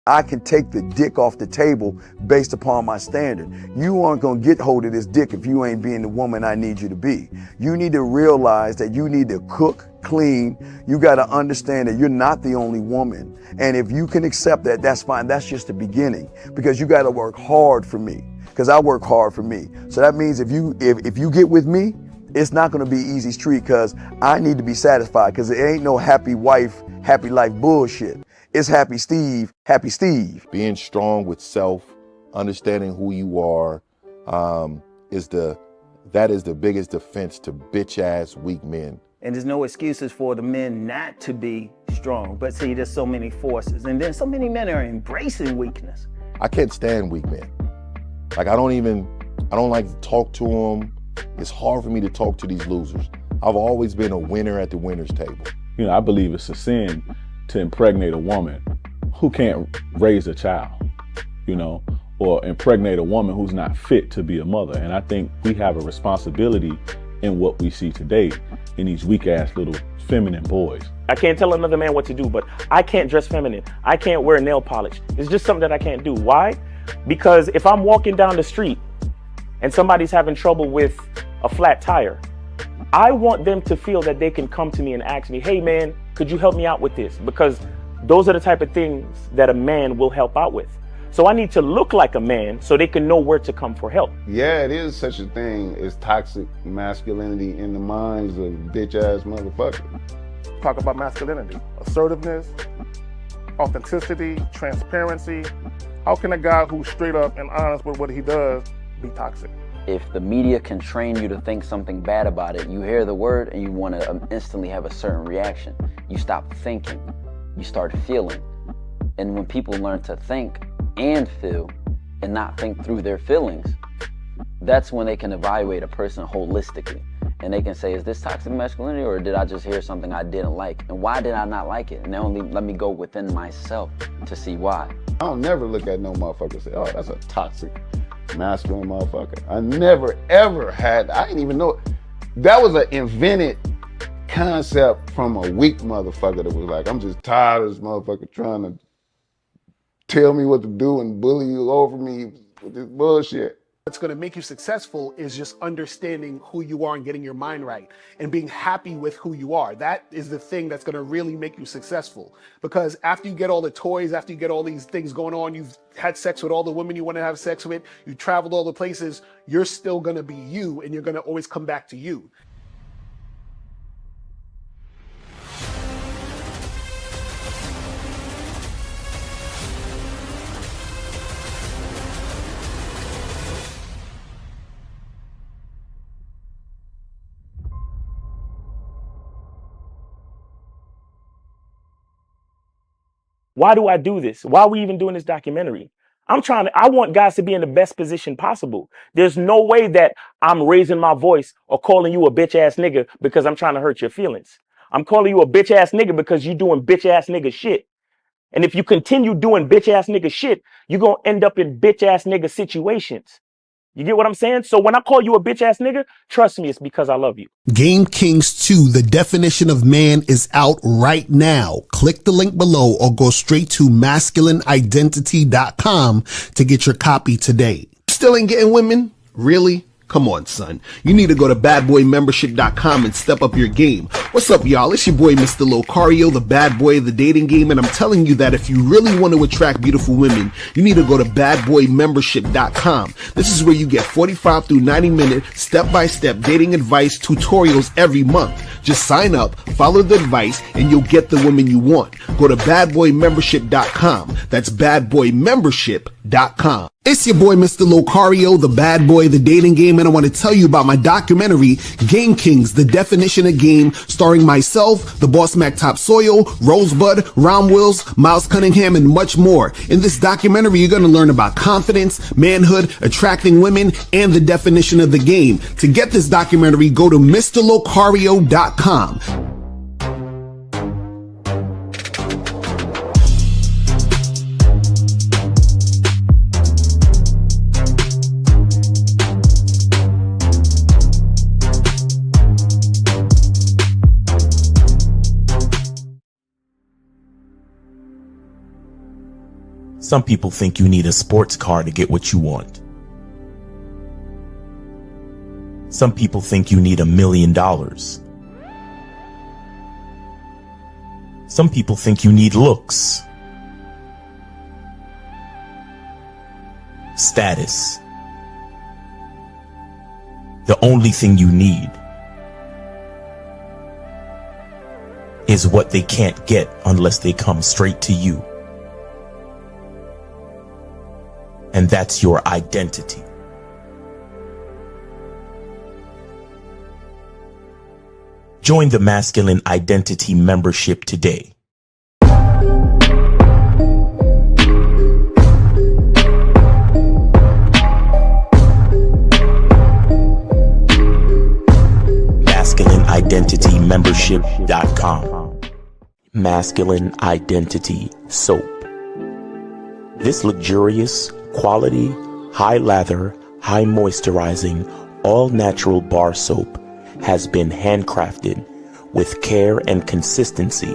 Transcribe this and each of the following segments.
I can take the dick off the table based upon my standard. You aren't gonna get hold of this dick if you ain't being the woman I need you to be. You need to realize that you need to cook, clean. You gotta understand that you're not the only woman. And if you can accept that, that's fine. That's just the beginning, because you gotta work hard for me, because I work hard for me. So that means if you get with me, it's not gonna be easy street, because I need to be satisfied, because it ain't no happy wife, happy life bullshit. It's happy Steve, happy Steve. Being strong with self, understanding who you are, that is the biggest defense to bitch ass weak men. And there's no excuses for the men not to be strong. But see, there's so many forces, and then so many men are embracing weakness. I can't stand weak men. Like I don't like to talk to them. It's hard for me to talk to these losers. I've always been a winner at the winner's table. You know, I believe it's a sin to impregnate a woman who can't raise a child, you know, or impregnate a woman who's not fit to be a mother. And I think we have a responsibility in what we see today in these weak ass little feminine boys. I can't tell another man what to do, but I can't dress feminine. I can't wear nail polish. It's just something that I can't do. Why? Because if I'm walking down the street and somebody's having trouble with a flat tire, I want them to feel that they can come to me and ask me, hey man, could you help me out with this? Because those are the type of things that a man will help out with. So I need to look like a man so they can know where to come for help. Yeah, it is such a thing as toxic masculinity in the minds of bitch ass motherfuckers. Talk about masculinity, assertiveness, authenticity, transparency. How can a guy who's straight up and honest with what he does be toxic? If the media can train you to think something bad about it, you hear the word and you want to instantly have a certain reaction. You stop thinking, you start feeling. And when people learn to think and feel and not think through their feelings, that's when they can evaluate a person holistically. And they can say, is this toxic masculinity, or did I just hear something I didn't like? And why did I not like it? And only let me go within myself to see why. I don't never look at no motherfucker and say, oh, that's a toxic masculine motherfucker. I never ever had, I didn't even know, that was an invented concept from a weak motherfucker that was like, I'm just tired of this motherfucker trying to tell me what to do and bully you over me with this bullshit. What's going to make you successful is just understanding who you are and getting your mind right and being happy with who you are. That is the thing that's going to really make you successful. Because after you get all the toys, after you get all these things going on, you've had sex with all the women you want to have sex with, you traveled all the places, you're still going to be you, and you're going to always come back to you. Why do I do this? Why are we even doing this documentary? I want guys to be in the best position possible. There's no way that I'm raising my voice or calling you a bitch ass nigga because I'm trying to hurt your feelings. I'm calling you a bitch ass nigga because you're doing bitch ass nigga shit. And if you continue doing bitch ass nigga shit, you're going to end up in bitch ass nigga situations. You get what I'm saying? So when I call you a bitch ass nigga, trust me, it's because I love you. Game Kings 2, the definition of man, is out right now. Click the link below or go straight to masculineidentity.com to get your copy today. Still ain't getting women? Really? Come on, son. You need to go to badboymembership.com and step up your game. What's up, y'all? It's your boy, Mr. Locario, the bad boy of the dating game, and I'm telling you that if you really want to attract beautiful women, you need to go to badboymembership.com. This is where you get 45 through 90-minute step-by-step dating advice tutorials every month. Just sign up, follow the advice, and you'll get the women you want. Go to badboymembership.com. That's badboymembership.com. It's your boy, Mr. Locario, the bad boy of the dating game, and I want to tell you about my documentary, Game Kings, the definition of game, starring myself, the Boss Mac Top Soil, Rosebud, Ron Wills, Miles Cunningham, and much more. In this documentary, you're going to learn about confidence, manhood, attracting women, and the definition of the game. To get this documentary, go to MrLocario.com. Some people think you need a sports car to get what you want. Some people think you need $1 million. Some people think you need looks, status. The only thing you need is what they can't get unless they come straight to you. And that's your identity. Join the Masculine Identity membership today. MasculineIdentityMembership.com. Masculine Identity Soap. This luxurious, quality, high lather, high moisturizing, all natural bar soap has been handcrafted with care and consistency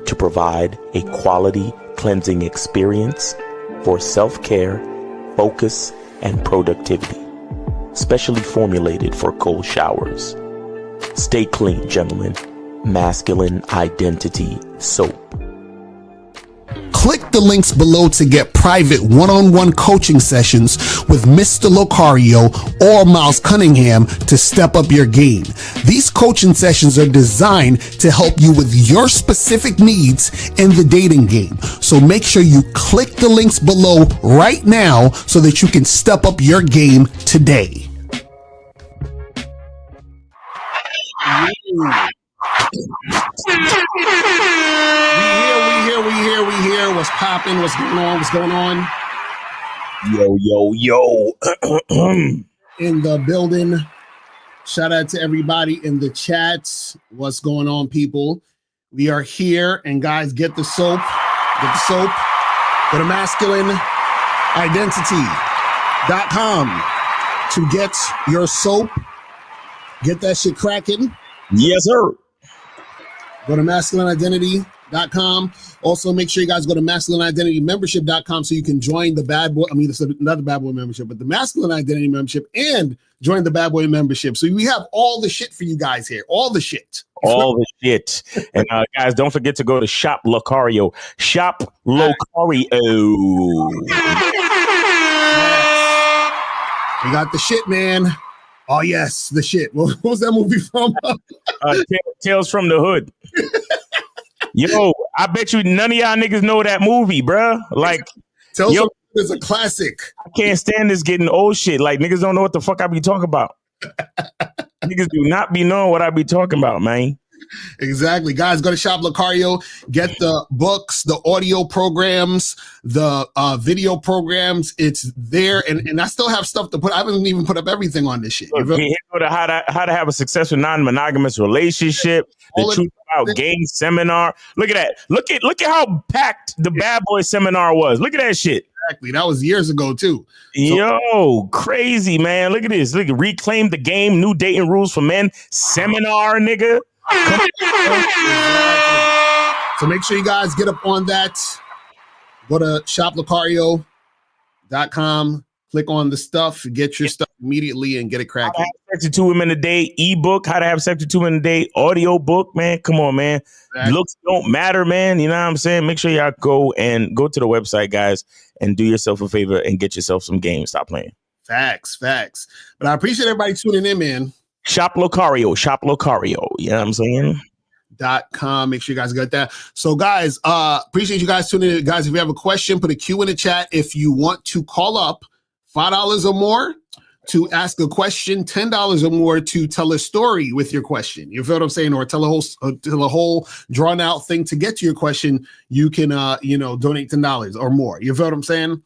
to provide a quality cleansing experience for self-care, focus, and productivity. Specially formulated for cold showers. Stay clean, gentlemen. Masculine Identity Soap. Click the links below to get private one-on-one coaching sessions with Mr. Locario or Miles Cunningham to step up your game. These coaching sessions are designed to help you with your specific needs in the dating game. So make sure you click the links below right now so that you can step up your game today. We here. What's popping? What's going on? Yo. In the building. Shout out to everybody in the chats. What's going on, people? We are here, and guys, get the soap. Go to masculineidentity.com to get your soap. Get that shit cracking. Yes, sir. Go to masculineidentity.com. Also, make sure you guys go to masculineidentitymembership.com so you can join the Bad Boy. Not the Bad Boy membership, but the Masculine Identity membership, and join the Bad Boy membership. So we have all the shit for you guys here. All the shit. And guys, don't forget to go to Shop Locario. Shop Locario. We got the shit, man. Oh, yes, the shit. What was that movie from? Tales from the Hood. Yo, I bet you none of y'all niggas know that movie, bruh. Like, Tales from the Hood is a classic. I can't stand this getting old shit. Like, niggas don't know what the fuck I be talking about. Niggas do not be knowing what I be talking about, man. Exactly. Guys, go to Shop Locario, get the books, the audio programs, the video programs. It's there. And I still have stuff to put. I haven't even put up everything on this shit. Look, go to how to have a successful non-monogamous relationship, the truth about game seminar. Look at that. Look at how packed the Bad Boy seminar was. Look at that shit. Exactly. That was years ago too. Yo, crazy, man. Look at this. Look at Reclaim the Game, New Dating Rules for Men seminar, nigga. So make sure you guys get up on that. Go to shoplocario.com, click on the stuff, get your stuff immediately, and get it cracking. How to have sex with 2 women a day, ebook, how to have sex with 2 women a day, audio book, man. Come on, man. Exactly. Looks don't matter, man. You know what I'm saying? Make sure y'all go to the website, guys, and do yourself a favor and get yourself some games. Stop playing. Facts. But I appreciate everybody tuning in, man. Shop Locario. You know what I'm saying? .com. Make sure you guys got that. So guys, appreciate you guys tuning in. Guys, if you have a question, put a Q in the chat. If you want to call up, $5 or more to ask a question, $10 or more to tell a story with your question. You feel what I'm saying? Or tell a whole drawn out thing to get to your question. You can donate $10 or more. You feel what I'm saying?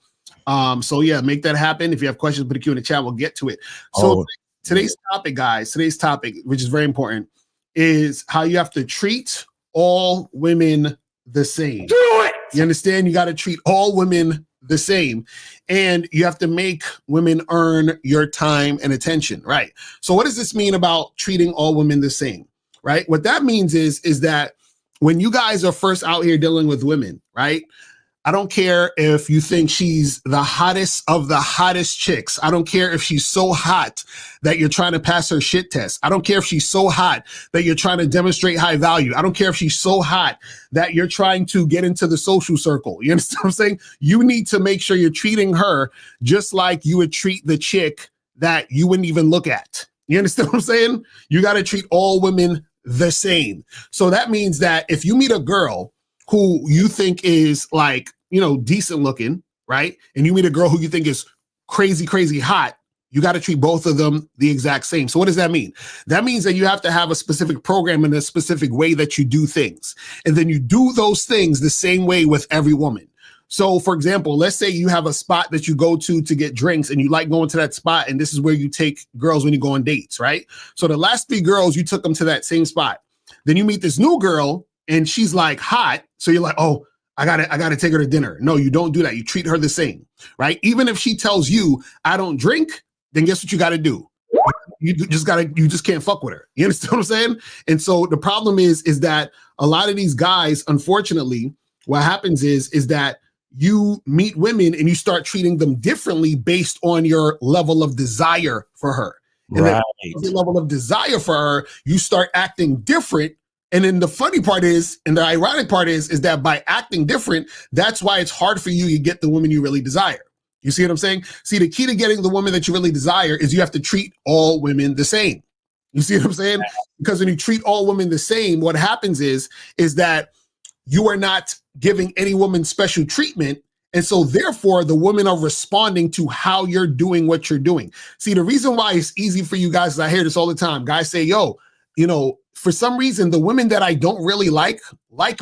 So yeah, make that happen. If you have questions, put a Q in the chat. We'll get to it. So today's topic, guys, which is very important, is how you have to treat all women the same. Do it. You understand? You got to treat all women the same, and you have to make women earn your time and attention, right? So what does this mean about treating all women the same, right? What that means is that when you guys are first out here dealing with women, right? I don't care if you think she's the hottest of the hottest chicks. I don't care if she's so hot that you're trying to pass her shit test. I don't care if she's so hot that you're trying to demonstrate high value. I don't care if she's so hot that you're trying to get into the social circle. You understand what I'm saying? You need to make sure you're treating her just like you would treat the chick that you wouldn't even look at. You understand what I'm saying? You got to treat all women the same. So that means that if you meet a girl who you think is like, you know, decent looking, right? And you meet a girl who you think is crazy, crazy hot, you got to treat both of them the exact same. So what does that mean? That means that you have to have a specific program in a specific way that you do things. And then you do those things the same way with every woman. So for example, let's say you have a spot that you go to get drinks and you like going to that spot. And this is where you take girls when you go on dates, right? So the last 3 girls, you took them to that same spot. Then you meet this new girl and she's like hot. So you're like, oh, I gotta take her to dinner. No, you don't do that. You treat her the same, right? Even if she tells you, I don't drink, then guess what you got to do? You just can't fuck with her. You understand what I'm saying? And so the problem is that a lot of these guys, unfortunately, what happens is that you meet women and you start treating them differently based on your level of desire for her. And right. Then your level of desire for her, you start acting different. And then the funny part is, and the ironic part is that by acting different, that's why it's hard for you to get the woman you really desire. You see what I'm saying? See, the key to getting the woman that you really desire is you have to treat all women the same. You see what I'm saying? Because when you treat all women the same, what happens is that you are not giving any woman special treatment. And so therefore, the women are responding to how you're doing what you're doing. See, the reason why it's easy for you guys, I hear this all the time. Guys say, yo, you know, for some reason, the women that I don't really like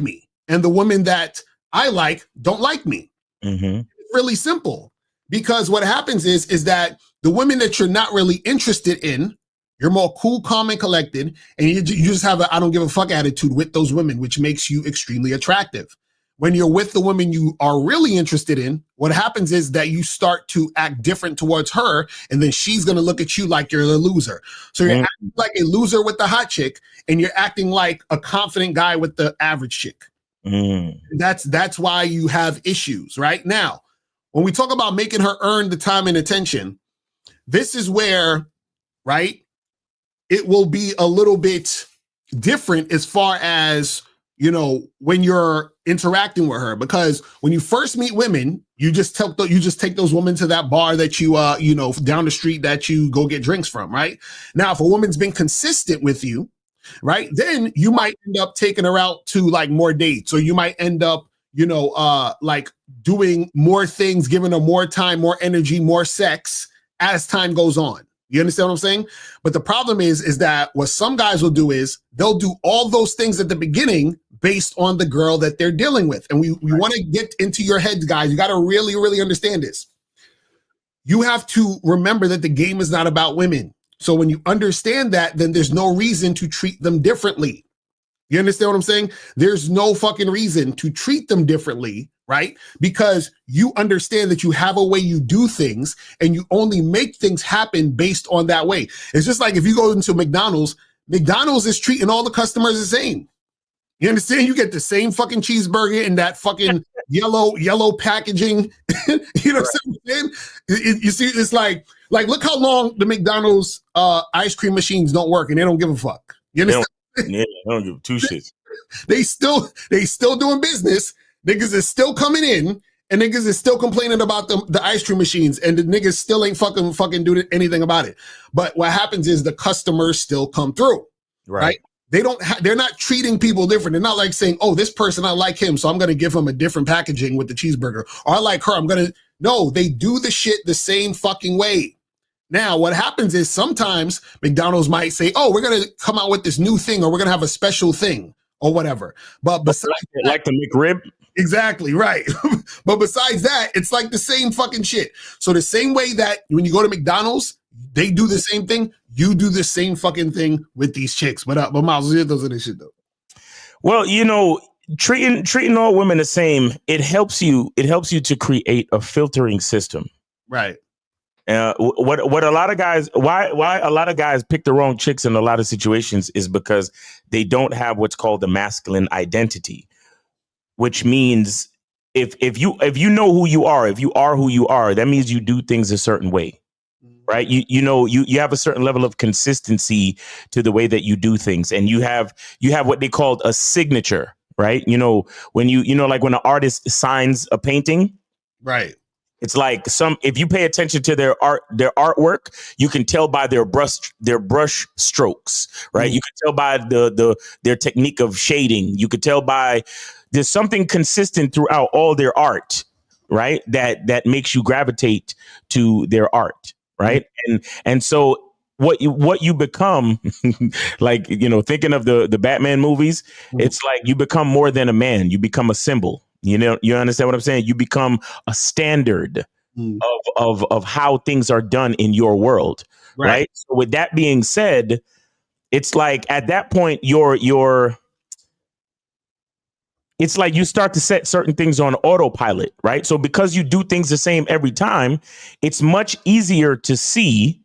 me. And the women that I like don't like me. Mm-hmm. It's really simple. Because what happens is that the women that you're not really interested in, you're more cool, calm, and collected. And you just have a I don't give a fuck attitude with those women, which makes you extremely attractive. When you're with the woman you are really interested in, what happens is that you start to act different towards her, and then she's going to look at you like you're a loser. So you're acting like a loser with the hot chick, and you're acting like a confident guy with the average chick. That's why you have issues right now. When we talk about making her earn the time and attention, this is where, right, it will be a little bit different as far as, you know, when you're interacting with her, because when you first meet women, you just take those women to that bar that you you know, down the street that you go get drinks from, right? Now, if a woman's been consistent with you, right, then you might end up taking her out to like more dates, or you might end up, you know, like doing more things, giving her more time, more energy, more sex as time goes on. You understand what I'm saying? But the problem is that what some guys will do is they'll do all those things at the beginning based on the girl that they're dealing with. And we want to get into your heads, guys. You got to really, really understand this. You have to remember that the game is not about women. So when you understand that, then there's no reason to treat them differently. You understand what I'm saying? There's no fucking reason to treat them differently, right? Because you understand that you have a way you do things, and you only make things happen based on that way. It's just like if you go into McDonald's is treating all the customers the same. You understand? You get the same fucking cheeseburger in that fucking yellow packaging. You know what I'm saying? You see, it's like look how long the McDonald's ice cream machines don't work, and they don't give a fuck. You understand? They don't give 2 shits. They still doing business. Niggas is still coming in, and niggas is still complaining about the ice cream machines, and the niggas still ain't fucking doing anything about it. But what happens is the customers still come through, right? They're not treating people different. They're not like saying, oh, this person, I like him, so I'm going to give him a different packaging with the cheeseburger. Or I like her, no, they do the shit the same fucking way. Now, what happens is sometimes McDonald's might say, oh, we're going to come out with this new thing, or we're going to have a special thing or whatever. But besides like the McRib. Exactly, right. But besides that, it's like the same fucking shit. So the same way that when you go to McDonald's, they do the same thing, you do the same fucking thing with these chicks. But Miles, those are the shit though. Well, you know, treating all women the same, it helps you to create a filtering system. Right. What a lot of guys, why a lot of guys pick the wrong chicks in a lot of situations is because they don't have what's called the masculine identity, which means if you know who you are, if you are who you are, that means you do things a certain way. Right. You know, you have a certain level of consistency to the way that you do things. And you have what they called a signature. Right. You know, when like when an artist signs a painting. Right. It's like if you pay attention to their artwork, you can tell by their brush strokes. Right. You can tell by their technique of shading. You could tell by there's something consistent throughout all their art. Right. That makes you gravitate to their art. Right. And so what you become, like, you know, thinking of the Batman movies, it's like you become more than a man. You become a symbol. You know, you understand what I'm saying? You become a standard of how things are done in your world. Right. So with that being said, it's like at that point, it's like you start to set certain things on autopilot, right? So because you do things the same every time, it's much easier to see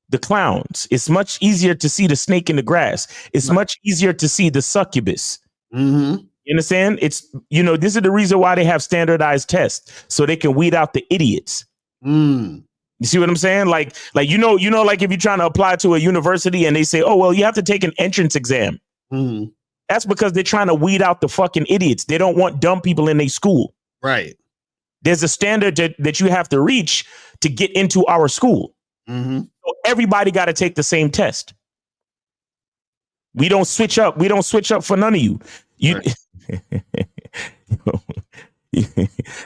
the clowns. It's much easier to see the snake in the grass. It's much easier to see the succubus. You understand? It's, you know, this is the reason why they have standardized tests, so they can weed out the idiots. You see what I'm saying? Like, you know, like if you're trying to apply to a university and they say, oh, well, you have to take an entrance exam. That's because they're trying to weed out the fucking idiots. They don't want dumb people in their school. Right. There's a standard that you have to reach to get into our school. So everybody got to take the same test. We don't switch up. We don't switch up for none of you.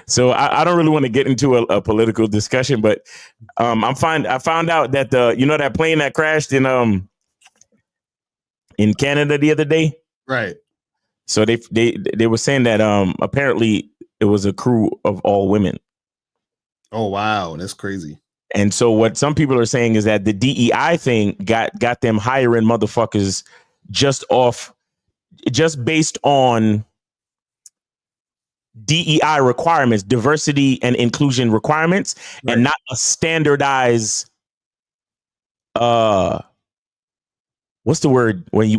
So I don't really want to get into a political discussion, but I found out that that plane that crashed in Canada the other day. Right. So they were saying that apparently it was a crew of all women. Oh wow, that's crazy. And so what some people are saying is that the DEI thing got them hiring motherfuckers just based on DEI requirements, diversity and inclusion requirements, and not a standardized what's the word when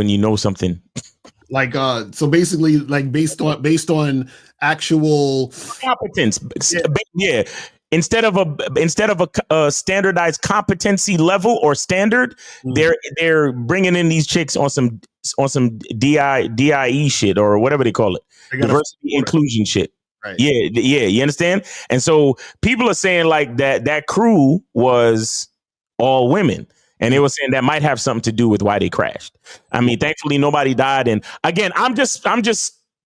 you know something? Like so basically like based on actual competence. Yeah. Instead of a standardized competency level or standard, they're bringing in these chicks on some DIE shit or whatever they call it, diversity inclusion shit. Right. Yeah, you understand? And so people are saying like that crew was all women. And they were saying that might have something to do with why they crashed. I mean, thankfully nobody died. And again, I'm just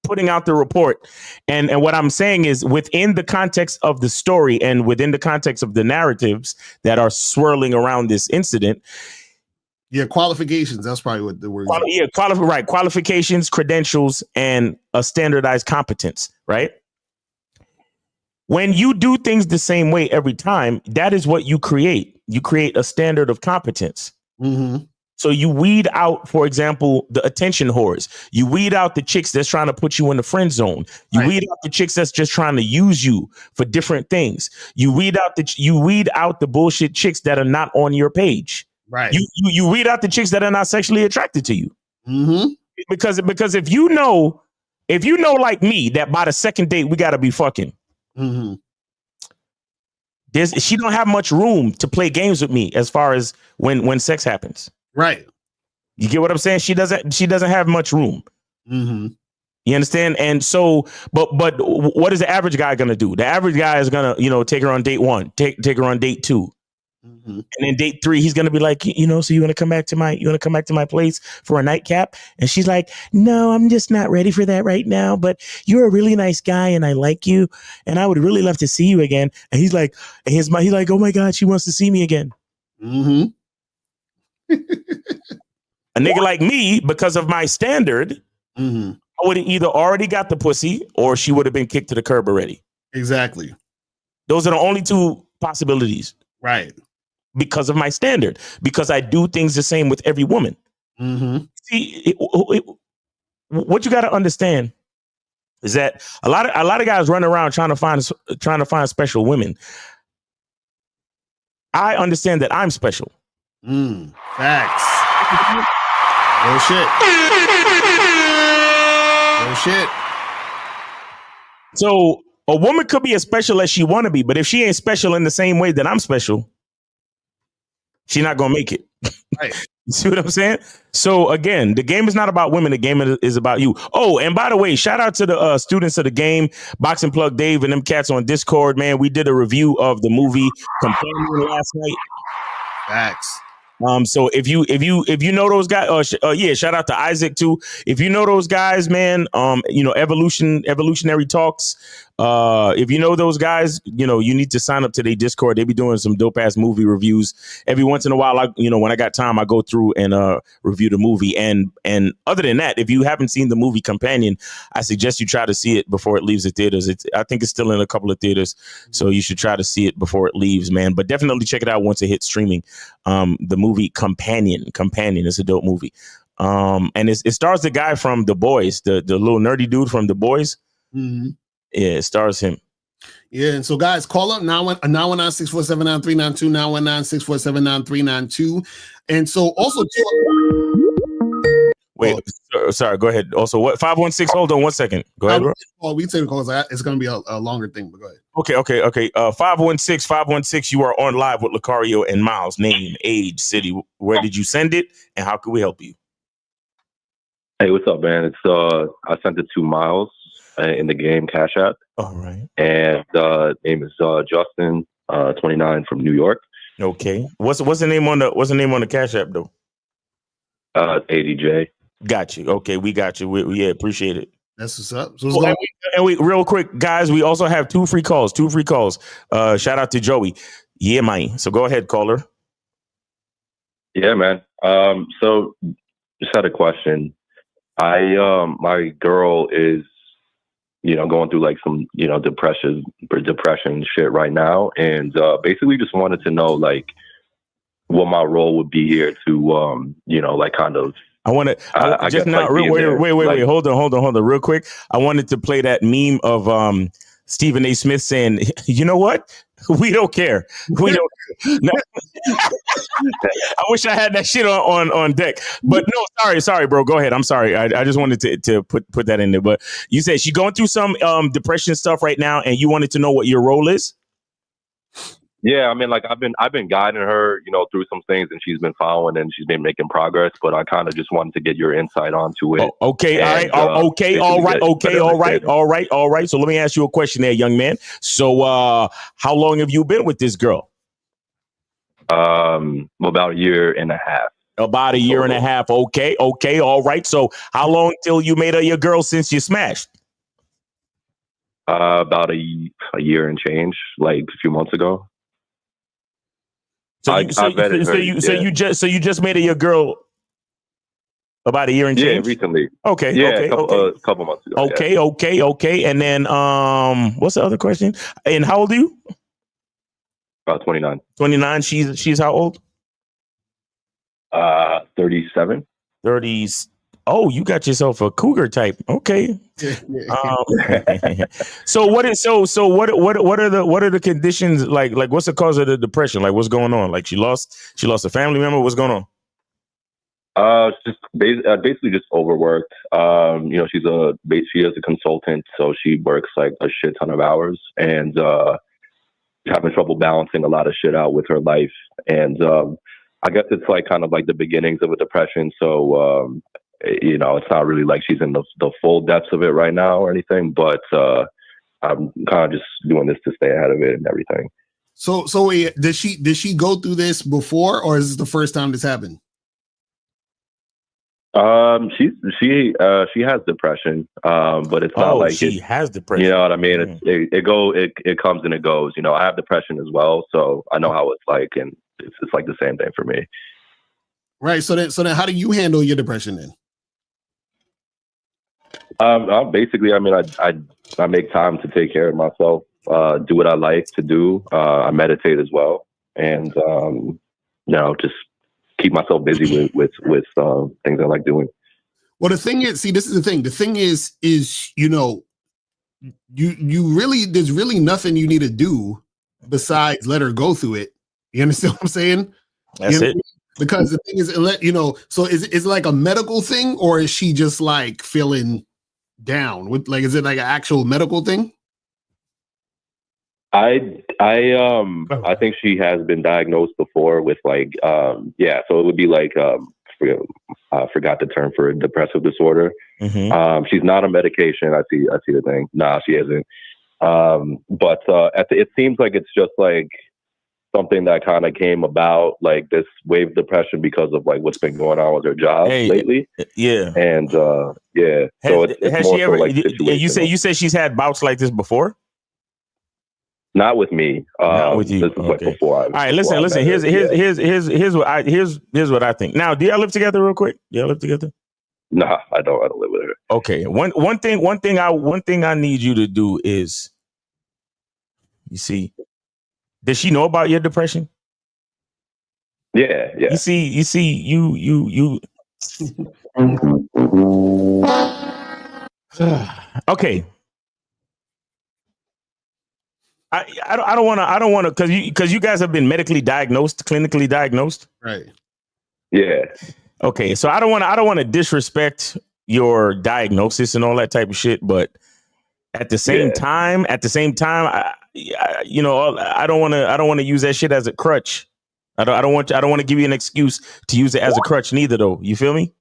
putting out the report. And what I'm saying is within the context of the story and within the context of the narratives that are swirling around this incident. Yeah, qualifications. That's probably what the word is. Yeah, qualifications, credentials, and a standardized competence, right? When you do things the same way every time, that is what you create. You create a standard of competence. So you weed out, for example, the attention whores. You weed out the chicks that's trying to put you in the friend zone. You weed out the chicks that's just trying to use you for different things. You weed out the bullshit chicks that are not on your page. Right. You weed out the chicks that are not sexually attracted to you. Because if you know like me that by the second date we gotta be fucking. She don't have much room to play games with me as far as when sex happens. Right. You get what I'm saying? She doesn't have much room. You understand? And so, but what is the average guy gonna do? The average guy is gonna, take her on date 1, take her on date 2. And then date 3, he's gonna be like, so you want to come back to my place for a nightcap? And she's like, no, I'm just not ready for that right now. But you're a really nice guy, and I like you, and I would really love to see you again. And he's like, he's like, oh my God, she wants to see me again. A nigga like me, because of my standard, I would have either already got the pussy or she would have been kicked to the curb already. Exactly. Those are the only two possibilities. Right. Because of my standard, because I do things the same with every woman. See, what you got to understand is that a lot of guys run around trying to find special women. I understand that I'm special. Facts. No shit. So a woman could be as special as she want to be, but if she ain't special in the same way that I'm special, she's not gonna make it. Right. You see what I'm saying? So again, the game is not about women. The game is about you. Oh, and by the way, shout out to the students of the game, Boxing Plug Dave and them cats on Discord. Man, we did a review of the movie Companion last night. Facts. So if you know those guys, yeah, shout out to Isaac too. If you know those guys, man, evolutionary talks. If you know those guys, you need to sign up to their Discord. They be doing some dope ass movie reviews every once in a while. When I got time, I go through and review the movie. And other than that, if you haven't seen the movie Companion, I suggest you try to see it before it leaves the theaters. I think it's still in a couple of theaters, so you should try to see it before it leaves, man. But definitely check it out once it hits streaming. The movie Companion is a dope movie. And it stars the guy from The Boys, the little nerdy dude from The Boys. Mm-hmm. Yeah, it stars him. Yeah, and so guys, call up 919-647-9392, 919-647-9392. And so also wait, sorry, go ahead. Also, what 516? Hold on 1 second. Go ahead, bro. We take the calls. It's gonna be a longer thing, but go ahead. Okay. 516, you are on live with Lucario and Miles. Name, age, city. Where did you send it, and how can we help you? Hey, what's up, man? It's I sent it to Miles in the game Cash App. All right. And name is Justin, 29 from New York. Okay. What's the name on the Cash App though? ADJ. Got you. Okay, we got you. We appreciate it. That's what's up. So and we real quick, guys. We also have two free calls. Shout out to Joey. Yeah, man. So go ahead, caller. Yeah, man. So just had a question. My girl is, going through like some, depression shit right now. And basically just wanted to know like what my role would be here to, like kind of. I want to just not wait, hold on real quick. I wanted to play that meme of Stephen A. Smith saying, you know what? We don't care. We don't. No. I wish I had that shit on deck. But no, sorry, bro. Go ahead. I'm sorry. I just wanted to put that in there. But you said she's going through some depression stuff right now, and you wanted to know what your role is. Yeah, I mean, like I've been guiding her, through some things, and she's been following and she's been making progress. But I kind of just wanted to get your insight onto it. Oh, okay, and, all right. So let me ask you a question, there, young man. So, how long have you been with this girl? About a year and a half. About a year and a half. Okay, all right. So, how long till you made her your girl since you smashed? About a year and change, like a few months ago. So you just made it your girl about a year and change? Yeah, recently. Okay. A couple months ago. Okay. And then what's the other question? And how old are you? About 29. 29. She's how old? 37. 30s. Oh, you got yourself a cougar type. Okay. So what are the conditions like what's the cause of the depression? Like what's going on? Like she lost a family member. What's going on? Just basically just overworked. She is a consultant, so she works like a shit ton of hours and having trouble balancing a lot of shit out with her life. And I guess it's like kind of like the beginnings of a depression. So it's not really like she's in the full depths of it right now or anything, but I'm kind of just doing this to stay ahead of it and everything. So did she go through this before, or is this the first time this happened? She has depression, but it's not like she has depression. You know what I mean? It comes and it goes. I have depression as well, so I know how it's like, and it's like the same thing for me. Right. So then, how do you handle your depression then? Basically, I mean, I make time to take care of myself, do what I like to do. I meditate as well, and just keep myself busy with things I like doing. Well, the thing is, this is the thing. The thing is you really there's really nothing you need to do besides let her go through it. You understand what I'm saying? That's it. Because the thing is, so is it like a medical thing, or is she just like feeling down with is it like an actual medical thing? I think she has been diagnosed before with like so it would be like I forgot the term for depressive disorder. She's not on medication. I see the thing. Nah, she isn't. But it seems like it's just like something that kind of came about, like this wave depression, because of like what's been going on with her job lately. Yeah, and so it's has more she ever? so like You say she's had bouts like this before? Not with me. Not with you. This is like before. All right, listen. Here's what I think. Now, do y'all live together real quick? Do y'all live together? Nah, I don't live with her. Okay. One thing I need you to do is, you see, does she know about your depression? Yeah. You see, you. Okay. I don't want to because you guys have been medically diagnosed, clinically diagnosed. Right. Yeah. Okay. So I don't want to disrespect your diagnosis and all that type of shit, but at the same time, I don't want to use that shit as a crutch. I don't want to give you an excuse to use it as a crutch neither, though. You feel me?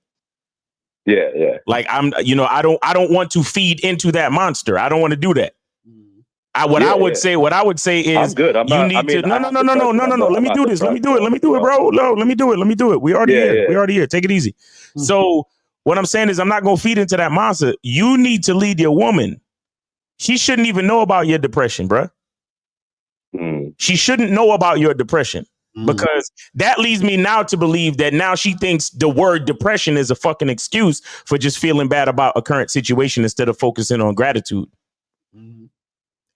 Yeah. Like I don't want to feed into that monster. I don't want to do that. What I would say is, I'm good. I'm not. No. Let me do this. Let me do it, bro. No, let me do it. We already here. We already here. Take it easy. So what I'm saying is, I'm not gonna feed into that monster. You need to lead your woman. She shouldn't even know about your depression, bro. She shouldn't know about your depression. Because that leads me now to believe that now she thinks the word depression is a fucking excuse for just feeling bad about a current situation instead of focusing on gratitude.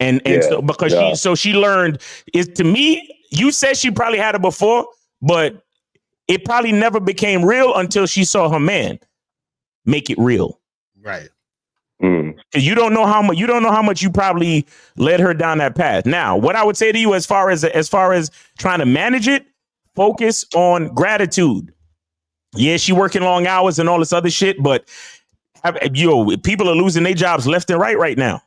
So because she learned is, to me, you said she probably had it before, but it probably never became real until she saw her man make it real. Right. You don't know how much you probably led her down that path. Now, what I would say to you as far as trying to manage it, focus on gratitude. Yeah, she working long hours and all this other shit, but people are losing their jobs left and right now.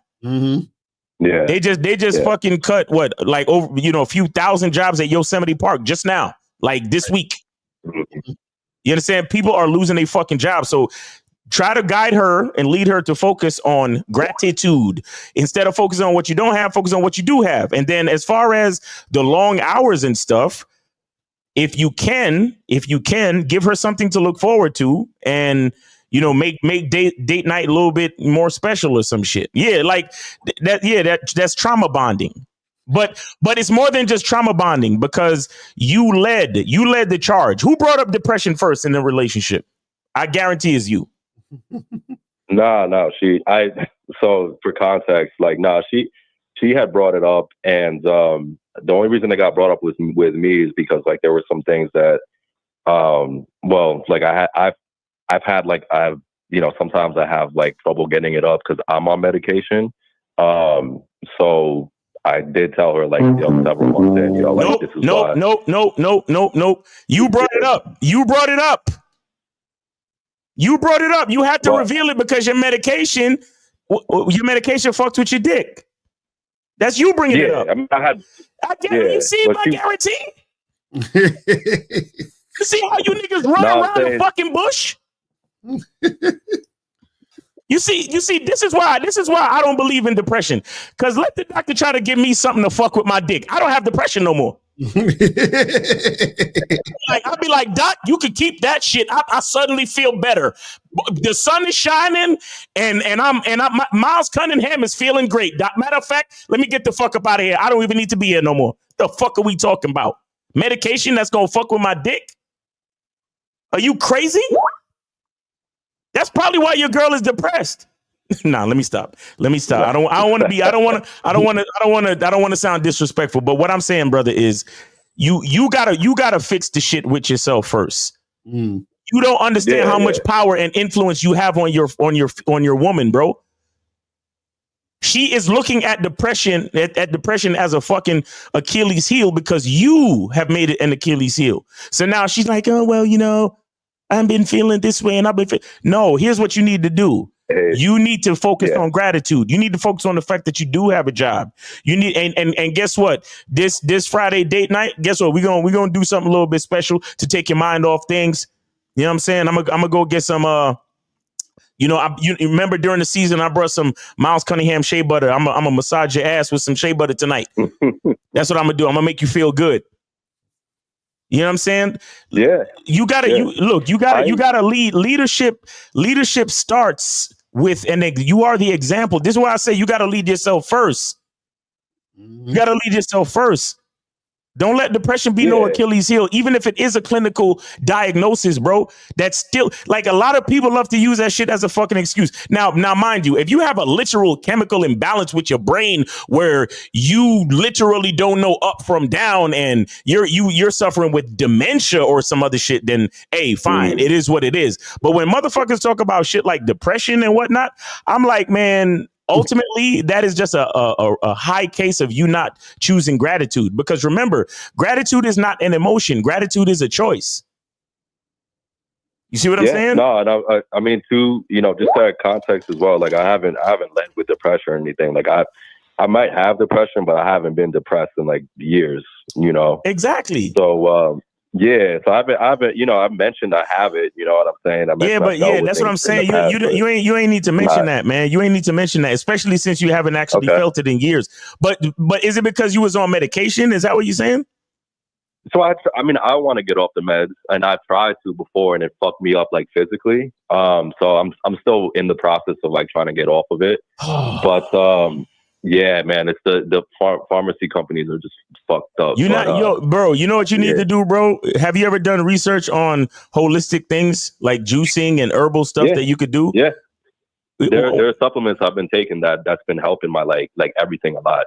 Yeah, they just fucking cut over a few thousand jobs at Yosemite Park just now, like this week. You understand? People are losing their fucking jobs, so try to guide her and lead her to focus on gratitude instead of focusing on what you don't have. Focus on what you do have, and then as far as the long hours and stuff, if you can, give her something to look forward to, and make date night a little bit more special or some shit. Yeah, like that. Yeah, that's trauma bonding. But it's more than just trauma bonding, because you led the charge. Who brought up depression first in the relationship? I guarantee is you. No. So for context, she had brought it up, and the only reason it got brought up with me is because like there were some things that sometimes I have like trouble getting it up because I'm on medication. So I did tell her several months in, this is why. Nope. You brought it up. You brought it up. You had to reveal it because your medication fucked with your dick. That's you bringing it up. I mean, you see my guarantee? You see how you niggas run around the fucking bush? You see, this is why I don't believe in depression. Because let the doctor try to give me something to fuck with my dick. I don't have depression no more. I'll be like, Doc, you could keep that shit. I suddenly feel better. The sun is shining, and Miles Cunningham is feeling great. Doc, matter of fact, let me get the fuck up out of here. I don't even need to be here no more. The fuck are we talking about? Medication that's gonna fuck with my dick? Are you crazy? That's probably why your girl is depressed. Nah, let me stop. I don't want to sound disrespectful, but what I'm saying, brother, is you gotta fix the shit with yourself first. You don't understand how much power and influence you have on your woman, bro. She is looking at depression as a fucking Achilles heel because you have made it an Achilles heel. So now she's like, oh well, I've been feeling this way, and No, here's what you need to do. You need to focus Yeah. on gratitude. You need to focus on the fact that you do have a job. You need and guess what? This Friday date night, guess what? We're gonna do something a little bit special to take your mind off things. You know what I'm saying? I'm gonna go get some you remember during the season I brought some Miles Cunningham shea butter. I'm gonna massage your ass with some shea butter tonight. That's what I'm gonna do. I'm gonna make you feel good. You know what I'm saying? Yeah. You gotta you gotta lead. Leadership starts with you are the example. This is why I say you gotta lead yourself first. You gotta lead yourself first. Don't let depression be no Achilles heel, even if it is a clinical diagnosis, bro. That's still like a lot of people love to use that shit as a fucking excuse. Now, mind you, if you have a literal chemical imbalance with your brain where you literally don't know up from down and you're suffering with dementia or some other shit, then hey, fine, it is what it is. But when motherfuckers talk about shit like depression and whatnot, I'm like, man. Ultimately, that is just a high case of you not choosing gratitude. Because remember, gratitude is not an emotion. Gratitude is a choice. You see what I'm saying? No, and I mean, too, just that context as well. Like, I haven't led with depression or anything. Like, I might have depression, but I haven't been depressed in like years. Exactly. So, yeah, so I've mentioned I have it. You know what I'm saying? That's what I'm saying. You ain't need to mention that, man. You ain't need to mention that, especially since you haven't actually felt it in years. But is it because you was on medication? Is that what you're saying? So I want to get off the meds, and I tried to before, and it fucked me up like physically. So I'm still in the process of like trying to get off of it. But yeah, man, it's the pharmacy companies are just fucked up. Bro, you know what you need to do, bro? Have you ever done research on holistic things like juicing and herbal stuff that you could do? Yeah. There are supplements I've been taking that's been helping my like everything a lot,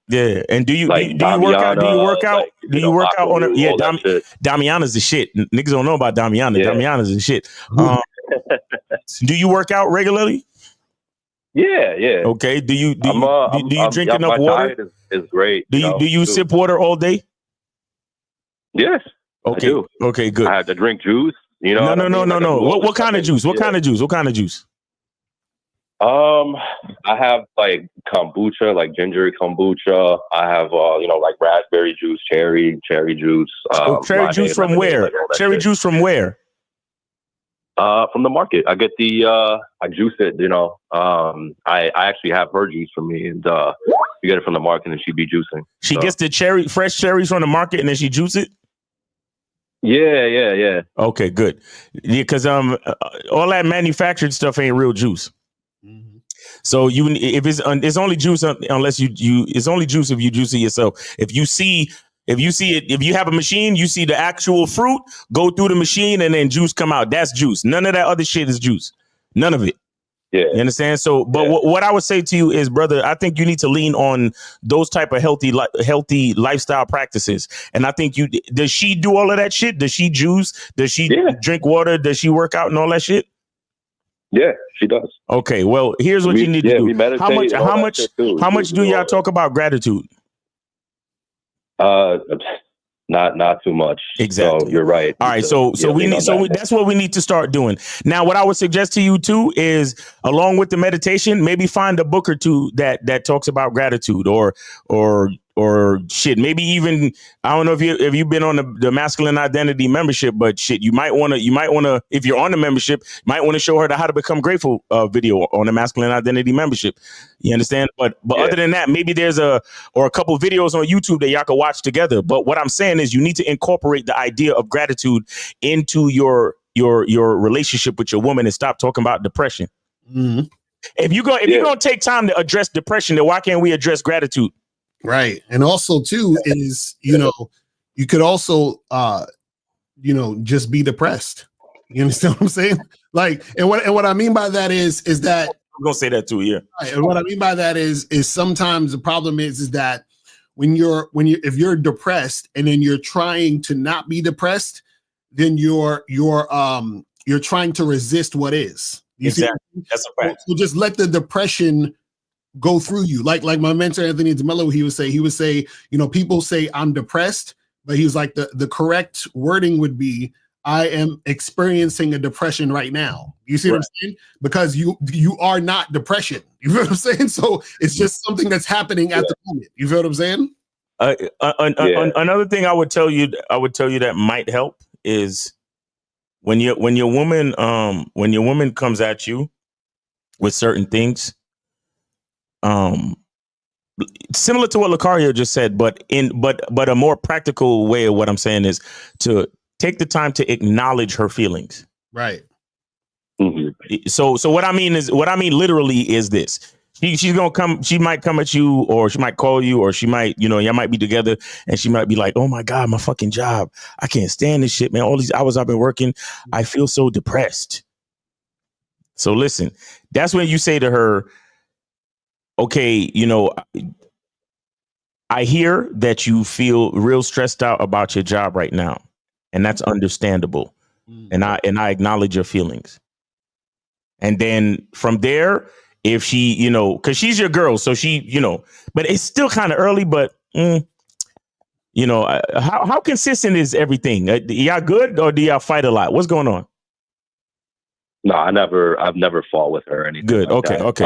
Yeah, and do you work out? Do you work out on it? Yeah, Damiana's the shit. Niggas don't know about Damiana. Yeah. Damiana's the shit. Do you work out regularly? Yeah. Okay. Do you drink enough water? Diet is great. Do you sip water all day? Yes. Okay. I do. Okay. Good. I have to drink juice. No. What kind of juice? What kind of juice? What kind of juice? I have like kombucha, like ginger kombucha. I have like raspberry juice, cherry juice. Cherry juice from where? Cherry juice from where? From the market. I get I juice it, I actually have her juice for me, and you get it from the market and she be juicing. She gets the fresh cherries from the market and then she juice it? Yeah. Okay, good. Yeah, because all that manufactured stuff ain't real juice. So if it's only juice unless it's only juice if you juice it yourself. If you see it, if you have a machine, you see the actual fruit go through the machine and then juice come out. That's juice. None of that other shit is juice. None of it. Yeah. You understand? So, but what I would say to you is, brother, I think you need to lean on those type of healthy lifestyle practices. And I think does she do all of that shit? Does she juice? Does she drink water? Does she work out and all that shit? Yeah, she does. Okay. Well, here's what you need to do. We meditate, how much do y'all talk about gratitude? Not too much. Exactly. So you're right. All right. So that's what we need to start doing. Now, what I would suggest to you too is, along with the meditation, maybe find a book or two that talks about gratitude or shit. Maybe even, I don't know if you've been on the masculine identity membership, but shit, you might want to, if you're on the membership, you might want to show her the How to Become Grateful video on the masculine identity membership. You understand? But other than that, maybe there's a couple videos on YouTube that y'all can watch together. But what I'm saying is you need to incorporate the idea of gratitude into your relationship with your woman and stop talking about depression. Mm-hmm. If you're going to take time to address depression, then why can't we address gratitude? Right. And also too is, you could also, just be depressed. You understand what I'm saying? Like, and what I mean by that is that I'm going to say that too. Yeah. Right, and what I mean by that is sometimes the problem is that if you're depressed and then you're trying to not be depressed, then you're trying to resist what is. You exactly. See? That's a fact. So just let the depression go through you. Like my mentor, Anthony DeMello, he would say, people say I'm depressed, but he was like, the correct wording would be, I am experiencing a depression right now. You see what I'm saying? Because you are not depression. You feel what I'm saying? So it's just something that's happening at the moment. You feel what I'm saying? Another thing I would tell you that might help is when your woman comes at you with certain things, similar to what Lucario just said, but a more practical way of what I'm saying is to take the time to acknowledge her feelings. Right. Mm-hmm. So what I mean literally is this. She's gonna come. She might come at you, or she might call you, or she might, y'all might be together, and she might be like, "Oh my God, my fucking job! I can't stand this shit, man. All these hours I've been working, I feel so depressed." So listen, that's when you say to her, "Okay, I hear that you feel real stressed out about your job right now, and that's understandable, and I acknowledge your feelings." And then from there, if she, because she's your girl, so she, but it's still kind of early, but, how consistent is everything? Y'all good, or do y'all fight a lot? What's going on? No, I've never fought with her or anything. Good. Like okay. that. Okay.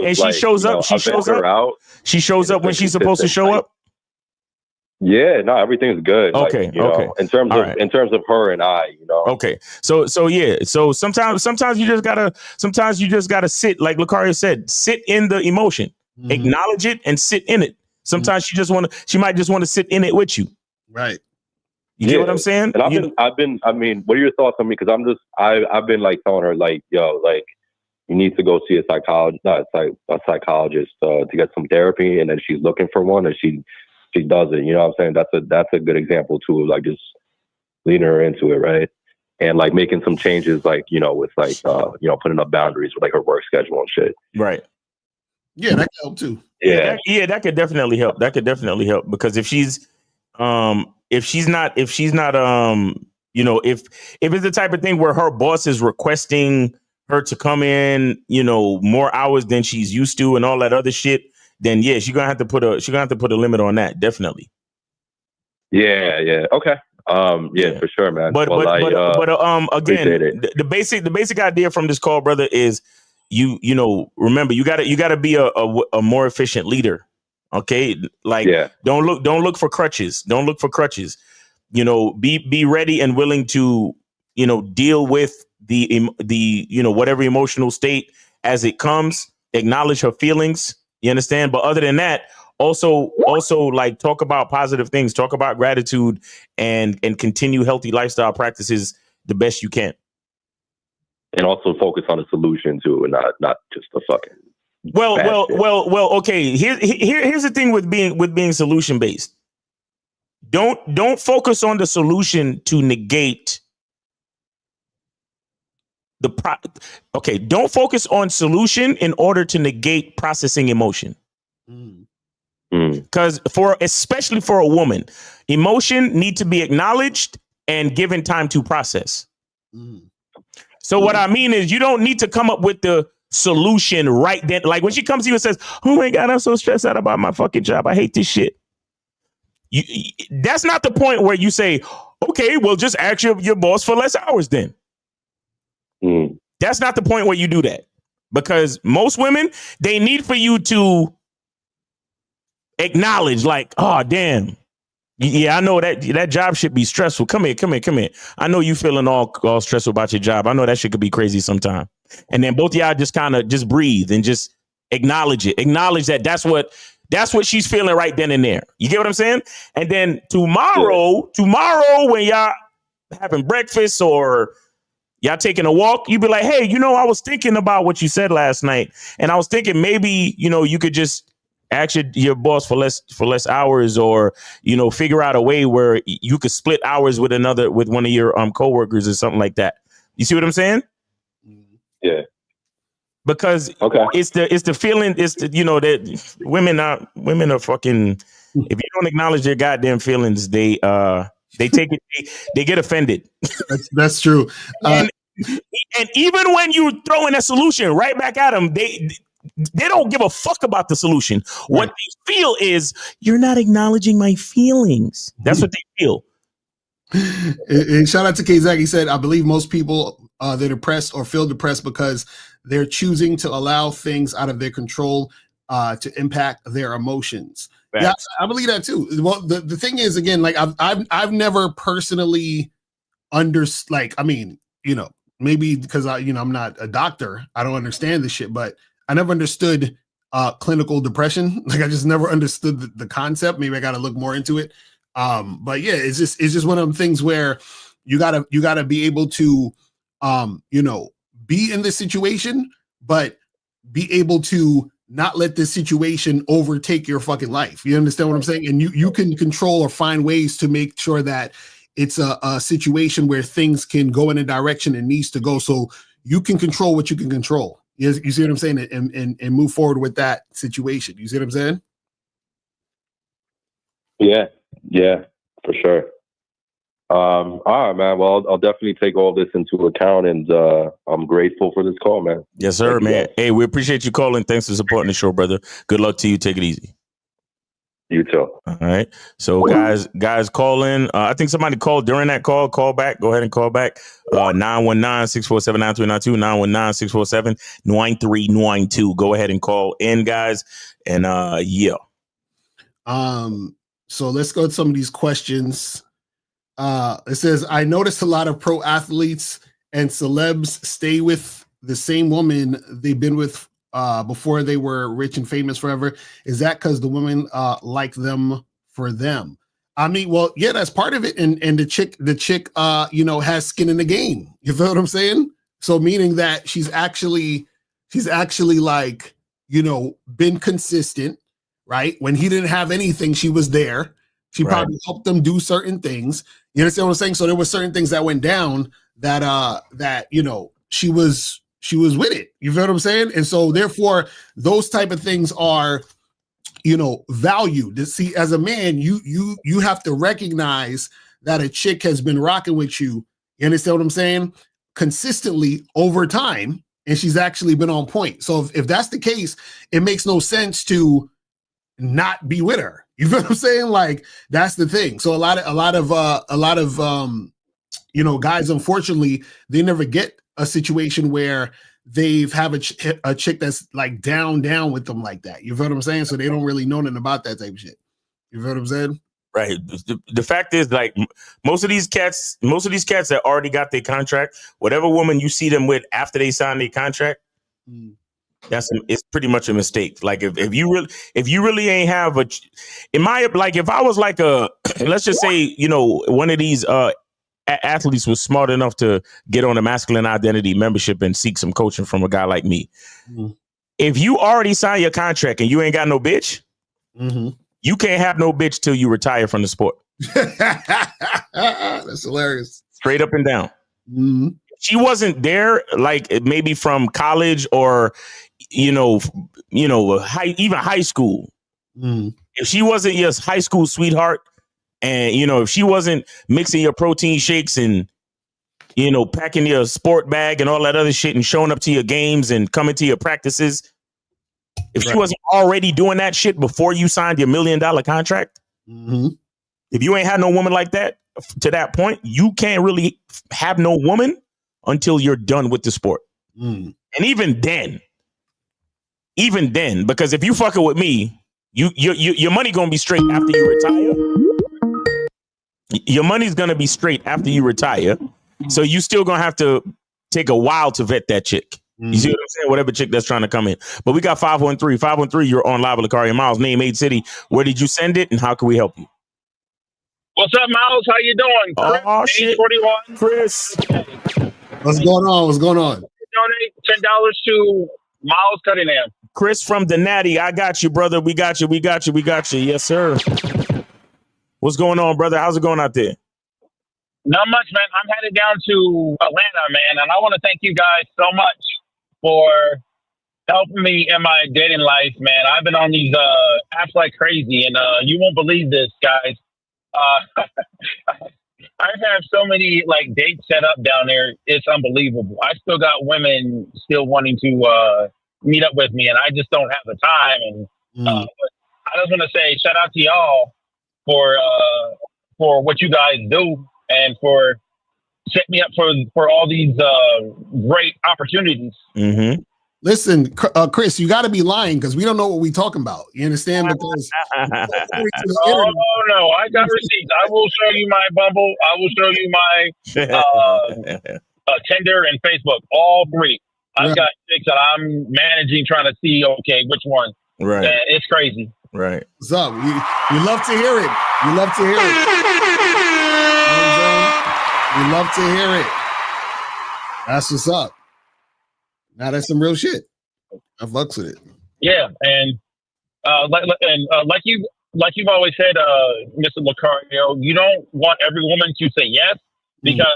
And she shows up. She shows up. She shows up when she's supposed to show up. Yeah, no, everything's good. Okay, like, in terms of her and I, Okay, so yeah, so sometimes you just gotta sit, like Lucario said, sit in the emotion, acknowledge it, and sit in it. Sometimes she might just want to sit in it with you. Right. You get what I'm saying? And I've been. I mean, what are your thoughts on me? Because I've been like telling her like, yo, like you need to go see a psychologist to get some therapy, and then she's looking for one, and she does it. You know what I'm saying? That's a good example too, of like just leading her into it, right? And like making some changes, like, with like putting up boundaries with like her work schedule and shit. Right. Yeah, that could help too. Yeah, that could definitely help. That could definitely help, because if it's the type of thing where her boss is requesting her to come in, more hours than she's used to and all that other shit, then yeah, she's gonna have to put a limit on that, definitely. Yeah. Okay. For sure, man. But again, the basic idea from this call, brother, is remember, you gotta be a more efficient leader. Okay, like don't look for crutches. Don't look for crutches. Be ready and willing to deal with the whatever emotional state as it comes. Acknowledge her feelings. You understand? But other than that, also like talk about positive things, talk about gratitude, and continue healthy lifestyle practices the best you can. And also focus on the solution too, and not just the fucking. Well. Okay. Here's the thing with being solution based. Don't focus on the solution to negate don't focus on solution in order to negate processing emotion. Because especially for a woman, emotion need to be acknowledged and given time to process. So what I mean is, you don't need to come up with the solution right then. Like when she comes to you and says, "Oh my God, I'm so stressed out about my fucking job. I hate this shit." That's not the point where you say, "Okay, well, just ask your boss for less hours then." That's not the point where you do that, because most women, they need for you to acknowledge, like, "Oh, damn. Yeah, I know that job should be stressful. Come here. I know you feeling all stressful about your job. I know that shit could be crazy sometime." And then both of y'all just kind of just breathe and just acknowledge it. Acknowledge that that's what she's feeling right then and there. You get what I'm saying? And then tomorrow when y'all having breakfast or y'all taking a walk, you be like, "Hey, I was thinking about what you said last night, and I was thinking maybe, you could just ask your boss for less hours, or figure out a way where you could split hours with one of your coworkers or something like that." You see what I'm saying? Yeah. Because it's the feeling, that women are fucking. If you don't acknowledge their goddamn feelings, they take it. They get offended. That's true. And even when you throw in a solution right back at them, they don't give a fuck about the solution. Right. What they feel is, "You're not acknowledging my feelings." That's what they feel. And shout out to Kazak. He said, I believe most people they're depressed or feel depressed because they're choosing to allow things out of their control to impact their emotions. Facts. Yeah, I believe that too. Well, the thing is, again, like I've never personally I mean, maybe because I'm not a doctor, I don't understand this shit, but I never understood clinical depression. Like I just never understood the concept. Maybe I got to look more into it. But yeah, it's just one of them things where you gotta be able to be in this situation, but be able to not let this situation overtake your fucking life. You understand what I'm saying? And you can control or find ways to make sure that it's a situation where things can go in a direction it needs to go. So you can control what you can control. You see what I'm saying? And move forward with that situation. You see what I'm saying? Yeah, for sure. All right, man. Well, I'll definitely take all this into account, and I'm grateful for this call, man. Yes, sir, man. Hey, we appreciate you calling. Thanks for supporting the show, brother. Good luck to you. Take it easy. You too. All right. So guys call in. I think somebody called during that call. Call back. Go ahead and call back. 919-647-9392. 919-647-9392. Go ahead and call in, guys. And yeah. So let's go to some of these questions. It says, I noticed a lot of pro athletes and celebs stay with the same woman they've been with before they were rich and famous forever. Is that because the women like them for them? I mean, well, yeah, that's part of it. And the chick, has skin in the game. You feel what I'm saying? So meaning that she's actually like, been consistent, right? When he didn't have anything, she was there. She probably helped them do certain things. You understand what I'm saying? So there were certain things that went down that she was with it. You feel what I'm saying? And so therefore, those type of things are, valued. To see, as a man, you have to recognize that a chick has been rocking with you. You understand what I'm saying? Consistently over time, and she's actually been on point. So if that's the case, it makes no sense to not be with her. You feel what I'm saying? Like that's the thing. So a lot of guys, unfortunately, they never get a situation where they've have a chick that's like down with them like that. You feel what I'm saying? So they don't really know nothing about that type of shit. You feel what I'm saying? Right. The fact is, like, most of these cats that already got their contract, whatever woman you see them with after they sign their contract, it's pretty much a mistake. Like if you really ain't have if I was like let's just say, one of these athletes was smart enough to get on a masculine identity membership and seek some coaching from a guy like me. If you already signed your contract and you ain't got no bitch, you can't have no bitch till you retire from the sport. That's hilarious. Straight up and down. She wasn't there, like maybe from college or even high school. If she wasn't your high school sweetheart, and if she wasn't mixing your protein shakes and packing your sport bag and all that other shit and showing up to your games and coming to your practices, if she wasn't already doing that shit before you signed your $1 million contract, if you ain't had no woman like that to that point, you can't really have no woman until you're done with the sport. And even then, because if you fucking with me, your money gonna be straight after you retire. Your money's gonna be straight after you retire. So you still gonna have to take a while to vet that chick. You see what I'm saying? Whatever chick that's trying to come in. But we got 513. You're on live with Lakari and Miles. Name, age, city. Where did you send it, and how can we help you? What's up, Miles? How you doing? Chris, oh shit, 41. Chris. What's going on? Donate $10 to Miles Cunningham. Chris from the Natty. I got you, brother. We got you. Yes, sir. What's going on, brother? How's it going out there? Not much, man. I'm headed down to Atlanta, man, and I want to thank you guys so much for helping me in my dating life, man. I've been on these apps like crazy, and you won't believe this, guys. I've had so many like dates set up down there. It's unbelievable. I still got women still wanting to meet up with me, and I just don't have the time. And but I just want to say shout out to y'all for what you guys do. and for setting me up for all these great opportunities. Mm-hmm. Listen, Chris, you got to be lying because we don't know what we're talking about. You understand? Because oh no, I got receipts. I will show you my Bumble. I will show you my Tinder and Facebook. All three. I've got chicks that I'm managing, trying to see. Okay, which one? Right. And it's crazy. Right. What's up? We love to hear it. We love to hear it. You know what I'm saying? We love to hear it. That's what's up. Now that's some real shit. I fucks with it. Yeah, and like you've always said, Mr. Lucario, you don't want every woman to say yes because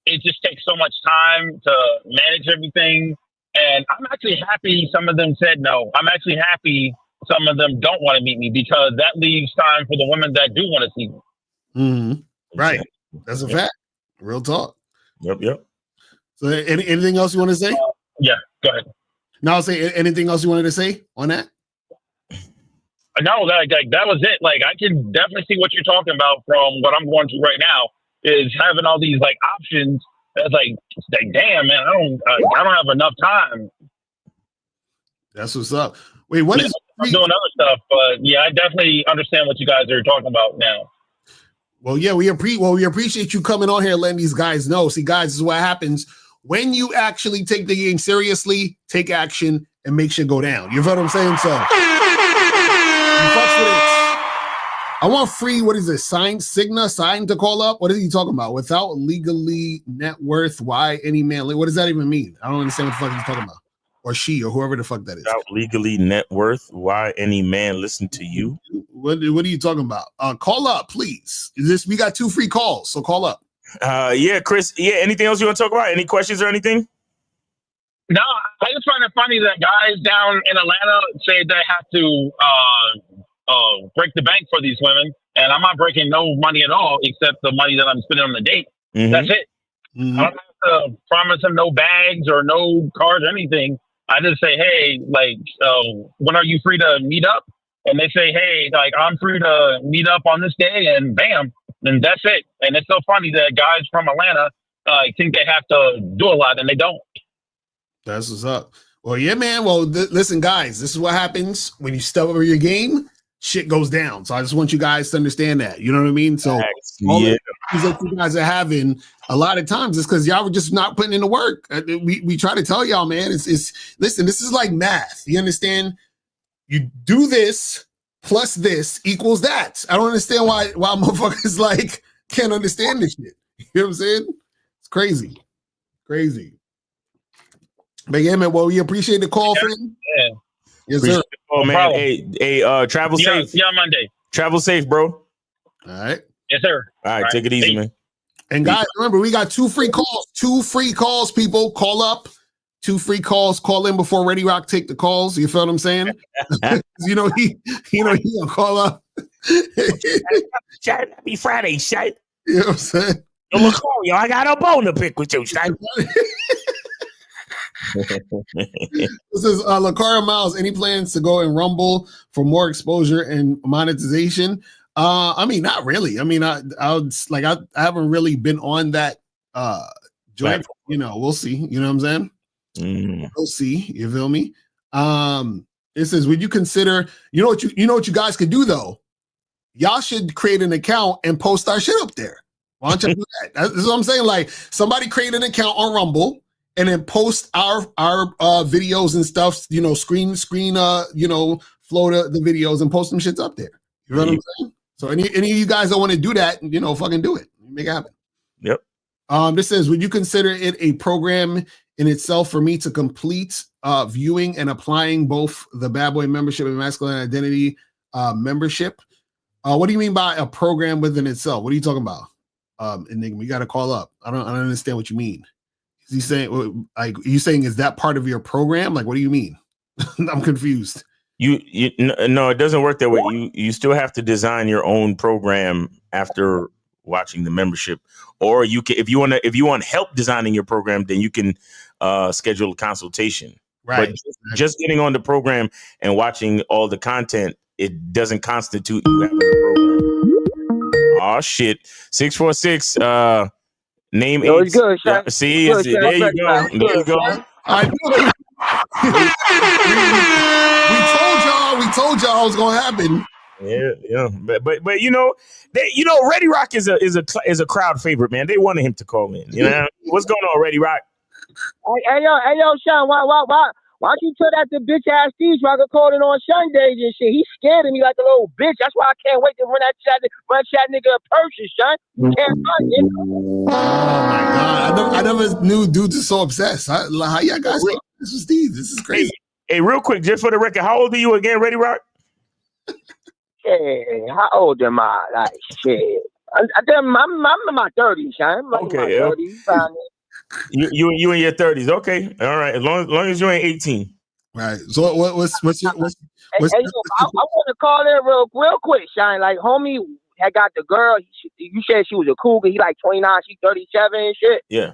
it just takes so much time to manage everything. And I'm actually happy some of them said no. I'm actually happy some of them don't want to meet me because that leaves time for the women that do want to see me. Mm-hmm. Right. That's a fact. Real talk. Yep. So anything else you want to say? Yeah, go ahead. No, I'll say anything else you wanted to say on that? No, that was it. Like, I can definitely see what you're talking about from what I'm going through right now is having all these like options. That's like damn, man, I don't have enough time. That's what's up. Wait, what is I'm doing other stuff, but yeah, I definitely understand what you guys are talking about now. Well, yeah, we appreciate you coming on here and letting these guys know. See, guys, this is what happens when you actually take the game seriously, take action, and make shit go down. You feel what I'm saying? So, you fucks with it. I want free, what is it, sign to call up? What is he talking about? Without legally net worth, why any man? What does that even mean? I don't understand what the fuck he's talking about. Or she, or whoever the fuck that is. Without legally net worth, why any man listen to you? What are you talking about? Call up, please. We got 2 free calls, so call up. Yeah, Chris. Yeah, anything else you want to talk about? Any questions or anything? No, I just find it funny that guys down in Atlanta say they have to break the bank for these women, and I'm not breaking no money at all except the money that I'm spending on the date. Mm-hmm. That's it. Mm-hmm. I don't have to promise them no bags or no cards or anything. I just say, hey, like, when are you free to meet up? And they say, hey, like, I'm free to meet up on this day, and bam, and that's it. And it's so funny that guys from Atlanta think they have to do a lot, and they don't. That's what's up. Well, yeah, man. Well, listen, guys, this is what happens when you step over your game. Shit goes down. So I just want you guys to understand that. You know what I mean? So all the things that you guys are having a lot of times is because y'all were just not putting in the work. We try to tell y'all, man, it's listen, this is like math. You understand? You do this plus this equals that. I don't understand why motherfuckers like can't understand this shit. You know what I'm saying? It's crazy. But yeah, man, well, we appreciate the call, friend. Yeah. Yes, sir. Oh, man. Hey, travel safe. Yeah, Monday. Travel safe, bro. All right. Yes, sir. All right, take it easy, man. And guys, remember, we got 2 free calls. 2 free calls, people. Call up. 2 free calls. Call in before Ready Rock take the calls. You feel what I'm saying? he gonna call up. Shut Happy Friday, shut. You know what I'm saying? Yo, Lucario, I got a bone to pick with you, shut. This is Lucario Miles. Any plans to go and Rumble for more exposure and monetization? I mean, not really. I mean, I haven't really been on that joint. You know, we'll see. You know what I'm saying? We'll see. You feel me? It says, would you consider? You know what you guys could do though? Y'all should create an account and post our shit up there. Why don't you do that? That's what I'm saying. Like, somebody create an account on Rumble and then post our videos and stuff. You know, screen. You know, flow the videos and post them shits up there. You know what I'm saying? So any of you guys that want to do that, you know, fucking do it. Make it happen. Yep. This says, would you consider it a program in itself for me to complete viewing and applying both the Bad Boy membership and Masculine Identity membership? What do you mean by a program within itself? What are you talking about? Enigma, you got to call up. I don't understand what you mean. Is he saying, like, are you saying, is that part of your program? Like, what do you mean? I'm confused. No, it doesn't work that way. You still have to design your own program after watching the membership, or you can, if you want help designing your program, then you can schedule a consultation. Right. But just getting on the program and watching all the content, it doesn't constitute you having a program. All Oh shit. 646. Name Yo, 8. it's good, Sean. Yeah, see, It's good, Sean. there you Ready, go. man. It's There you good, go. Sean. I knew it. we told y'all it was gonna happen. Yeah. But you know, Ready Rock is a crowd favorite, man. They wanted him to call in. You know what's going on, Ready Rock? Hey, yo, Sean, why don't you tell that the bitch ass Steve Rocker calling on Sundays and shit? He's scared of me like a little bitch. That's why I can't wait to run that nigga a purchase, Sean. You can't run, nigga. Oh my god! I never knew dudes are so obsessed. How y'all guys? This is Steve. This is crazy. Hey, real quick, just for the record, how old are you again, Ready Rock? Hey, how old am I? Like shit. I'm in my 30s, Sean. I'm like in my 30s. You in your 30s? Okay, all right. As long as you ain't 18. Right. So what's your Hey, I want to call in real quick, Shine. Like, homie had got the girl. You said she was a cougar. He like 29, she 37 and shit. Yeah.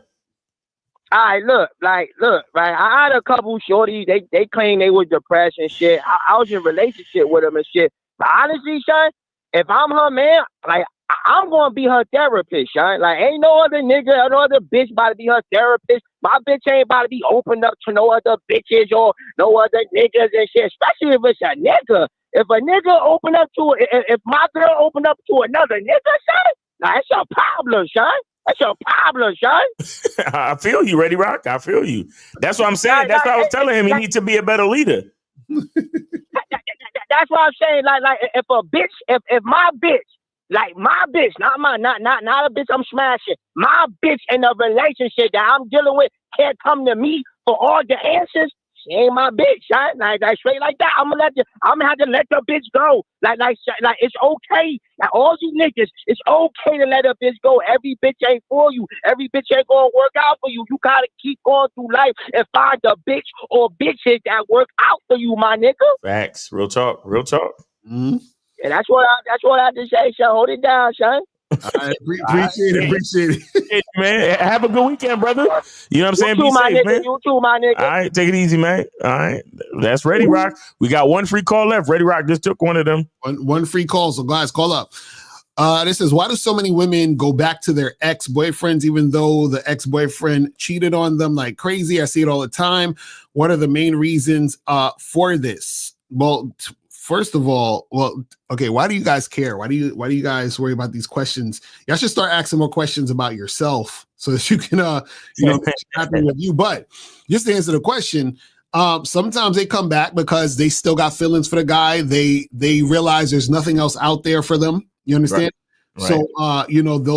All right, look, right. I had a couple shorties. They claim they was depressed and shit. I was in a relationship with them and shit. But honestly, Shine, if I'm her man, like, I'm gonna be her therapist, Shine. Like, ain't no other nigga or no other bitch about to be her therapist. My bitch ain't about to be opened up to no other bitches or no other niggas and shit. Especially if it's a nigga. If a nigga open up to if my girl open up to another nigga, Shine, now that's your problem, Shine. That's your problem, Shine. I feel you, Ready Rock. I feel you. That's what I'm saying. That's what I was telling him. He needs to be a better leader. That's what I'm saying. Like if a bitch, if my bitch. Like my bitch, not a bitch I'm smashing. My bitch in a relationship that I'm dealing with can't come to me for all the answers. She ain't my bitch, right? Like straight like that. I'm gonna have to let the bitch go. Like it's okay. Like all you niggas, it's okay to let a bitch go. Every bitch ain't for you. Every bitch ain't gonna work out for you. You gotta keep going through life and find a bitch or bitches that work out for you, my nigga. Facts. Real talk. Mm-hmm. And that's what I have to say, Sean. Hold it down, Sean. I appreciate it. Hey, man, have a good weekend, brother. You know what I'm saying? You too, Be my safe, nigga. man. You too, my nigga. All right, take it easy, man. All right, that's Ready Rock. We got one free call left. Ready Rock just took one of them. One free call. So guys, call up. This says, why do so many women go back to their ex-boyfriends even though the ex-boyfriend cheated on them like crazy? I see it all the time. What are the main reasons for this? Well, first of all, okay, why do you guys care? Why do you guys worry about these questions? Y'all should start asking more questions about yourself so that you can make happy with you. But just to answer the question, sometimes they come back because they still got feelings for the guy. They realize there's nothing else out there for them. You understand? Right. So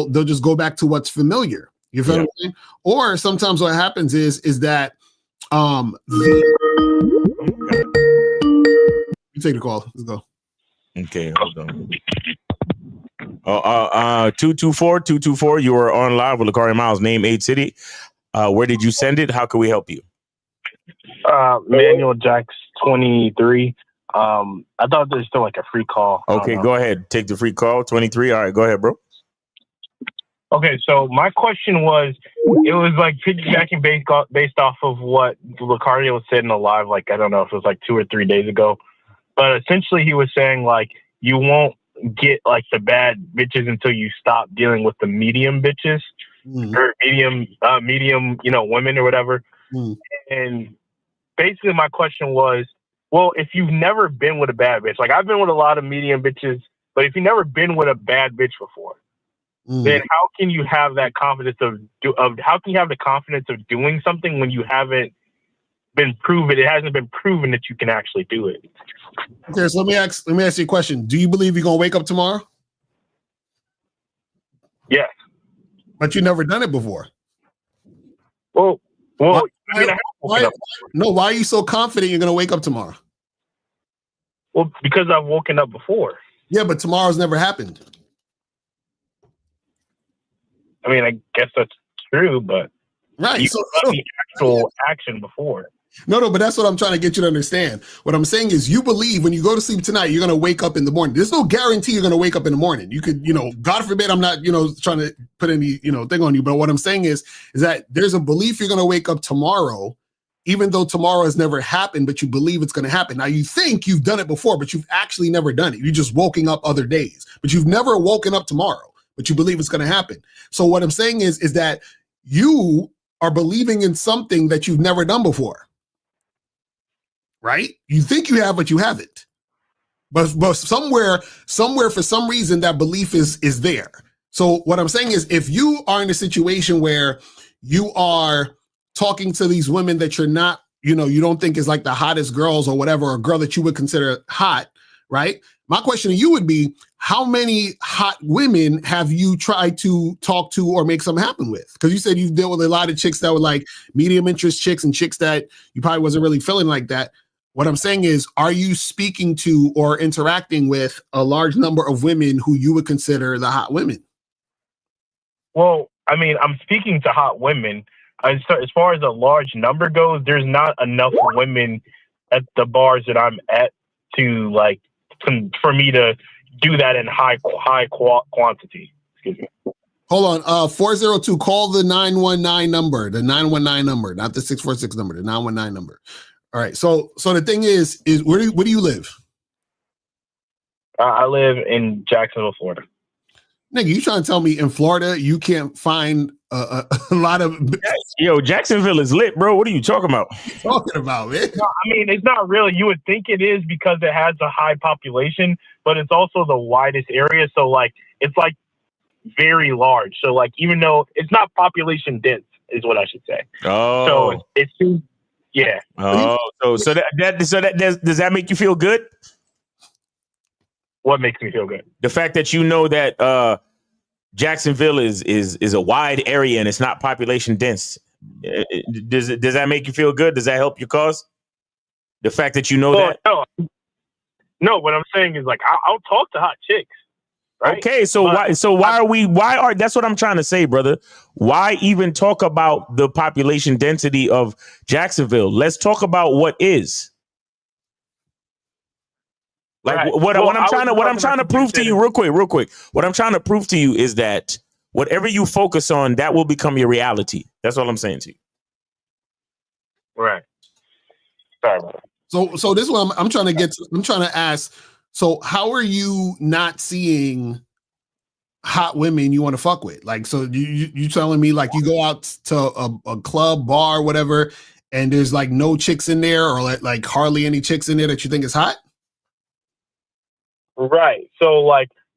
they'll just go back to what's familiar. You feel what I'm saying? Or sometimes what happens is that you take the call. Let's go. Okay, hold on. 224. You are on live with Lakari Miles. Name 8 City. Where did you send it? How can we help you? Manuel Jacks 23. I thought there's still like a free call. Okay, go ahead. Take the free call. 23. All right, go ahead, bro. Okay, so my question was, it was like piggybacking based off of what Lucario said in the live, like, I don't know if it was like 2 or 3 days ago. But essentially he was saying like, you won't get like the bad bitches until you stop dealing with the medium bitches or medium, women or whatever. And basically my question was, well, if you've never been with a bad bitch, like I've been with a lot of medium bitches, but if you've never been with a bad bitch before, then how can you have that confidence how can you have the confidence of doing something when you haven't been proven? It hasn't been proven that you can actually do it. Okay, so let me ask you a question. Do you believe you're gonna wake up tomorrow? Yes. But you've never done it before. Well, why are you so confident you're gonna wake up tomorrow? Well, because I've woken up before. Yeah, but tomorrow's never happened. I mean, I guess that's true, but right. You've done the actual action before. No, but that's what I'm trying to get you to understand. What I'm saying is you believe when you go to sleep tonight, you're going to wake up in the morning. There's no guarantee you're going to wake up in the morning. You could, God forbid, I'm not, trying to put any, thing on you. But what I'm saying is that there's a belief you're going to wake up tomorrow, even though tomorrow has never happened, but you believe it's going to happen. Now you think you've done it before, but you've actually never done it. You just woken up other days, but you've never woken up tomorrow. but you believe it's going to happen. So what I'm saying is that you are believing in something that you've never done before, right? You think you have, but you haven't. But somewhere for some reason that belief is there. So what I'm saying is, if you are in a situation where you are talking to these women that you're not, you don't think is like the hottest girls or whatever, or a girl that you would consider hot, right? My question to you would be, how many hot women have you tried to talk to or make something happen with? Because you said you've dealt with a lot of chicks that were like medium interest chicks and chicks that you probably wasn't really feeling like that. What I'm saying is, are you speaking to or interacting with a large number of women who you would consider the hot women? Well, I mean, I'm speaking to hot women. As far as a large number goes, there's not enough women at the bars that I'm at to for me to do that in high quantity. Excuse me. Hold on, 402. Call the 919 number, not the 646 number, the 919 number. All right. So the thing is where do you live? I live in Jacksonville, Florida. Nigga, you trying to tell me in Florida you can't find a lot of... Yo, Jacksonville is lit, bro. What are you talking about? What are you talking about, man? No, I mean, it's not really. You would think it is because it has a high population, but it's also the widest area. So it's very large. So even though it's not population dense, is what I should say. Oh, so it's yeah. Oh, so that does that make you feel good? What makes me feel good? The fact that you know that Jacksonville is a wide area and it's not population dense. Does that make you feel good? Does that help your cause? The fact that you know that? No. What I'm saying is I'll talk to hot chicks. Right? Okay, that's what I'm trying to say, brother. Why even talk about the population density of Jacksonville? Let's talk about what is. What I'm trying to prove to you real quick. What I'm trying to prove to you is that whatever you focus on, that will become your reality. That's all I'm saying to you. Right. Sorry about that. So this is what I'm trying to get to. I'm trying to ask. So how are you not seeing hot women you want to fuck with? So you telling me you go out to a club, bar, whatever, and there's no chicks in there, or hardly any chicks in there that you think is hot? Right. So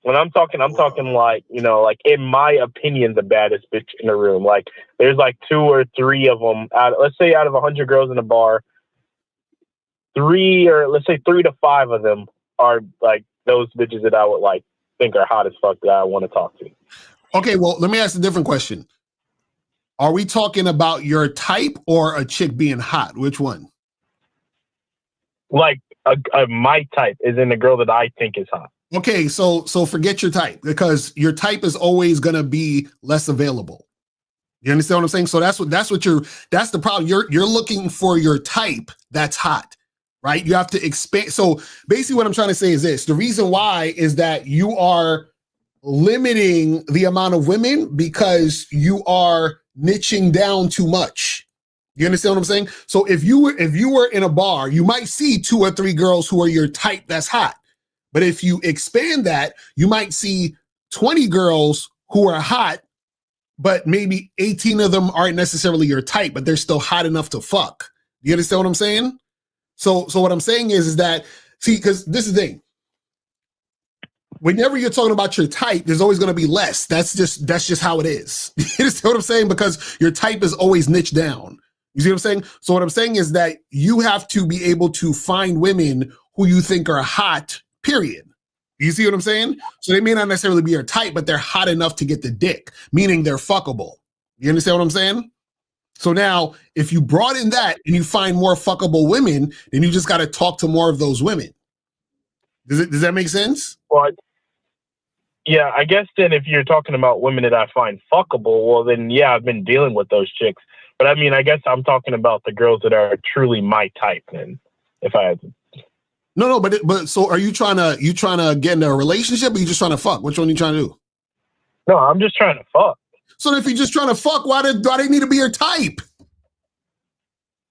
when I'm talking in my opinion, the baddest bitch in the room. There's 2 or 3 of them let's say out of 100 girls in a bar, 3 to 5 of them are those bitches that I would think are hot as fuck that I want to talk to. Okay, well, let me ask a different question. Are we talking about your type or a chick being hot? Which one? My type is in the girl that I think is hot. Okay, so forget your type, because your type is always gonna be less available. You understand what I'm saying? So that's the problem. You're looking for your type that's hot. Right? You have to expand. So basically what I'm trying to say is this. The reason why is that you are limiting the amount of women because you are niching down too much. You understand what I'm saying? So if you were in a bar, you might see 2 or 3 girls who are your type that's hot. But if you expand that, you might see 20 girls who are hot, but maybe 18 of them aren't necessarily your type, but they're still hot enough to fuck. You understand what I'm saying? So what I'm saying is that, see, because this is the thing. Whenever you're talking about your type, there's always going to be less. That's just how it is. You understand what I'm saying? Because your type is always niched down. You see what I'm saying? So what I'm saying is that you have to be able to find women who you think are hot, period. You see what I'm saying? So they may not necessarily be your type, but they're hot enough to get the dick, meaning they're fuckable. You understand what I'm saying? So now, if you broaden that and you find more fuckable women, then you just got to talk to more of those women. Does that make sense? Well, yeah, I guess then if you're talking about women that I find fuckable, well then yeah, I've been dealing with those chicks. But I mean, I guess I'm talking about the girls that are truly my type. Then, if I had to. No, but so are you trying to get into a relationship, or are you just trying to fuck? Which one are you trying to do? No, I'm just trying to fuck. So if you're just trying to fuck, why do they need to be your type?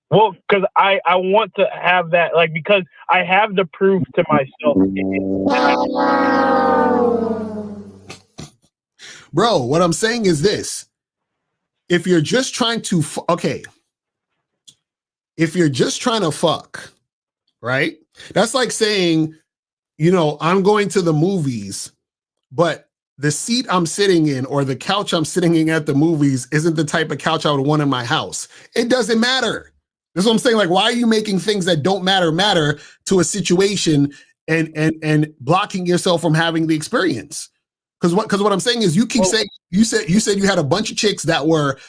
Well, because I want to have that, because I have to prove to myself. Bro, what I'm saying is this. If you're just trying to, if you're just trying to fuck, right? That's like saying, you know, I'm going to the movies, but the seat I'm sitting in or the couch I'm sitting in at the movies isn't the type of couch I would want in my house. It doesn't matter. That's what I'm saying. Like, why are you making things that don't matter to a situation and blocking yourself from having the experience? Because what I'm saying is you keep saying you said you had a bunch of chicks that were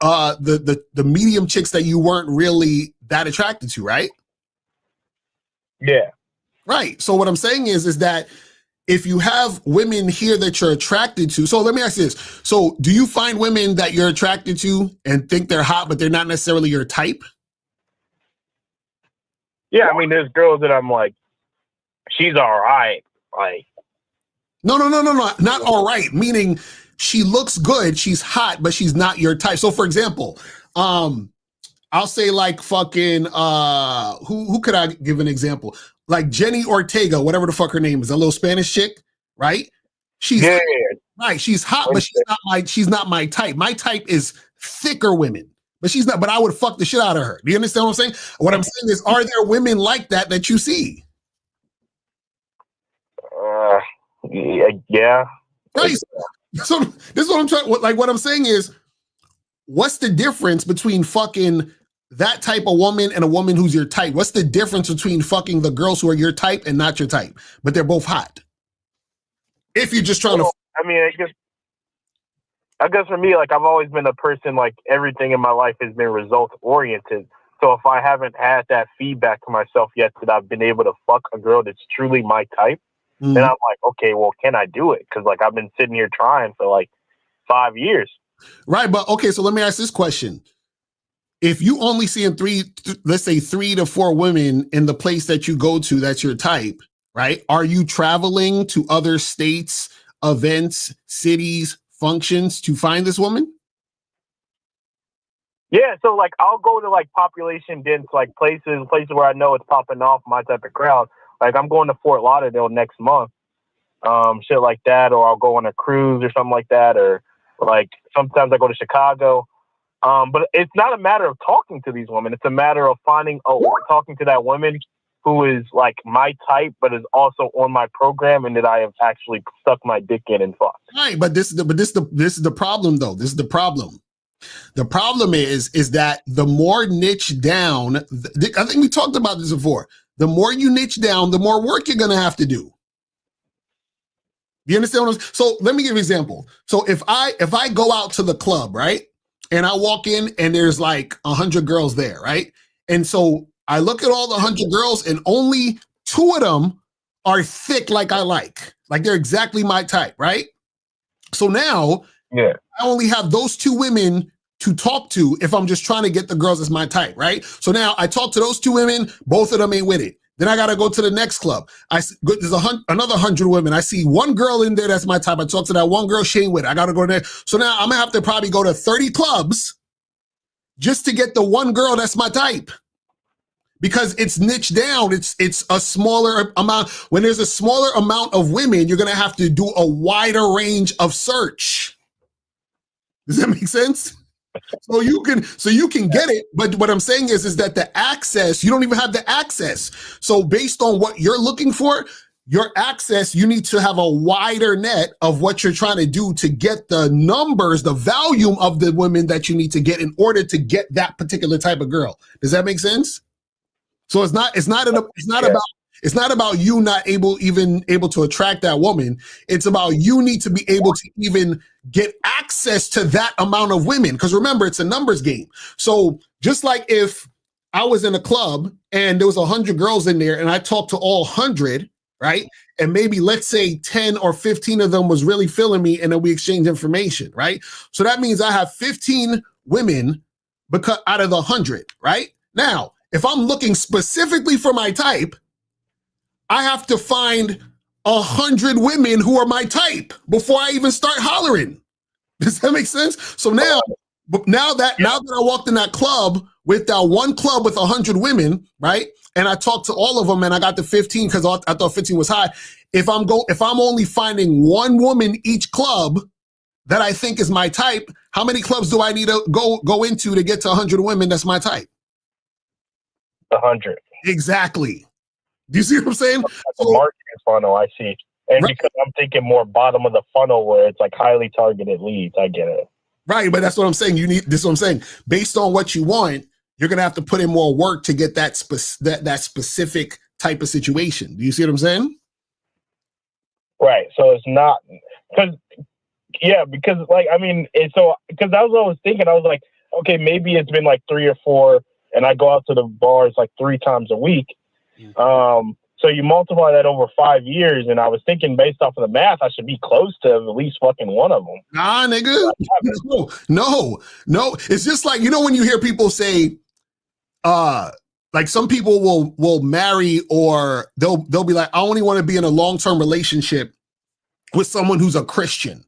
the medium chicks that you weren't really that attracted to, right? Yeah. Right. So what I'm saying is that if you have women here that you're attracted to, so let me ask you this. So do you find women that you're attracted to and think they're hot, but they're not necessarily your type? Yeah, I mean, there's girls that I'm like, she's all right. Like, No, not all right. Meaning she looks good, she's hot, but she's not your type. So for example, I'll say like fucking who could I give an example? Like Jenny Ortega, whatever the fuck her name is, a little Spanish chick, right? She's right, she's hot, but she's not my type. My type is thicker women. But she's not, but I would fuck the shit out of her. Do you understand what I'm saying? What I'm saying is, are there women like that you see? Yeah. Right. So this is what I'm trying. What I'm saying is, what's the difference between fucking that type of woman and a woman who's your type? What's the difference between fucking the girls who are your type and not your type, but they're both hot? If you're just trying to. I mean, I guess for me, like, I've always been a person, like, everything in my life has been result oriented. So if I haven't had that feedback to myself yet that I've been able to fuck a girl that's truly my type, then I'm like, okay, well, can I do it? Because, like, I've been sitting here trying for like 5 years. Right. But okay, so let me ask this question. If you only seeing let's say 3 to 4 women in the place that you go to, that's your type, right? Are you traveling to other states, events, cities, functions to find this woman? Yeah, so like I'll go to like population dense like places where I know it's popping off, my type of crowd. Like I'm going to Fort Lauderdale next month, shit like that, or I'll go on a cruise or something like that, or like sometimes I go to Chicago. But it's not a matter of talking to these women. It's a matter of talking to that woman who is like my type, but is also on my program and that I have actually stuck my dick in and fucked. Right, but this is the problem though. This is the problem. The problem is that the more niche down, I think we talked about this before. The more you niche down, the more work you're gonna have to do. You understand what I'm saying? So let me give you an example. So if I go out to the club, right, and I walk in and there's like 100 girls there, right, and so I look at all the 100 girls and only 2 of them are thick like I like they're exactly my type, right? So now, I only have those 2 women to talk to if I'm just trying to get the girls that's my type, right? So now I talk to those 2 women, both of them ain't with it. Then I got to go to the next club. There's another 100 women. I see 1 girl in there that's my type. I talk to that 1 girl, she ain't with it. I got to go there. So now I'm going to have to probably go to 30 clubs just to get the 1 girl that's my type. Because it's niche down. It's a smaller amount. When there's a smaller amount of women, you're going to have to do a wider range of search. Does that make sense? So you can get it, but what I'm saying is that the access, you don't even have the access. So based on what you're looking for, your access, you need to have a wider net of what you're trying to do to get the numbers, the volume of the women that you need to get in order to get that particular type of girl. Does that make sense? So it's not about you not able to attract that woman. It's about you need to be able to even get access to that amount of women. Because remember, it's a numbers game. So just like if I was in a club and there was 100 girls in there and I talked to all 100, right? And maybe let's say 10 or 15 of them was really feeling me and then we exchange information, right? So that means I have 15 women because out of the 100, right? Now, if I'm looking specifically for my type, I have to find 100 women who are my type before I even start hollering. Does that make sense? So now that I walked in that club with that 1 club with 100 women, right? And I talked to all of them and I got to 15 because I thought 15 was high. If I'm only finding 1 woman each club, that I think is my type, how many clubs do I need to go into to get to 100 women that's my type? 100. Exactly. Do you see what I'm saying? The marketing funnel, I see. And because I'm thinking more bottom of the funnel where it's like highly targeted leads, I get it. Right, but that's what I'm saying. This is what I'm saying. Based on what you want, you're gonna have to put in more work to get that specific type of situation. Do you see what I'm saying? Right. So it's not because like I mean, so because that was what I was thinking. I was like, okay, maybe it's been like 3 or 4, and I go out to the bars like 3 times a week. So you multiply that over 5 years, and I was thinking based off of the math, I should be close to at least fucking one of them. Nah, nigga. No. It's just like, you know, when you hear people say, like some people will marry, or they'll be like, I only want to be in a long-term relationship with someone who's a Christian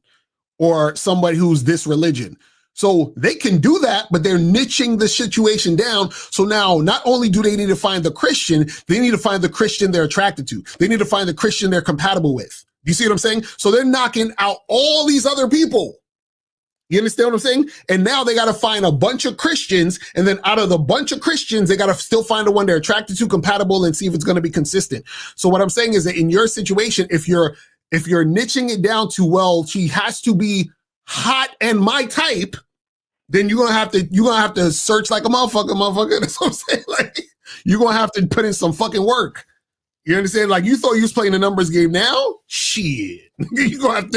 or somebody who's this religion. So they can do that, but they're niching the situation down. So now not only do they need to find the Christian, they need to find the Christian they're attracted to. They need to find the Christian they're compatible with. You see what I'm saying? So they're knocking out all these other people. You understand what I'm saying? And now they got to find a bunch of Christians. And then out of the bunch of Christians, they got to still find the one they're attracted to, compatible, and see if it's going to be consistent. So what I'm saying is that in your situation, if you're niching it down to, well, she has to be hot and my type, then you're gonna have to search like a motherfucker. That's what I'm saying. Like, you're gonna have to put in some fucking work. You understand? Like, you thought you was playing a numbers game. Now, shit, you're gonna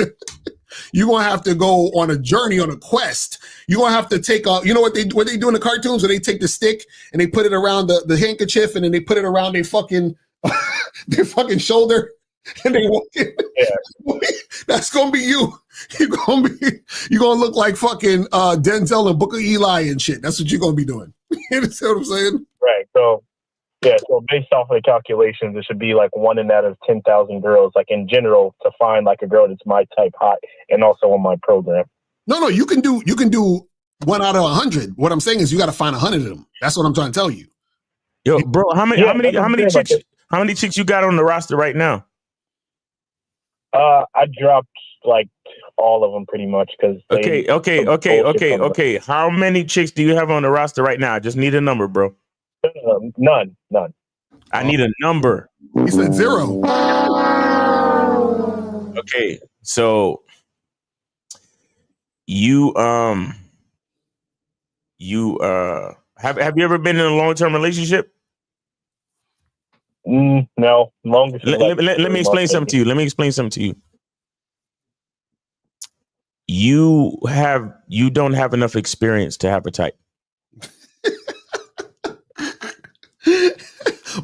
have to go on a journey, on a quest. You're gonna have to take you know what they do in the cartoons, where they take the stick and they put it around the handkerchief, and then they put it around their fucking shoulder. And they walk in. Yeah. That's gonna be you. You're gonna look like fucking Denzel and Booker Eli and shit. That's what you're gonna be doing. You understand what I'm saying? Right. So so based off of the calculations, it should be like 1 out of 10,000 girls, like in general, to find like a girl that's my type, hot, and also on my program. No, you can do 1 out of 100. What I'm saying is you got to find 100 of them. That's what I'm trying to tell you. Yo, bro, how many chicks you got on the roster right now? I dropped like all of them pretty much because. Okay. How many chicks do you have on the roster right now? I just need a number, bro. None. I need a number. He said 0. Okay, so you have you ever been in a long-term relationship? No, longest. Let me explain something to you. You don't have enough experience to have a type.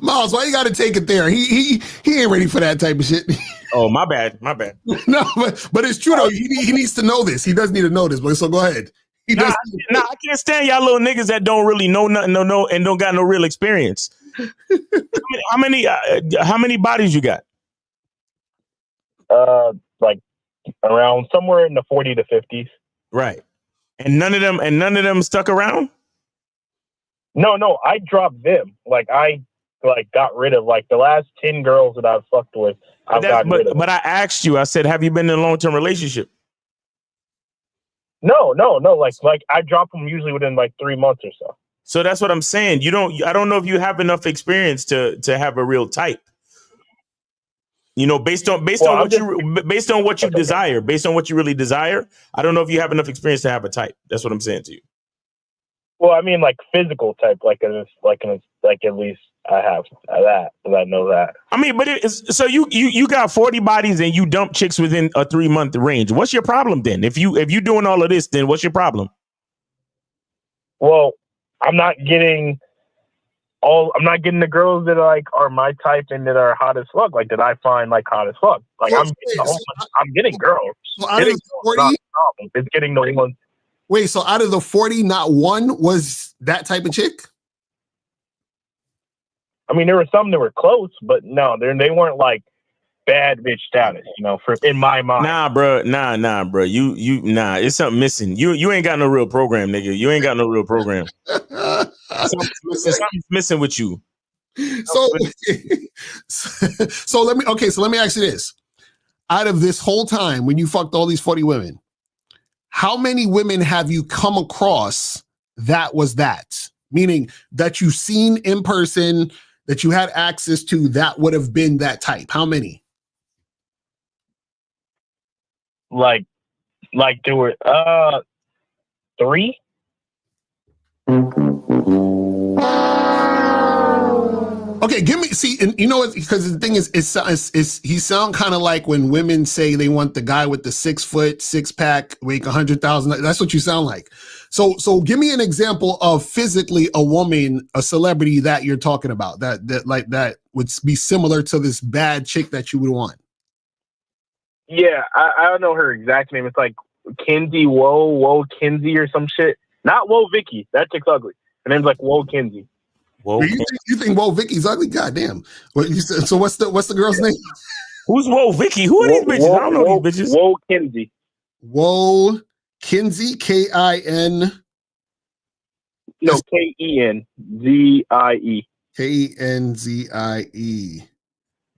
Miles, why you got to take it there? He ain't ready for that type of shit. Oh, my bad. No, but it's true though. He needs to know this. He does need to know this. But so go ahead. I can't stand y'all little niggas that don't really know nothing, and don't got no real experience. How many bodies you got? Like around somewhere in the 40 to 50s. Right. And none of them stuck around? No, I dropped them. Like I got rid of like the last 10 girls that I've fucked with. Rid of. But I asked you, I said, have you been in a long-term relationship? No. Like I drop them usually within like 3 months or so. So that's what I'm saying. I don't know if you have enough experience to have a real type. You know, based on what you desire, based on what you really desire. I don't know if you have enough experience to have a type. That's what I'm saying to you. Well, I mean, like physical type, like at least I have that, because I know that. I mean, but so you got 40 bodies and you dump chicks within a 3-month range. What's your problem then? If you doing all of this, then what's your problem? Well, I'm not getting the girls that are my type and that are hot as fuck. Like that I find like hot as fuck. Like I'm getting girls. So out of the 40, it's getting the ones. Wait, so out of the 40, not one was that type of chick? I mean, there were some that were close, but no, they weren't like bad bitch status, you know, in my mind. Nah, bro. You it's something missing. You ain't got no real program, nigga. You ain't got no real program. Something's missing with you. So let me ask you this. Out of this whole time, when you fucked all these 40 women, how many women have you come across that was that? Meaning that you've seen in person, that you had access to, that would have been that type. How many? Like there were 3. Okay, give me, see, and you know what, because the thing is, he sound kind of like when women say they want the guy with the 6 foot, 6-pack, weigh 100,000. That's what you sound like. So give me an example of physically a woman, a celebrity that you're talking about, that would be similar to this bad chick that you would want. Yeah, I don't know her exact name. It's like Kinsey Woe Kinsey or some shit. Not Woe Vicky. That chick's ugly. Her name's like Woe Kinsey. Whoa, you think Woe Vicky's ugly? God damn. What you said, so what's the girl's name? Who's Woe Vicky? Who are these bitches? I don't know these bitches. Woe Kinsey. Woe Kinsey, K-I-N. No, Kenzie. Kenzie.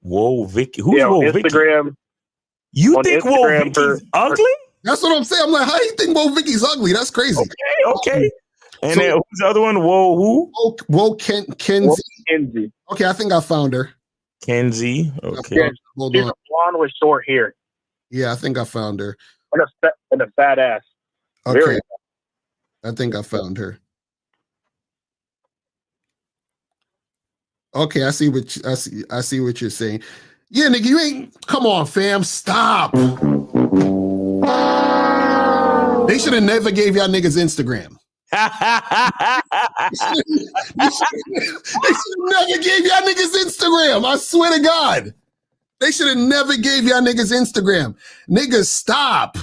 Whoa Vicky. Who's Woe Vicky? Instagram. You think Woe Vicky's ugly? That's what I'm saying. I'm like, how do you think Woe Vicky's ugly? That's crazy. Okay. And then who's the other one? Whoa, who? Whoa, Kenzie. Okay, I think I found her. Kenzie. Okay. Yeah, she's a blonde with short hair. Yeah, I think I found her. And a fat ass. Okay. I think I found her. Okay, I see what you're saying. Yeah, nigga, you ain't. Come on, fam, stop. They should have never gave y'all niggas Instagram. They should never gave y'all niggas Instagram. I swear to God. They should have never gave y'all niggas Instagram. Niggas, stop.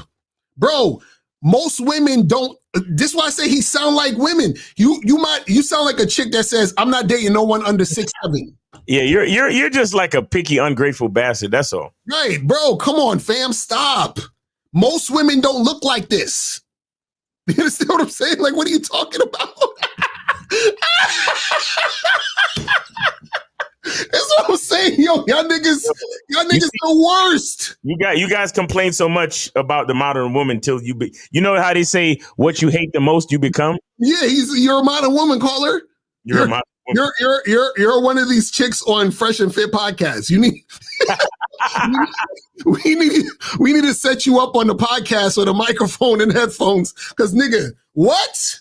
Bro, most women don't. This is why I say he sound like women. You sound like a chick that says, I'm not dating no one under 6'7". Yeah, you're just like a picky, ungrateful bastard. That's all. Right, bro. Come on, fam. Stop. Most women don't look like this. You understand what I'm saying? Like, what are you talking about? That's what I'm saying. Yo, y'all niggas the worst. You guys complain so much about the modern woman till you know how they say what you hate the most you become? Yeah, you're a modern woman, caller. You're a modern woman. You're one of these chicks on Fresh and Fit podcast. You need we need to set you up on the podcast with a microphone and headphones. Cause nigga, what?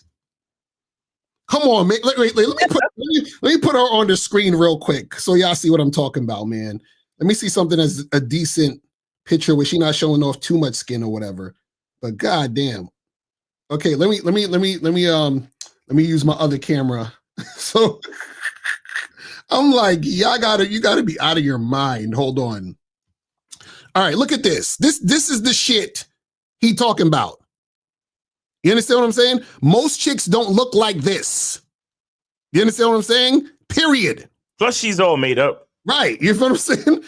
Come on, man. Wait, let me put her on the screen real quick so y'all see what I'm talking about, man. Let me see something as a decent picture where she's not showing off too much skin or whatever. But goddamn. Okay, let me use my other camera. So I'm like, you gotta be out of your mind. Hold on. All right, look at this. This is the shit he talking about. You understand what I'm saying? Most chicks don't look like this. You understand what I'm saying? Period. Plus, she's all made up. Right. You know what I'm saying?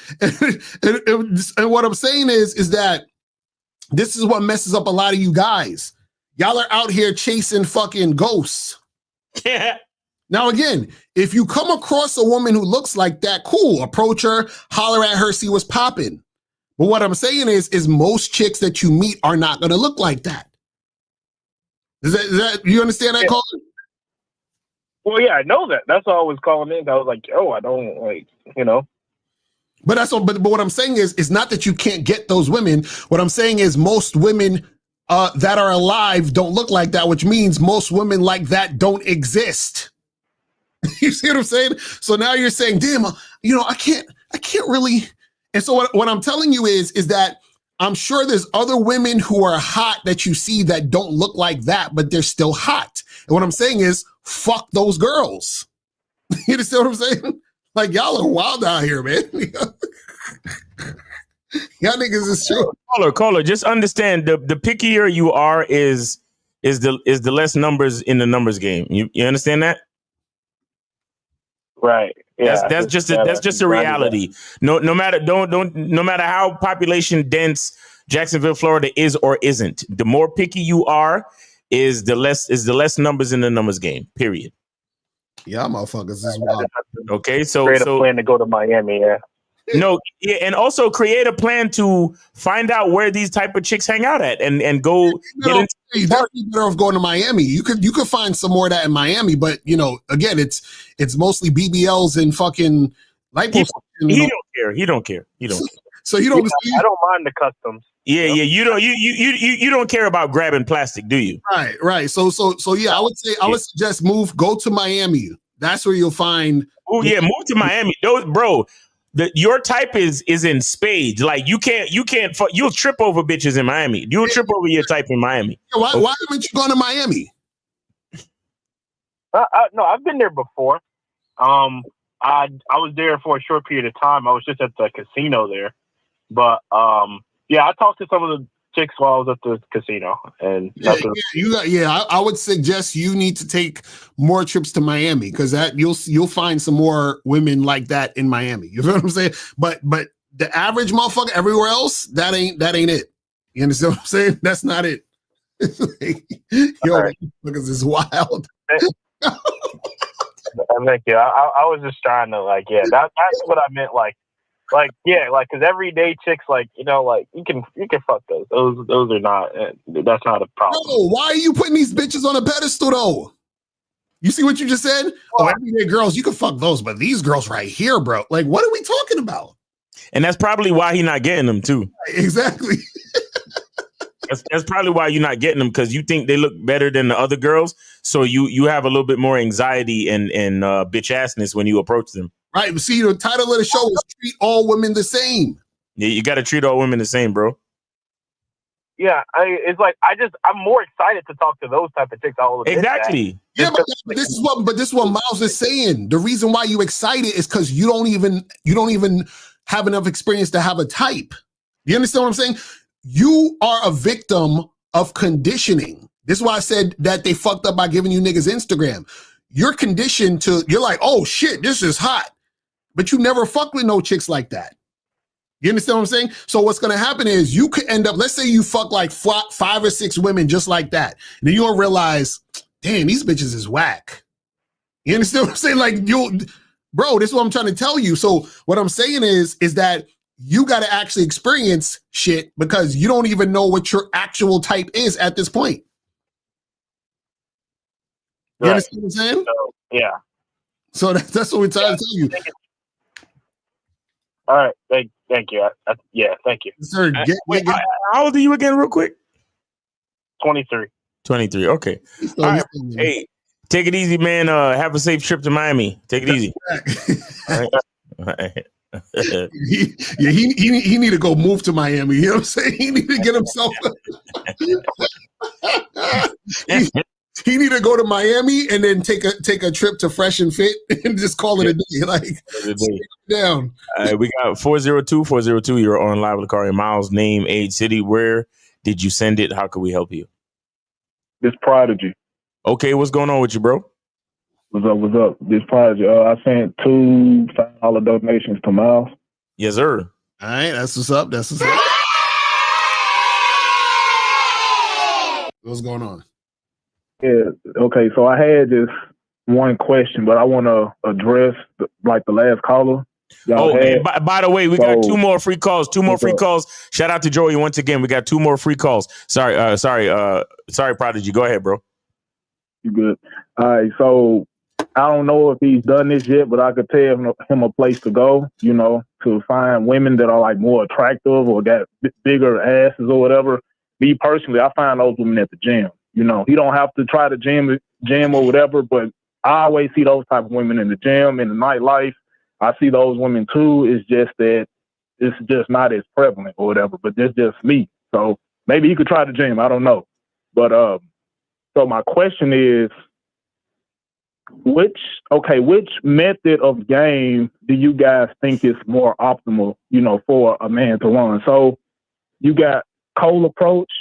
And what I'm saying is that this is what messes up a lot of you guys. Y'all are out here chasing fucking ghosts. Yeah. Now, again, if you come across a woman who looks like that, cool. Approach her, holler at her, see what's popping. But what I'm saying is most chicks that you meet are not going to look like that. Is that you understand that, yeah. Colin? Well, yeah, I know that. That's why I was calling in. I was like, oh, I don't like, But that's all. But what I'm saying is not that you can't get those women. What I'm saying is most women that are alive don't look like that, which means most women like that don't exist. You see what I'm saying? So now you're saying, damn, I can't really. And so what I'm telling you is that I'm sure there's other women who are hot that you see that don't look like that, but they're still hot. And what I'm saying is, fuck those girls. You understand what I'm saying? Like, y'all are wild out here, man. Y'all niggas is true. Caller, just understand the pickier you are is the less numbers in the numbers game. You understand that? Right. Yeah. That's just a reality. No matter how population dense Jacksonville, Florida is or isn't, the more picky you are, is the less numbers in the numbers game. Period. Yeah, motherfuckers is wild. Okay, so plan to go to Miami. Yeah. No, yeah, and also create a plan to find out where these type of chicks hang out at, and go get into. You definitely better off going to Miami. You could find some more of that in Miami, but again, it's mostly BBLs and fucking lipo. He don't care. He don't care. He don't care. So you don't. I don't mind the customs. Yeah, yeah. You don't. You don't care about grabbing plastic, do you? Right. So yeah, I would suggest go to Miami. That's where you'll find. Oh yeah, move to Miami. Those, bro. Your type is in spades. Like you can't. You'll trip over bitches in Miami. You'll trip over your type in Miami. Why haven't you gone to Miami? No, I've been there before. I was there for a short period of time. I was just at the casino there, but yeah, I talked to some of the chicks while I was at the casino, and I would suggest you need to take more trips to Miami because that you'll find some more women like that in Miami. You know what I'm saying? But the average motherfucker everywhere else, that ain't it. You understand what I'm saying? That's not it. Because it's wild. Thank you. I was just trying to that's what I meant. Because everyday chicks, you can fuck those. Those are not. That's not a problem. No, why are you putting these bitches on a pedestal though? You see what you just said? Oh, everyday girls, you can fuck those, but these girls right here, bro. Like, what are we talking about? And that's probably why he's not getting them too. Exactly. That's probably why you're not getting them, because you think they look better than the other girls. So you have a little bit more anxiety and bitch assness when you approach them. Right. See, the title of the show is Treat All Women the Same. Yeah, you got to treat all women the same, bro. Yeah, I'm more excited to talk to those type of chicks. Exactly. Yeah, but this is what Miles is saying. The reason why you excited is because you don't even have enough experience to have a type. You understand what I'm saying? You are a victim of conditioning. This is why I said that they fucked up by giving you niggas Instagram. You're conditioned you're like, oh shit, this is hot. But you never fuck with no chicks like that. You understand what I'm saying? So what's going to happen is you could end up, let's say you fuck like 5 or 6 women just like that. And then you'll realize, damn, these bitches is whack. You understand what I'm saying? Like bro, this is what I'm trying to tell you. So what I'm saying is that you got to actually experience shit because you don't even know what your actual type is at this point. You understand what I'm saying? So, yeah. So that's what we're trying to tell you. All right. Thank you. Thank you. Sir, how old are you again, real quick? 23. 23. Okay. All right. Hey, take it easy, man. Have a safe trip to Miami. Take it easy. All right. He need to go move to Miami. You know what I'm saying? He need to get himself. He need to go to Miami and then take a trip to Fresh and Fit and just call it a day. Like, down. We got 402. You're on live with Lakari Miles. Name, age, city. Where did you send it? How can we help you? This Prodigy. Okay, what's going on with you, bro? What's up? This Prodigy. I sent 2 $5 donations to Miles. Yes, sir. All right, that's what's up. What's going on? Yeah. Okay. So I had just one question, but I want to address the last caller. Hey, by the way, we got 2 more free calls. 2 more free calls. Shout out to Joey once again. We got 2 more free calls. Sorry, Prodigy. Go ahead, bro. You good? All right. So I don't know if he's done this yet, but I could tell him a place to go. To find women that are like more attractive or got bigger asses or whatever. Me personally, I find those women at the gym. He don't have to try to gym or whatever, but I always see those type of women in the gym, in the nightlife. I see those women too. It's just that it's just not as prevalent or whatever, but that's just me. So maybe he could try the gym. I don't know. But so my question is, which method of game do you guys think is more optimal, for a man to run? So you got cold approach,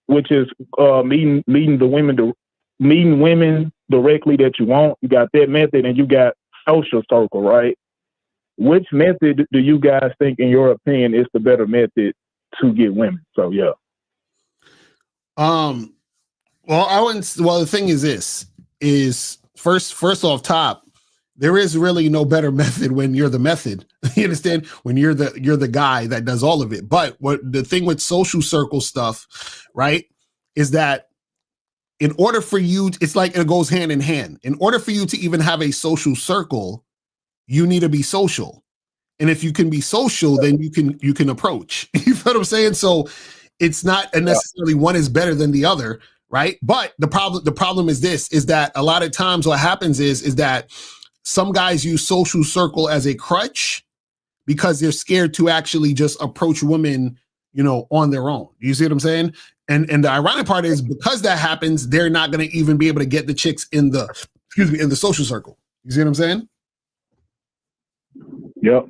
which is meeting women directly that you want. You got that method, and you got social circle, right? Which method do you guys think, in your opinion, is the better method to get women? So yeah. Well, the thing is this is first off top, there is really no better method when you're the method. You understand? When you're the guy that does all of it. But what the thing with social circle stuff, right, is that in order for you, it's like it goes hand in hand. In order for you to even have a social circle, you need to be social. And if you can be social, then you can approach. You feel what I'm saying? So it's not necessarily one is better than the other, right? But the problem is this, is that a lot of times what happens is that some guys use social circle as a crutch because they're scared to actually just approach women, on their own. You see what I'm saying? And the ironic part is because that happens, they're not going to even be able to get the chicks in the social circle. You see what I'm saying? Yep.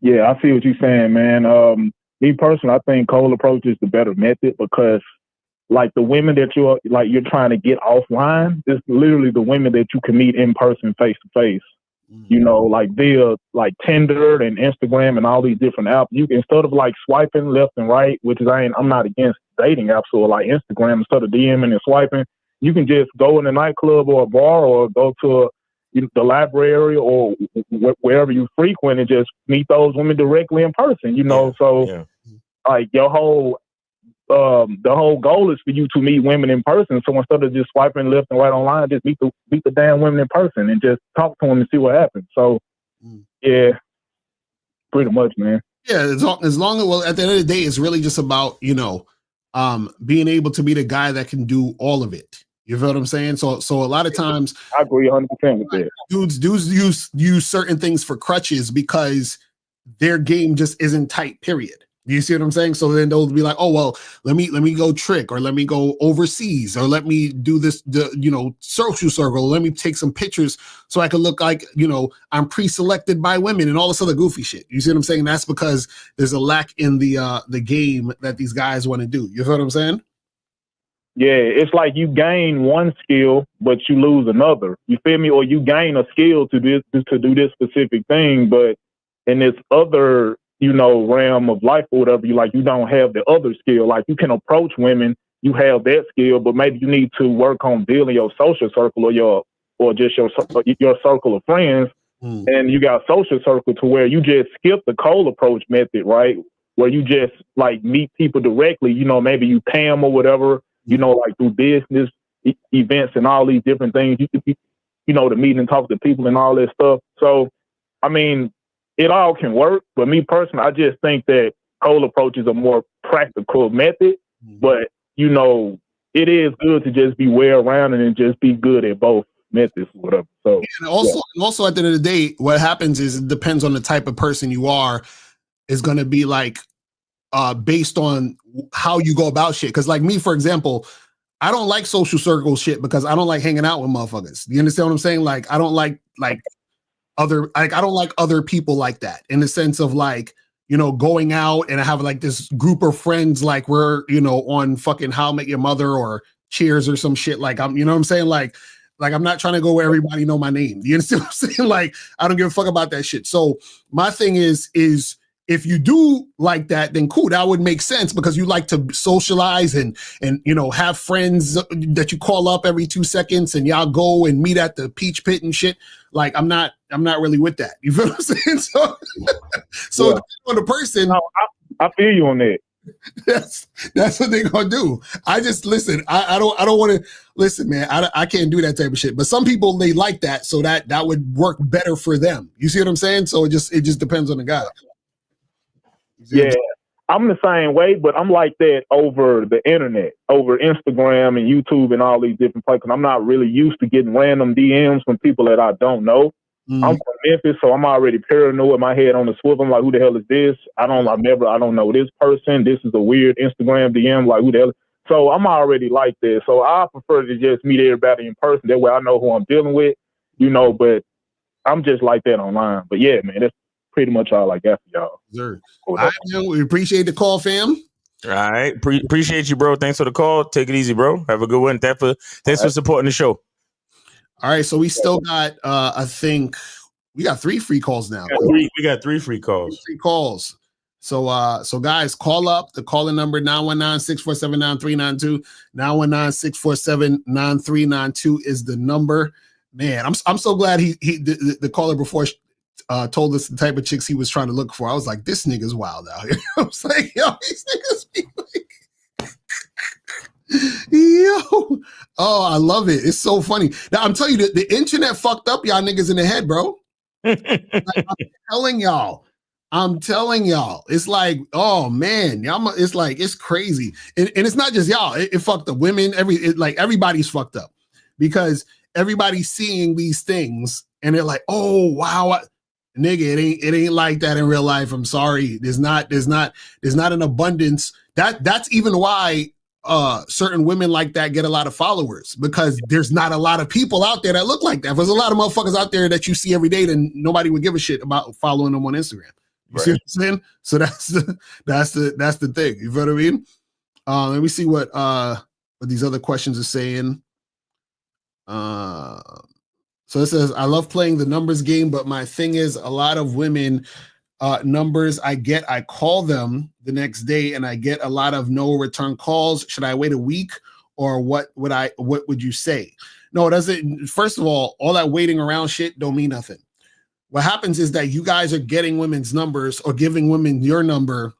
Yeah, I see what you're saying, man. Me personally, I think cold approach is the better method because, like, the women that you're trying to get offline is literally the women that you can meet in person, face to face. Like via like Tinder and Instagram and all these different apps. You can, instead of like swiping left and right, which is I'm not against dating apps or like Instagram, instead of DMing and swiping, you can just go in a nightclub or a bar or go to the library or wherever you frequent and just meet those women directly in person. Like your whole the whole goal is for you to meet women in person. So instead of just swiping left and right online, just meet the damn women in person and just talk to them and see what happens. So yeah, pretty much, man. Yeah, as long as at the end of the day, it's really just about being able to be the guy that can do all of it. You feel what I'm saying? So a lot of times, I agree 100% with that. Dudes use certain things for crutches because their game just isn't tight. Period. Do you see what I'm saying? So then they'll be like, oh, well, let me go trick, or let me go overseas, or let me do this, social circle. Let me take some pictures so I can look like, I'm pre-selected by women and all this other goofy shit. You see what I'm saying? That's because there's a lack in the game that these guys want to do. You feel what I'm saying? Yeah, it's like you gain one skill, but you lose another. You feel me? Or you gain a skill to do this specific thing, but in this other realm of life or whatever, you don't have the other skill. Like you can approach women, you have that skill, but maybe you need to work on building your social circle or just your circle of friends. And you got social circle to where you just skip the cold approach method, right? Where you just like meet people directly, maybe you pay them or whatever, like through business events and all these different things, to meet and talk to people and all that stuff. So, I mean, it all can work, but me personally, I just think that cold approach is a more practical method. But it is good to just be well-rounded and just be good at both methods, or whatever. So, and also at the end of the day, what happens is it depends on the type of person you are. Is going to be like based on how you go about shit. Because like me, for example, I don't like social circle shit because I don't like hanging out with motherfuckers. You understand what I'm saying? Like I don't like I don't like other people like that, in the sense of like, going out and I have like this group of friends, like we're, on fucking How I Met Your Mother or Cheers or some shit. Like I'm, what I'm saying? Like I'm not trying to go where everybody know my name. You understand what I'm saying? Like I don't give a fuck about that shit. So my thing is if you do like that, then cool, that would make sense because you like to socialize and have friends that you call up every 2 seconds and y'all go and meet at the Peach Pit and shit. Like I'm not really with that. You feel what I'm saying? So yeah. On the person, no, I feel you on that. That's what they're gonna do. I just listen. I don't want to listen, man. I can't do that type of shit. But some people, they like that, so that would work better for them. You see what I'm saying? So it just depends on the guy. Yeah, I'm the same way, but I'm like that over the internet, over Instagram and YouTube and all these different places. I'm not really used to getting random DMs from people that I don't know. I'm from Memphis, so I'm already paranoid. My head on the swivel. I'm like, who the hell is this? I don't know this person. This is a weird Instagram DM. Like, who the hell? So I'm already like this. So I prefer to just meet everybody in person. That way I know who I'm dealing with, but I'm just like that online. But yeah, man, that's pretty much all I got for y'all. Sure. All right, man, we appreciate the call, fam. All right. Appreciate you, bro. Thanks for the call. Take it easy, bro. Have a good one. Thanks for supporting the show. All right. So we still got, I think we got 3 free calls now. We got 3 free calls. 3 calls. So guys, call up. The calling number 919-647-9392. 919-647-9392 is the number. Man, I'm so glad the caller before told us the type of chicks he was trying to look for. I was like, this nigga's wild out here. I was like, yo, these niggas be like, yo. Oh, I love it. It's so funny. Now, I'm telling you, the internet fucked up y'all niggas in the head, bro. Like, I'm telling y'all. It's like, oh man, it's like, it's crazy. And it's not just y'all. It fucked up women. Everybody's fucked up because everybody's seeing these things and they're like, oh wow, nigga, it ain't like that in real life. I'm sorry. There's not an abundance. That's even why certain women like that get a lot of followers, because there's not a lot of people out there that look like that. If there's a lot of motherfuckers out there that you see every day, then nobody would give a shit about following them on Instagram. You see what I'm saying? So that's the thing. You feel what I mean? Let me see what these other questions are saying. So it says, I love playing the numbers game, but my thing is a lot of women numbers I call them the next day and I get a lot of no return calls. Should I wait a week or what would you say? No, it doesn't. First of all that waiting around shit don't mean nothing. What happens is that you guys are getting women's numbers or giving women your number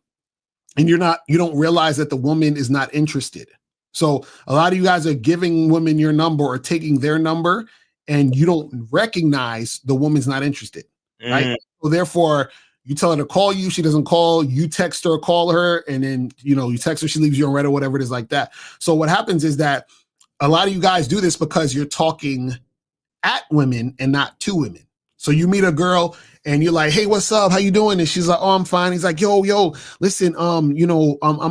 and you don't realize that the woman is not interested. So a lot of you guys are giving women your number or taking their number and you don't recognize the woman's not interested, right? So therefore you tell her to call you, she doesn't call, you text her, call her, and then, you text her, she leaves you on red or whatever it is like that. So what happens is that a lot of you guys do this because you're talking at women and not to women. So you meet a girl and you're like, hey, what's up? How you doing? And she's like, oh, I'm fine. He's like, yo, listen, I'm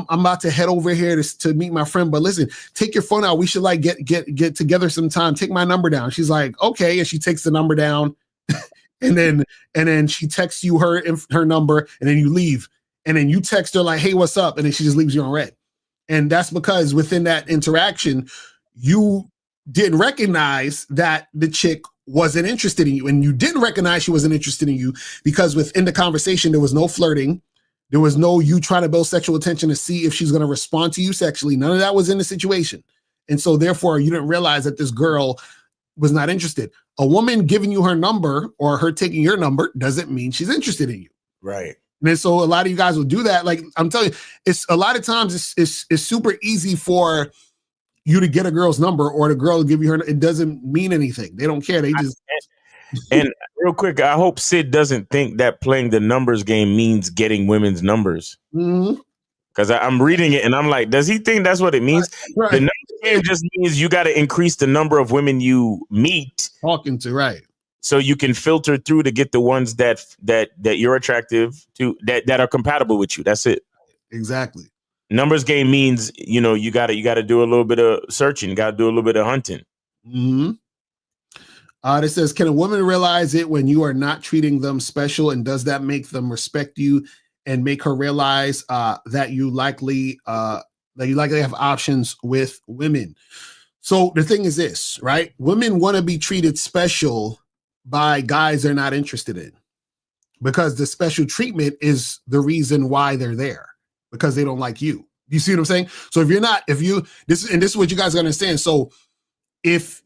about to head over here to meet my friend, but listen, take your phone out. We should like get together sometime. Take my number down. She's like, okay. And she takes the number down and then she texts you her number and then you leave. And then you text her like, hey, what's up? And then she just leaves you on red. And that's because within that interaction, you didn't recognize that the chick wasn't interested in you, and you didn't recognize she wasn't interested in you because within the conversation there was no flirting, there was no you trying to build sexual attention to see if she's going to respond to you sexually. None of that was in the situation, and so therefore you didn't realize that this girl was not interested. A woman giving you her number or her taking your number doesn't mean she's interested in you, right? And then, so a lot of you guys will do that. Like I'm telling you, it's a lot of times it's super easy for you to get a girl's number or the girl to give you her. It doesn't mean anything. They don't care. They just. And real quick, I hope Sid doesn't think that playing the numbers game means getting women's numbers. Because I'm reading it and I'm like, does he think that's what it means? Right. The numbers game just means you got to increase the number of women you meet. Talking to, right. So you can filter through to get the ones that you're attractive to, that are compatible with you. That's it. Exactly. Numbers game means, you got to do a little bit of searching, got to do a little bit of hunting. It says, can a woman realize it when you are not treating them special, and does that make them respect you and make her realize that you likely have options with women? So the thing is this, right? Women want to be treated special by guys they're not interested in, because the special treatment is the reason why they're there. Because they don't like you. You see what I'm saying? So this is what you guys understand. So if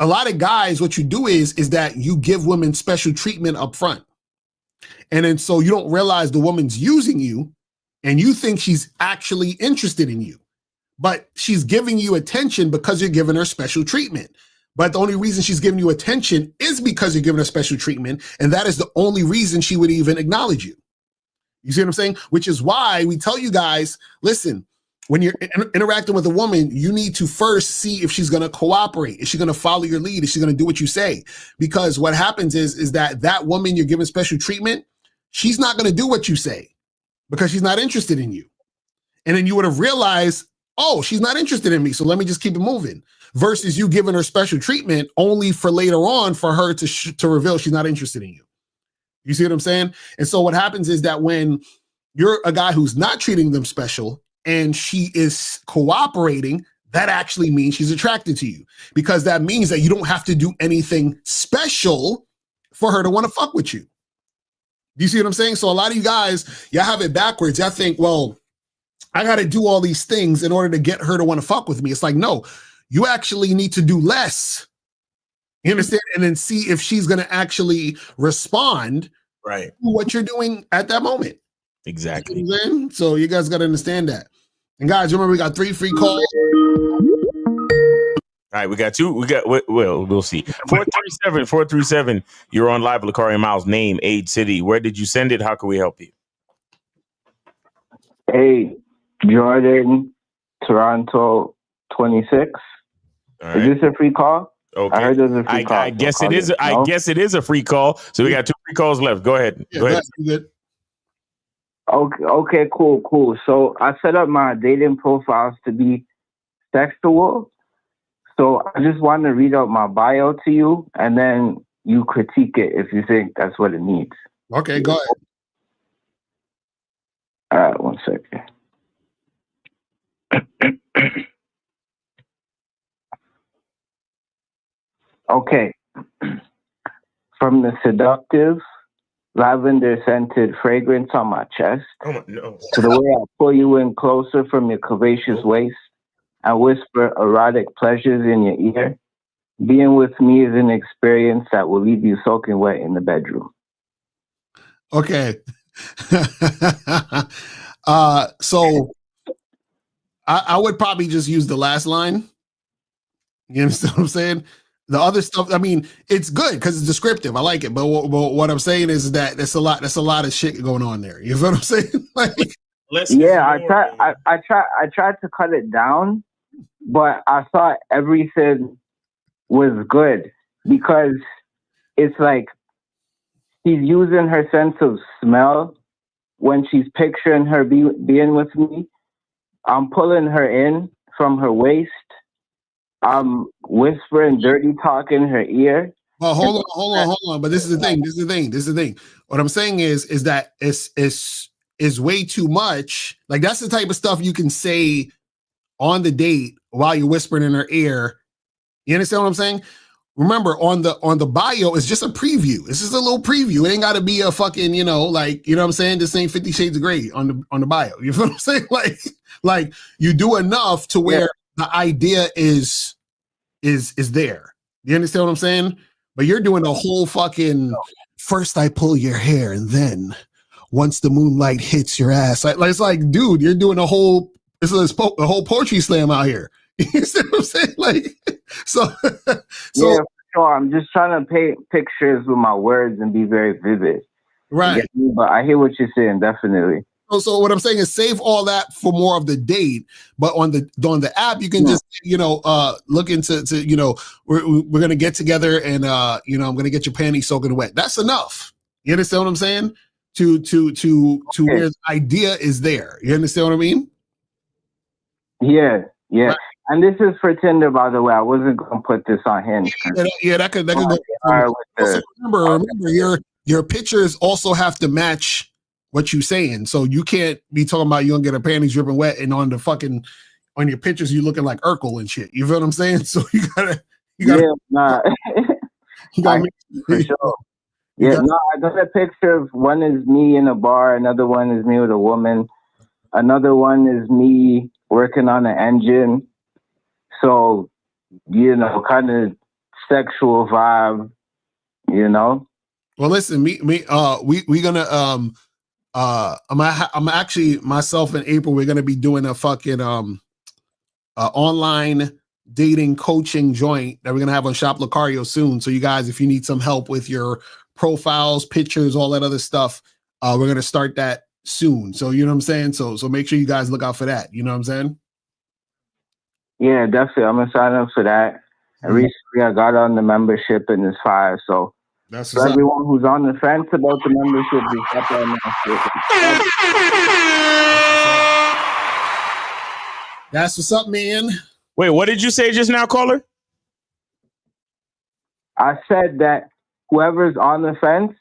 a lot of guys, what you do is that you give women special treatment up front. And then so you don't realize the woman's using you and you think she's actually interested in you, but she's giving you attention because you're giving her special treatment. But the only reason she's giving you attention is because you're giving her special treatment. And that is the only reason she would even acknowledge you. You see what I'm saying? Which is why we tell you guys, listen, when you're interacting with a woman, you need to first see if she's going to cooperate. Is she going to follow your lead? Is she going to do what you say? Because what happens is that woman you're giving special treatment, she's not going to do what you say because she's not interested in you. And then you would have realized, oh, she's not interested in me, so let me just keep it moving. Versus you giving her special treatment only for later on for her to reveal she's not interested in you. You see what I'm saying? And so what happens is that when you're a guy who's not treating them special and she is cooperating, that actually means she's attracted to you, because that means that you don't have to do anything special for her to want to fuck with you. Do you see what I'm saying? So a lot of you guys, y'all have it backwards. Y'all think, well, I got to do all these things in order to get her to want to fuck with me. It's like, no, you actually need to do less You understand? And then see if she's going to actually respond right to what you're doing at that moment. Exactly. You know what I'm saying? So you guys got to understand that. And guys, remember we got 3 free calls. All right, we got 2. Well, we'll see. 437. You're on live. Lakari Miles. Name, age, city. Where did you send it? How can we help you? Hey, Jordan, Toronto, 26. All right. Is this a free call? Okay. I heard there's a free call. I guess it is. I guess it is a free call. So we got 2 free calls left. Go ahead. Yeah, go ahead. Good. Okay, cool. So I set up my dating profiles to be sexual. So I just want to read out my bio to you, and then you critique it if you think that's what it needs. Okay, go ahead. All right, 1 second. Okay. From the seductive, lavender-scented fragrance on my chest no. to the way I pull you in closer from your curvaceous waist and whisper erotic pleasures in your ear, being with me is an experience that will leave you soaking wet in the bedroom. Okay. So I would probably just use the last line. You understand what I'm saying? The other stuff, I mean, it's good because it's descriptive. I like it, but what I'm saying is that that's a lot of shit going on there. You feel what I'm saying? Like, I tried to cut it down, but I thought everything was good because it's like she's using her sense of smell when she's picturing her being with me. I'm pulling her in from her waist. I'm whispering dirty talk in her ear. Well, hold on. But this is the thing. What I'm saying is that it's way too much. Like, that's the type of stuff you can say on the date while you're whispering in her ear. You understand what I'm saying? Remember, on the bio, it's just a preview. It's just a little preview. It ain't got to be a fucking, like, you know what I'm saying? This ain't 50 Shades of Grey on the bio. You feel what I'm saying? Like you do enough to where the idea is there. You understand what I'm saying? But you're doing a whole fucking first I pull your hair and then once the moonlight hits your ass. It's like, dude, you're doing a whole poetry slam out here. You see what I'm saying? Like, so yeah, for sure. I'm just trying to paint pictures with my words and be very vivid. Right. But I hear what you're saying, definitely. So what I'm saying is save all that for more of the date, but on the app you can just look into we're gonna get together and I'm gonna get your panties soaking wet. That's enough. You understand what I'm saying? To where the idea is there. You understand what I mean? Yeah. Right. And this is for Tinder, by the way. I wasn't gonna put this on Hinge. That could go. Also, remember your pictures also have to match what you saying. So you can't be talking about you gonna get her panties dripping wet and on your pictures you looking like Urkel and shit. You feel what I'm saying? So you gotta for sure. I got a picture of one is me in a bar, another one is me with a woman, another one is me working on an engine. So, kind of sexual vibe, Well, listen, we gonna I'm actually myself in April. We're gonna be doing a fucking online dating coaching joint that we're gonna have on Shop Lucario soon. So you guys, if you need some help with your profiles, pictures, all that other stuff, we're gonna start that soon. So you know what I'm saying. So make sure you guys look out for that. You know what I'm saying? Yeah, definitely. I'm gonna sign up for that. And recently, I got on the membership and it's fire. So. That's for everyone who's on the fence about the membership, that's what's up, man. Wait, what did you say just now, caller? I said that whoever's on the fence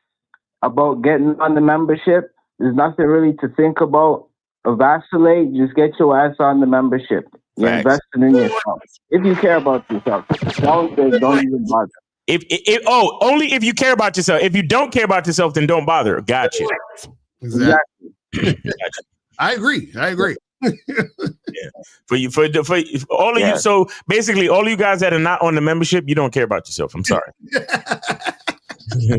about getting on the membership, there's nothing really to think about or vacillate. Just get your ass on the membership. You're investing in yourself. If you care about yourself, don't even bother. Only if you care about yourself. If you don't care about yourself, then don't bother. Gotcha. Exactly. I agree. Yeah. For all of you. So basically, all you guys that are not on the membership, you don't care about yourself. I'm sorry. Yeah.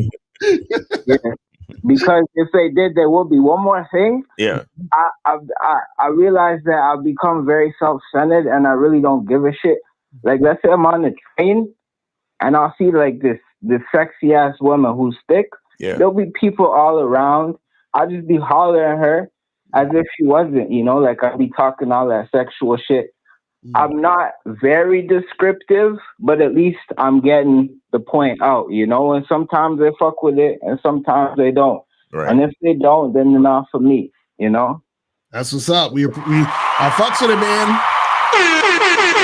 Because if they did, there would be one more thing. Yeah. I realized that I've become very self-centered and I really don't give a shit. Like, let's say I'm on the train and I'll see like this sexy ass woman who's thick. Yeah. There'll be people all around. I'll just be hollering at her as if she wasn't, you know, like I'll be talking all that sexual shit. I'm not very descriptive, but at least I'm getting the point out, you know, and sometimes they fuck with it and sometimes they don't. Right. And if they don't, then they're not for me, you know? That's what's up. I fucks with it, man.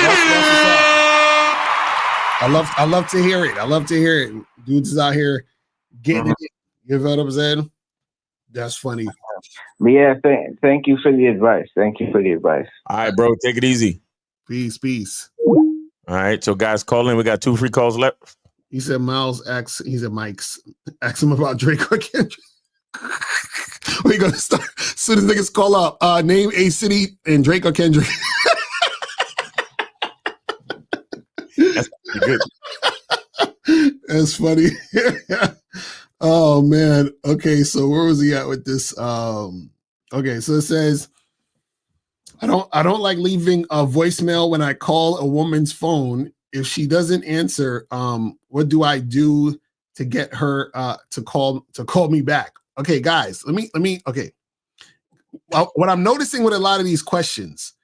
That's what's up. I love to hear it. I love to hear it. Dudes is out here getting it. You know what I'm saying? That's funny. But yeah, thank you for the advice. Thank you for the advice. All right, bro. Take it easy. Peace. All right. So guys, call in. We got 2 free calls left. He said he said Mike's. Ask him about Drake or Kendrick. We're gonna start as soon as niggas call up. Name a city and Drake or Kendrick. That's pretty good. That's funny. Oh man. Okay, so where was he at with this? Okay, so it says I don't like leaving a voicemail when I call a woman's phone. If she doesn't answer, what do I do to get her to call me back? Okay, guys, let me okay. Well, what I'm noticing with a lot of these questions,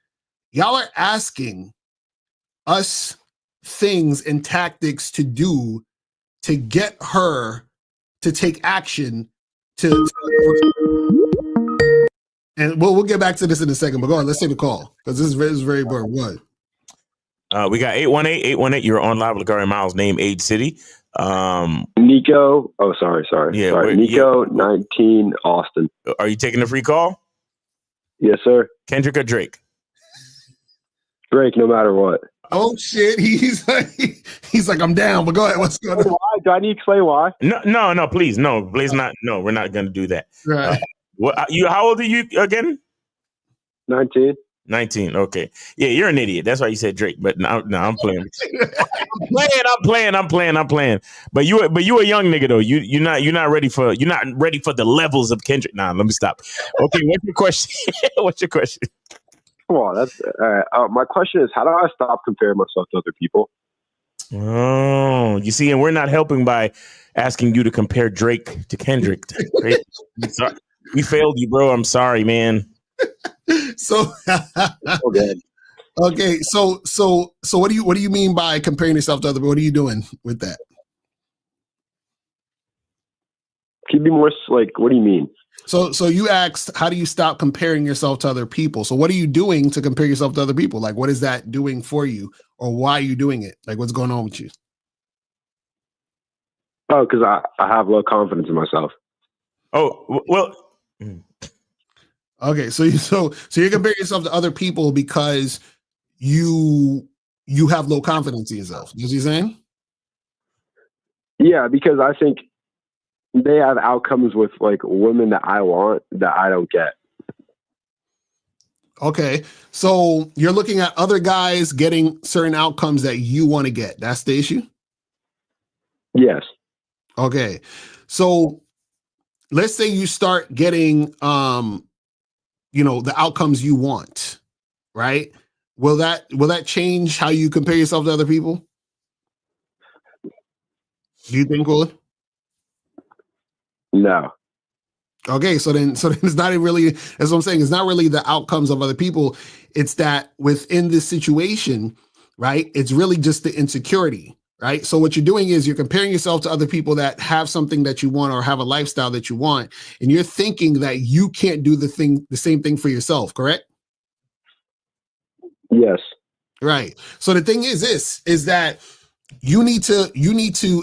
y'all are asking us things and tactics to do to get her to take action and we'll get back to this in a second, but go on, let's take the call because this is very important. What? We got 818. You're on live with Gary Miles. Name, age, city. Nico. Oh, sorry. Yeah, sorry. Nico, 19, Austin. Are you taking a free call? Yes, sir. Kendrick or Drake? Drake, no matter what. Oh shit, he's like I'm down, but go ahead. What's going on? Why? Do I need to explain why? No, please not. No, we're not going to do that. Right. How old are you again? 19. 19. Okay. Yeah, you're an idiot. That's why you said Drake. But no, I'm playing. I'm playing. But you a young nigga though. You're not ready for the levels of Kendrick. Nah, let me stop. Okay, what's your question? What's your question? Come on, that's my question is, how do I stop comparing myself to other people? Oh, you see, and we're not helping by asking you to compare Drake to Kendrick. We failed you, bro. I'm sorry, man. So okay, so what do you mean by comparing yourself to other people? What are you doing with that? Can you be more like, what do you mean? So you asked, how do you stop comparing yourself to other people? So what are you doing to compare yourself to other people? Like, what is that doing for you, or why are you doing it? Like, what's going on with you? Oh, because I have low confidence in myself. Oh, well. Okay, so you're comparing yourself to other people because you have low confidence in yourself. You know what you're saying? Yeah, because I think they have outcomes with like women that I want that I don't get. Okay, so you're looking at other guys getting certain outcomes that you want to get. That's the issue? Yes. Okay, so let's say you start getting the outcomes you want, right? Will that change how you compare yourself to other people? Do you think, Will? No. Okay, so then it's not really, that's what I'm saying, it's not really the outcomes of other people. It's that within this situation, right? It's really just the insecurity, right? So what you're doing is you're comparing yourself to other people that have something that you want or have a lifestyle that you want, and you're thinking that you can't do the same thing for yourself, correct? Yes. Right. So the thing is that you need to,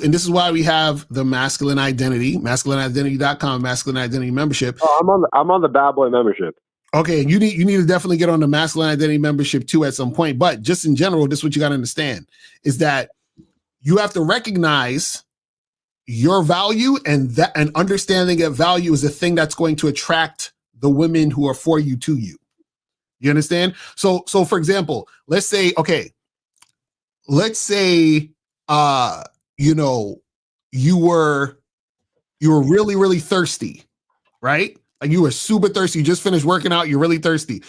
and this is why we have the masculine identity, masculineidentity.com, masculine identity membership. Oh, I'm on the Bad Boy membership. Okay, you need to definitely get on the masculine identity membership too at some point. But just in general, this is what you got to understand is that you have to recognize your value, and understanding that value is a thing that's going to attract the women who are for you to you. You understand? So for example, let's say you know, you were really, really thirsty, right? Like you were super thirsty. You just finished working out. You're really thirsty.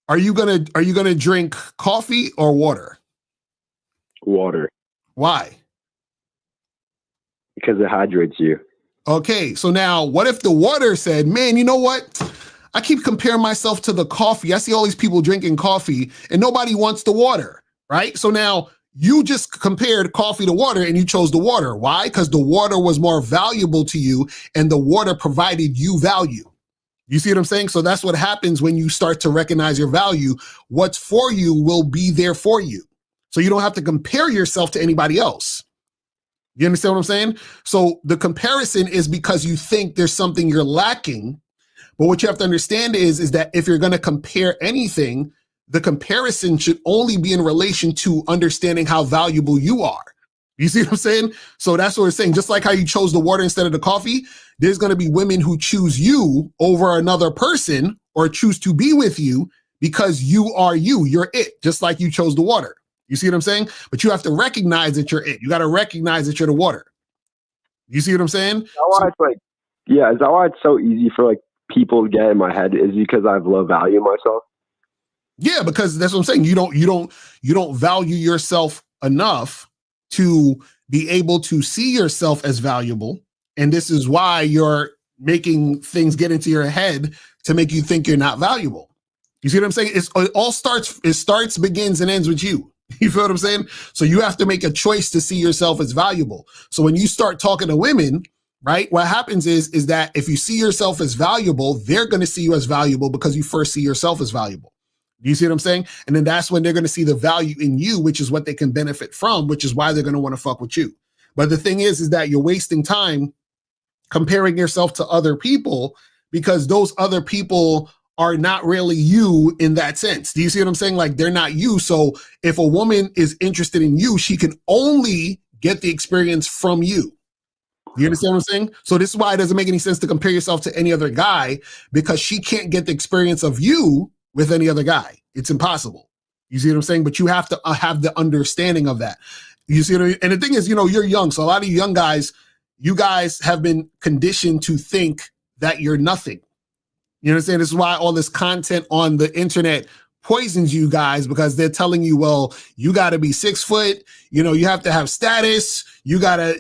Are you gonna drink coffee or water? Water. Why? Because it hydrates you. Okay, so now what if the water said, man, you know what? I keep comparing myself to the coffee. I see all these people drinking coffee and nobody wants the water, right? So now you just compared coffee to water and you chose the water. Why? Because the water was more valuable to you and the water provided you value. You see what I'm saying? So that's what happens when you start to recognize your value. What's for you will be there for you. So you don't have to compare yourself to anybody else. You understand what I'm saying? So the comparison is because you think there's something you're lacking. But what you have to understand is that if you're going to compare anything, the comparison should only be in relation to understanding how valuable you are. You see what I'm saying? So that's what we're saying. Just like how you chose the water instead of the coffee, there's going to be women who choose you over another person or choose to be with you because you are you. You're it, just like you chose the water. You see what I'm saying? But you have to recognize that you're it. You got to recognize that you're the water. You see what I'm saying? Is that why it's so easy for like people to get in my head is because I've low value myself? Yeah, because that's what I'm saying. You don't value yourself enough to be able to see yourself as valuable. And this is why you're making things get into your head to make you think you're not valuable. You see what I'm saying? It starts, begins, and ends with you. You feel what I'm saying? So you have to make a choice to see yourself as valuable. So when you start talking to women, right, what happens is that if you see yourself as valuable, they're going to see you as valuable because you first see yourself as valuable. Do you see what I'm saying? And then that's when they're going to see the value in you, which is what they can benefit from, which is why they're going to want to fuck with you. But the thing is that you're wasting time comparing yourself to other people because those other people are not really you in that sense. Do you see what I'm saying? Like they're not you. So if a woman is interested in you, she can only get the experience from you. You understand what I'm saying? So this is why it doesn't make any sense to compare yourself to any other guy because she can't get the experience of you with any other guy. It's impossible. You see what I'm saying? But you have to have the understanding of that. You see what I mean? And the thing is, you know, you're young. So a lot of you young guys, you guys have been conditioned to think that you're nothing. You understand? This is why all this content on the internet poisons you guys because they're telling you, well, you got to be 6 foot, you know, you have to have status, you got to,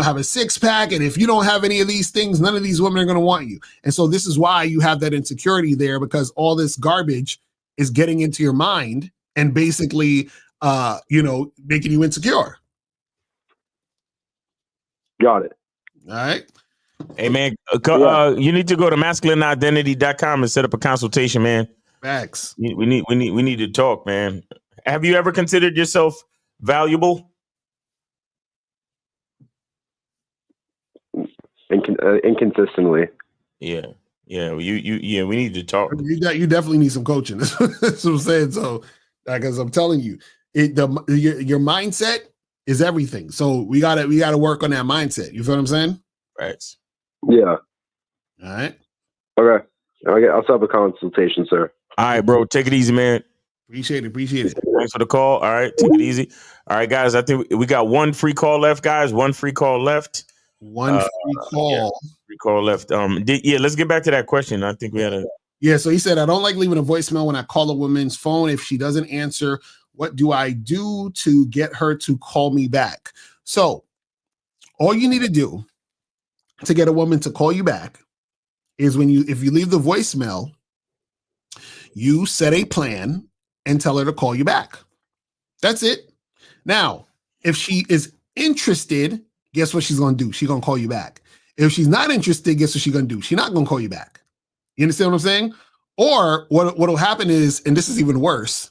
have a six pack. And if you don't have any of these things, none of these women are going to want you. And so this is why you have that insecurity there because all this garbage is getting into your mind and basically, making you insecure. Got it. All right. Hey man, you need to go to masculineidentity.com and set up a consultation, man. Facts. We need to talk, man. Have you ever considered yourself valuable? Inconsistently. Yeah. We need to talk. You definitely need some coaching. That's what I'm saying. So, because I'm telling you, your mindset is everything. So we gotta work on that mindset. You feel what I'm saying? Right. Yeah. All right. Okay. I'll set up a consultation, sir. All right, bro. Take it easy, man. Appreciate it. Thanks for the call. All right. Take it easy. All right, guys. I think we got one free call left, guys. One free call left. Free call. Yeah, free call left. Let's get back to that question. I think we had a. Yeah. So he said, I don't like leaving a voicemail when I call a woman's phone. If she doesn't answer, what do I do to get her to call me back? So all you need to do to get a woman to call you back is if you leave the voicemail, you set a plan and tell her to call you back. That's it. Now, if she is interested, guess what she's going to do? She's going to call you back. If she's not interested, guess what she's going to do? She's not going to call you back. You understand what I'm saying? Or what'll happen is, and this is even worse,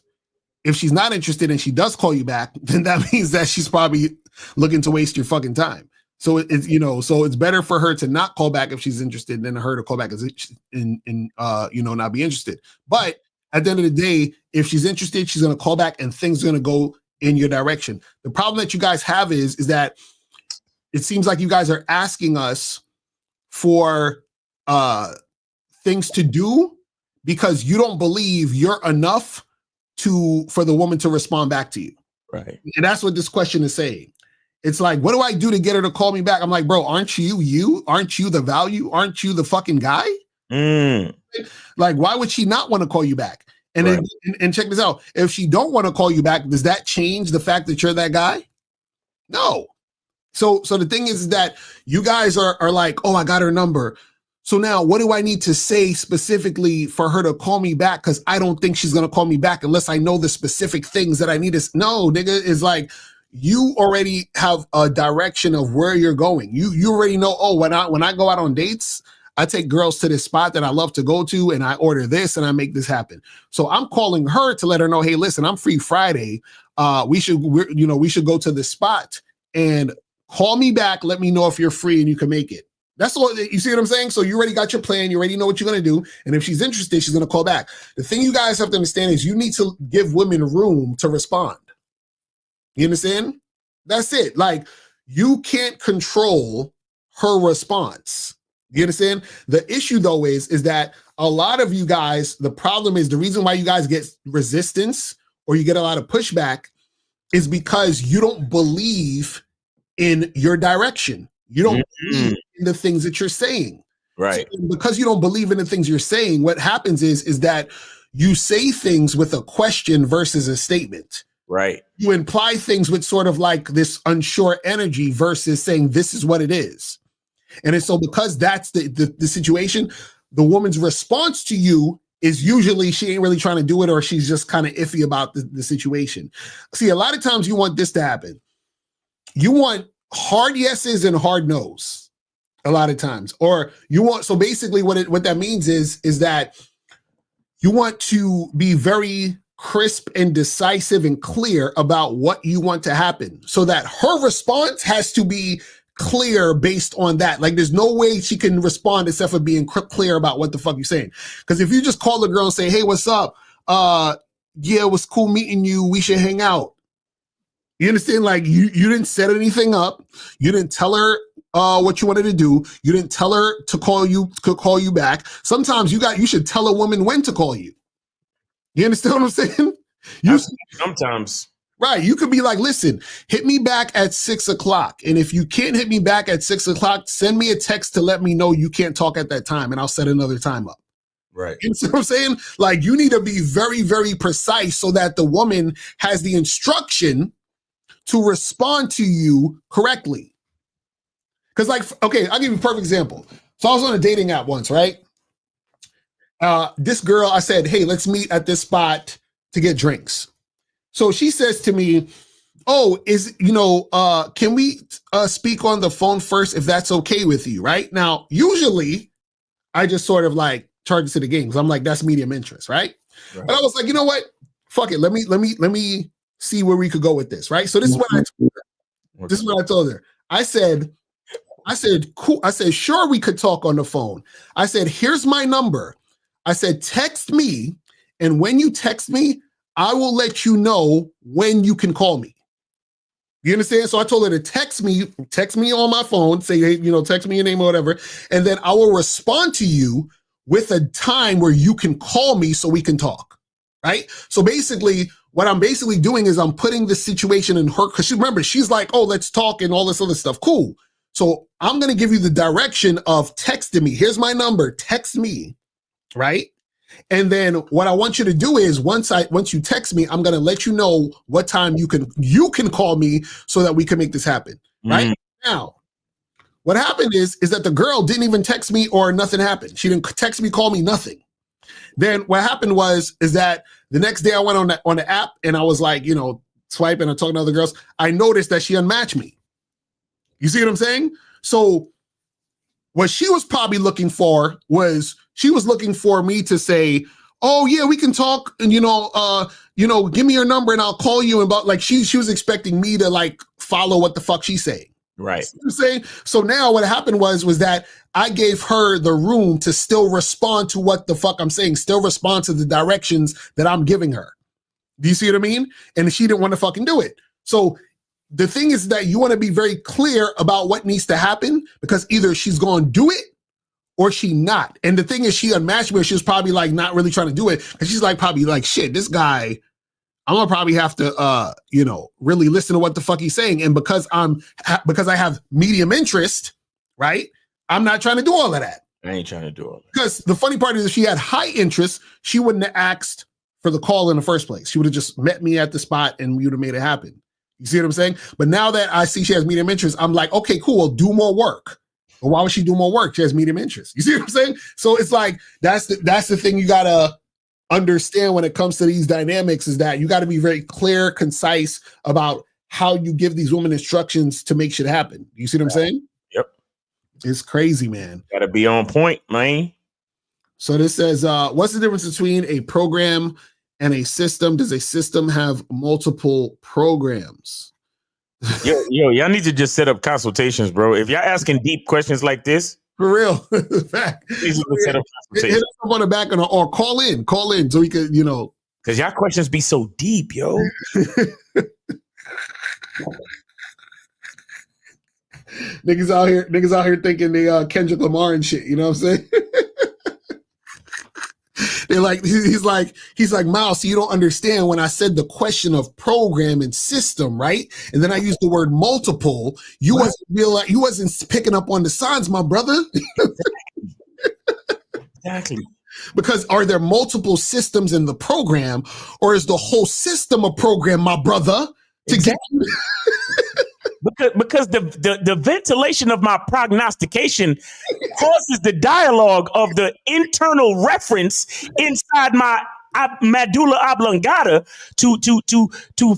if she's not interested and she does call you back, then that means that she's probably looking to waste your fucking time. So it's better for her to not call back if she's interested than her to call back and not be interested. But at the end of the day, if she's interested, she's going to call back and things are going to go in your direction. The problem that you guys have is that it seems like you guys are asking us for things to do because you don't believe you're enough for the woman to respond back to you. Right. And that's what this question is saying. It's like, what do I do to get her to call me back? I'm like, bro, aren't you? Aren't you the value? Aren't you the fucking guy? Like, why would she not want to call you back? And then, and check this out. If she don't want to call you back, does that change the fact that you're that guy? No. So the thing is that you guys are like, oh, I got her number. So now what do I need to say specifically for her to call me back? Because I don't think she's going to call me back unless I know the specific things that I need to. No, nigga, is like, you already have a direction of where you're going. You already know, oh, when I go out on dates, I take girls to this spot that I love to go to and I order this and I make this happen. So I'm calling her to let her know, hey, listen, I'm free Friday. We should go to this spot and call me back. Let me know if you're free and you can make it. That's all. You see what I'm saying? So you already got your plan. You already know what you're going to do. And if she's interested, she's going to call back. The thing you guys have to understand is you need to give women room to respond. You understand? That's it. Like, you can't control her response. You understand? The issue, though, is that a lot of you guys, the problem is the reason why you guys get resistance or you get a lot of pushback is because you don't believe in your direction. You don't believe in the things that you're saying. Right. So because you don't believe in the things you're saying, what happens is that you say things with a question versus a statement. Right. You imply things with sort of like this unsure energy versus saying this is what it is. And it's so because that's the situation, the woman's response to you is usually she ain't really trying to do it or she's just kind of iffy about the situation. See, a lot of times you want this to happen. You want hard yeses and hard nos a lot of times. Or you want, so basically what that means is that you want to be very crisp and decisive and clear about what you want to happen so that her response has to be clear based on that. Like, there's no way she can respond except for being clear about what the fuck you're saying. Because if you just call the girl and say, hey, what's up? Yeah, it was cool meeting you. We should hang out. You understand? Like, you didn't set anything up. You didn't tell her what you wanted to do. You didn't tell her to call you back. Sometimes you should tell a woman when to call you. You understand what I'm saying? Sometimes. Right. You could be like, listen, hit me back at 6:00. And if you can't hit me back at 6:00, send me a text to let me know you can't talk at that time and I'll set another time up. Right. You see what I'm saying? Like, you need to be very, very precise so that the woman has the instruction to respond to you correctly. Because, like, okay, I'll give you a perfect example. So I was on a dating app once, right? This girl, I said, hey, let's meet at this spot to get drinks. So she says to me, oh, can we speak on the phone first if that's okay with you, right? Now, usually I just sort of like charge it to the game because I'm like, that's medium interest, right? But I was like, you know what? Fuck it. Let me see where we could go with this, right? So this is what I told her. This is what I told her. I said, cool. I said, sure, we could talk on the phone. I said, here's my number. I said, text me. And when you text me, I will let you know when you can call me. You understand? So I told her to text me on my phone, say, hey, text me your name or whatever. And then I will respond to you with a time where you can call me so we can talk. Right? So basically, what I'm basically doing is I'm putting the situation in her, because remember, she's like, oh, let's talk and all this other stuff. Cool. So I'm going to give you the direction of texting me. Here's my number. Text me. Right? And then what I want you to do is once you text me, I'm going to let you know what time you can call me so that we can make this happen. Right? Now, what happened is that the girl didn't even text me or nothing happened. She didn't text me, call me, nothing. Then what happened is that the next day I went on the app and I was like, swiping and talking to other girls. I noticed that she unmatched me. You see what I'm saying? So what she was probably looking for was she was looking for me to say, oh yeah, we can talk and give me your number and I'll call you. About like she was expecting me to like follow what the fuck she's saying. Right. You know what I'm saying? So now what happened was that I gave her the room to still respond to what the fuck I'm saying, still respond to the directions that I'm giving her. Do you see what I mean? And she didn't want to fucking do it. So the thing is that you want to be very clear about what needs to happen because either she's going to do it or she not? And the thing is, she unmatched me. She was probably like not really trying to do it. And she's like, probably like, shit, this guy, I'm gonna probably have to, really listen to what the fuck he's saying. And because I have medium interest, right? I'm not trying to do all of that. I ain't trying to do all that. Because the funny part is, if she had high interest, she wouldn't have asked for the call in the first place. She would have just met me at the spot and we would have made it happen. You see what I'm saying? But now that I see she has medium interest, I'm like, okay, cool, well, do more work. But why would she do more work? She has medium interest. You see what I'm saying? So it's like, that's the thing you gotta understand when it comes to these dynamics, is that you got to be very clear, concise about how you give these women instructions to make shit happen. You see what I'm saying? Yep. It's crazy, man. Gotta be on point, man. So this says, what's the difference between a program and a system? Does a system have multiple programs? Yo, y'all need to just set up consultations, bro. If y'all asking deep questions like this, for real, set up hit consultations. us up on the back or call in so we could, because y'all questions be so deep, yo. Niggas out here thinking they Kendrick Lamar and shit. You know what I'm saying? They're like, he's like, Miles, so you don't understand when I said the question of program and system, right? And then I used the word multiple. You wasn't picking up on the signs, my brother. Exactly. Because are there multiple systems in the program, or is the whole system a program, my brother? Exactly. Because the ventilation of my prognostication causes the dialogue of the internal reference inside my medulla oblongata to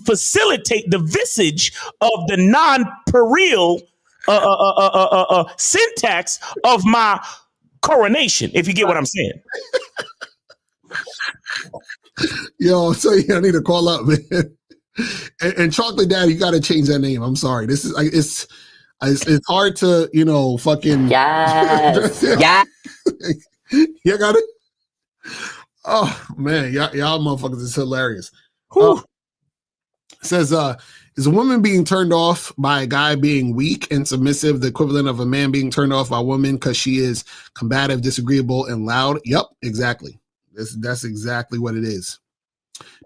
facilitate the visage of the non-perial syntax of my coronation, if you get what I'm saying. Yo, so I need to call up, man. And Chocolate Daddy, you got to change that name. I'm sorry. This is it's hard to fucking yes. You got it. Oh man, y'all motherfuckers is hilarious. Says is a woman being turned off by a guy being weak and submissive the equivalent of a man being turned off by a woman because she is combative, disagreeable, and loud? Yep, exactly. That's exactly what it is.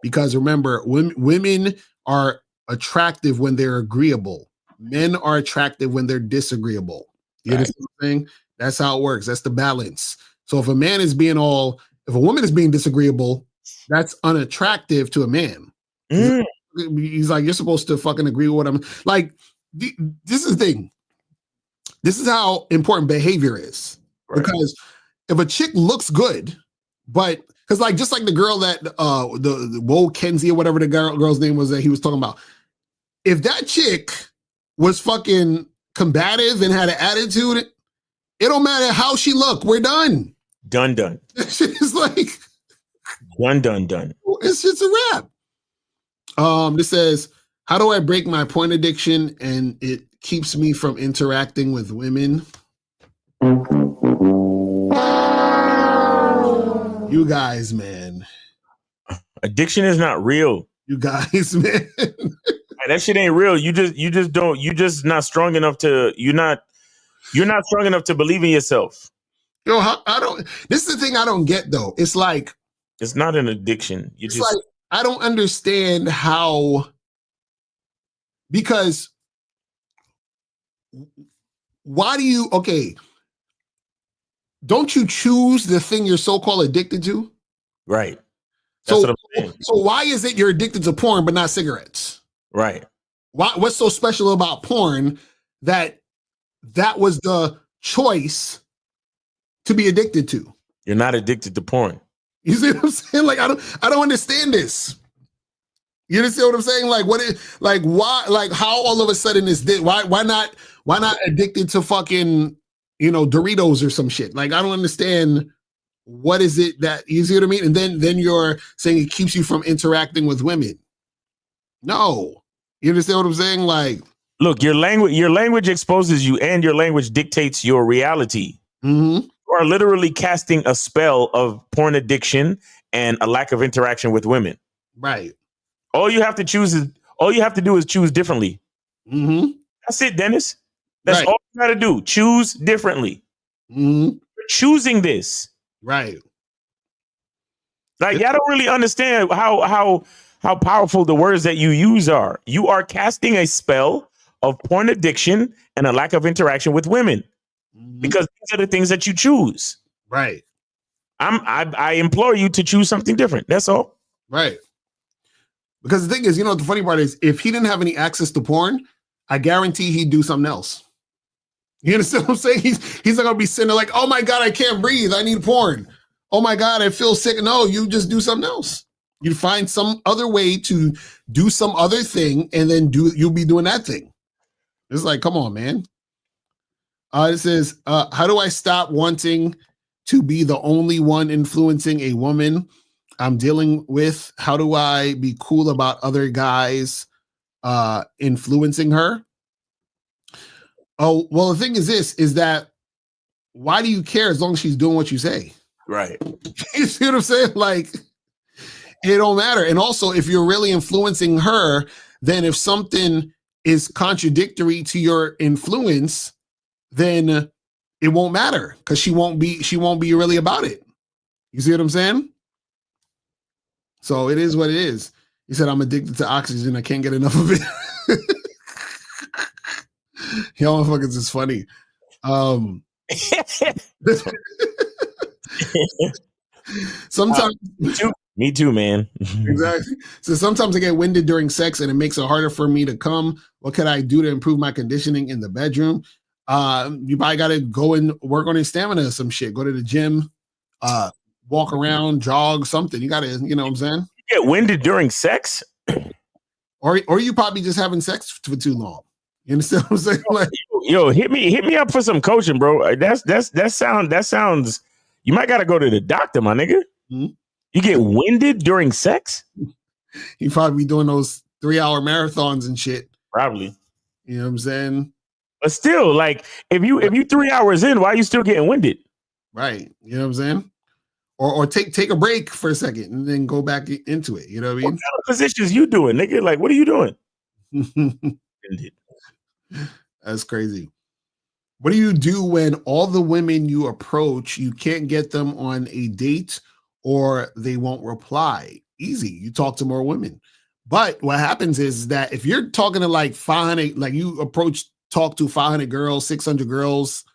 Because remember, women are attractive when they're agreeable. Men are attractive when they're disagreeable. You understand what I'm saying? That's how it works. That's the balance. So if a woman is being disagreeable, that's unattractive to a man. He's like, you're supposed to fucking agree with what I'm like. This is the thing. This is how important behavior is. Right. Because if a chick looks good, but because just like the girl that the Woe Kenzie or whatever the girl's name was that he was talking about, if that chick was fucking combative and had an attitude, it don't matter how she looked. We're done. Done. It's like done. It's just a wrap. This says, how do I break my porn addiction and it keeps me from interacting with women? You guys, man. Addiction is not real. You guys, man. That shit ain't real. You just not strong enough to, you're not strong enough to believe in yourself. Yo, this is the thing I don't get though. It's like, it's not an addiction. I don't understand how, because why do you, don't you choose the thing you're so-called addicted to? Right. That's what I'm saying. So why is it you're addicted to porn but not cigarettes? Right. What's so special about porn that was the choice to be addicted to? You're not addicted to porn. You see what I'm saying? Like I don't understand this. You understand what I'm saying? Why how all of a sudden is this? Why not addicted to fucking Doritos or some shit? Like I don't understand. What is it that you see what I mean? And then you're saying it keeps you from interacting with women. No. You understand what I'm saying? Like, look, your language exposes you and your language dictates your reality. Mm-hmm. You are literally casting a spell of porn addiction and a lack of interaction with women. Right. All you have to do is choose differently. Mm-hmm. That's it, Dennis. That's right. all you got to do. Choose differently. Mm-hmm. choosing this. Right. Like y'all don't really understand how powerful the words that you use are. You are casting a spell of porn addiction and a lack of interaction with women because these are the things that you choose. Right. I implore you to choose something different. That's all. Right. Because the thing is, the funny part is, if he didn't have any access to porn, I guarantee he'd do something else. You understand what I'm saying? He's not gonna be sitting there like, oh my God, I can't breathe. I need porn. Oh my God, I feel sick. No, you just do something else. You find some other way to do some other thing, and then you'll be doing that thing. It's like, come on, man. It says, how do I stop wanting to be the only one influencing a woman I'm dealing with? How do I be cool about other guys influencing her? Oh, well, the thing is this, is that why do you care as long as she's doing what you say? Right. You see what I'm saying? Like, it don't matter. And also, if you're really influencing her, then if something is contradictory to your influence, then it won't matter because she won't be really about it. You see what I'm saying? So it is what it is. He said, I'm addicted to oxygen. I can't get enough of it. Y'all motherfuckers is funny. Sometimes me too, man. Exactly. So sometimes I get winded during sex and it makes it harder for me to come. What can I do to improve my conditioning in the bedroom? You probably got to go and work on your stamina or some shit. Go to the gym, walk around, jog, something. You got to, you know what I'm saying? You get winded during sex? Or you probably just having sex for too long. You understand what I'm saying? Like, yo, hit me up for some coaching, bro. That sounds. You might got to go to the doctor, my nigga. Mm-hmm. You get winded during sex? You probably be doing those 3-hour marathons and shit. Probably. You know what I'm saying? But still, like, if you 3 hours in, why are you still getting winded? Right. You know what I'm saying? Or take a break for a second and then go back into it. You know what I mean? What kind of positions you doing, nigga? Like, what are you doing? That's crazy. What do you do when all the women you approach, you can't get them on a date or they won't reply? Easy. You talk to more women. But what happens is that if you're talking to like 500, like you talk to 500 girls, 600 girls,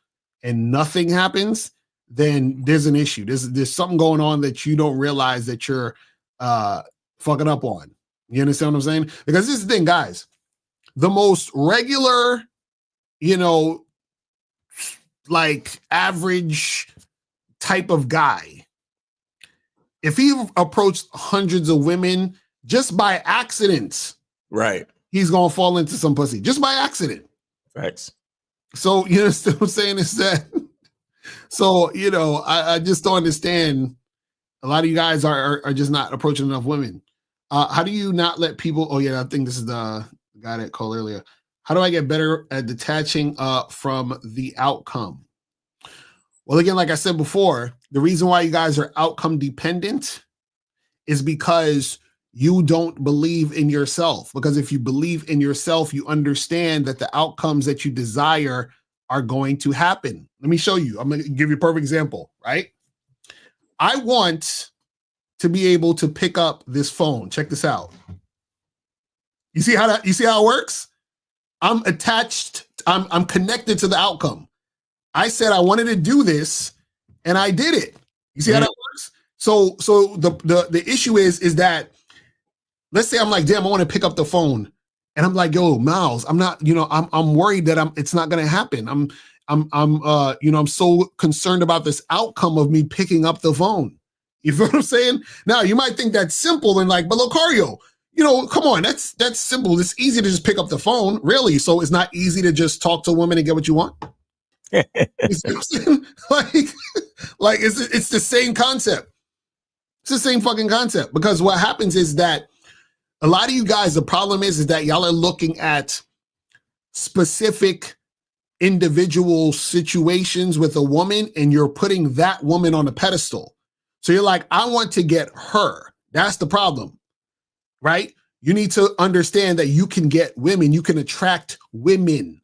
and nothing happens, then there's an issue. There's something going on that you don't realize that you're fucking up on. You understand what I'm saying? Because this is the thing, guys. The most regular, like average type of guy, if he approached hundreds of women just by accident, right, he's gonna fall into some pussy just by accident. Facts. So you understand what I'm saying? Is that so? I just don't understand. A lot of you guys are just not approaching enough women. How do you not let people? Oh yeah, I think this is the guy that called earlier. How do I get better at detaching from the outcome? Well, again, like I said before, the reason why you guys are outcome dependent is because you don't believe in yourself. Because if you believe in yourself, you understand that the outcomes that you desire are going to happen. Let me show you. I'm going to give you a perfect example, right? I want to be able to pick up this phone. Check this out. You see how it works? I'm attached. I'm connected to the outcome. I said I wanted to do this, and I did it. You see how that works? So the issue is that, let's say I'm like, damn, I want to pick up the phone, and I'm like, yo, Miles, I'm not, I'm worried that it's not going to happen. I'm so concerned about this outcome of me picking up the phone. You feel what I'm saying? Now you might think that's simple and like, but Locario, come on, that's simple. It's easy to just pick up the phone, really. So it's not easy to just talk to a woman and get what you want. You see what I'm saying? Like it's the same concept. It's the same fucking concept, because what happens is that a lot of you guys, the problem is that y'all are looking at specific individual situations with a woman and you're putting that woman on a pedestal. So you're like, I want to get her. That's the problem, right? You need to understand that you can get women, you can attract women.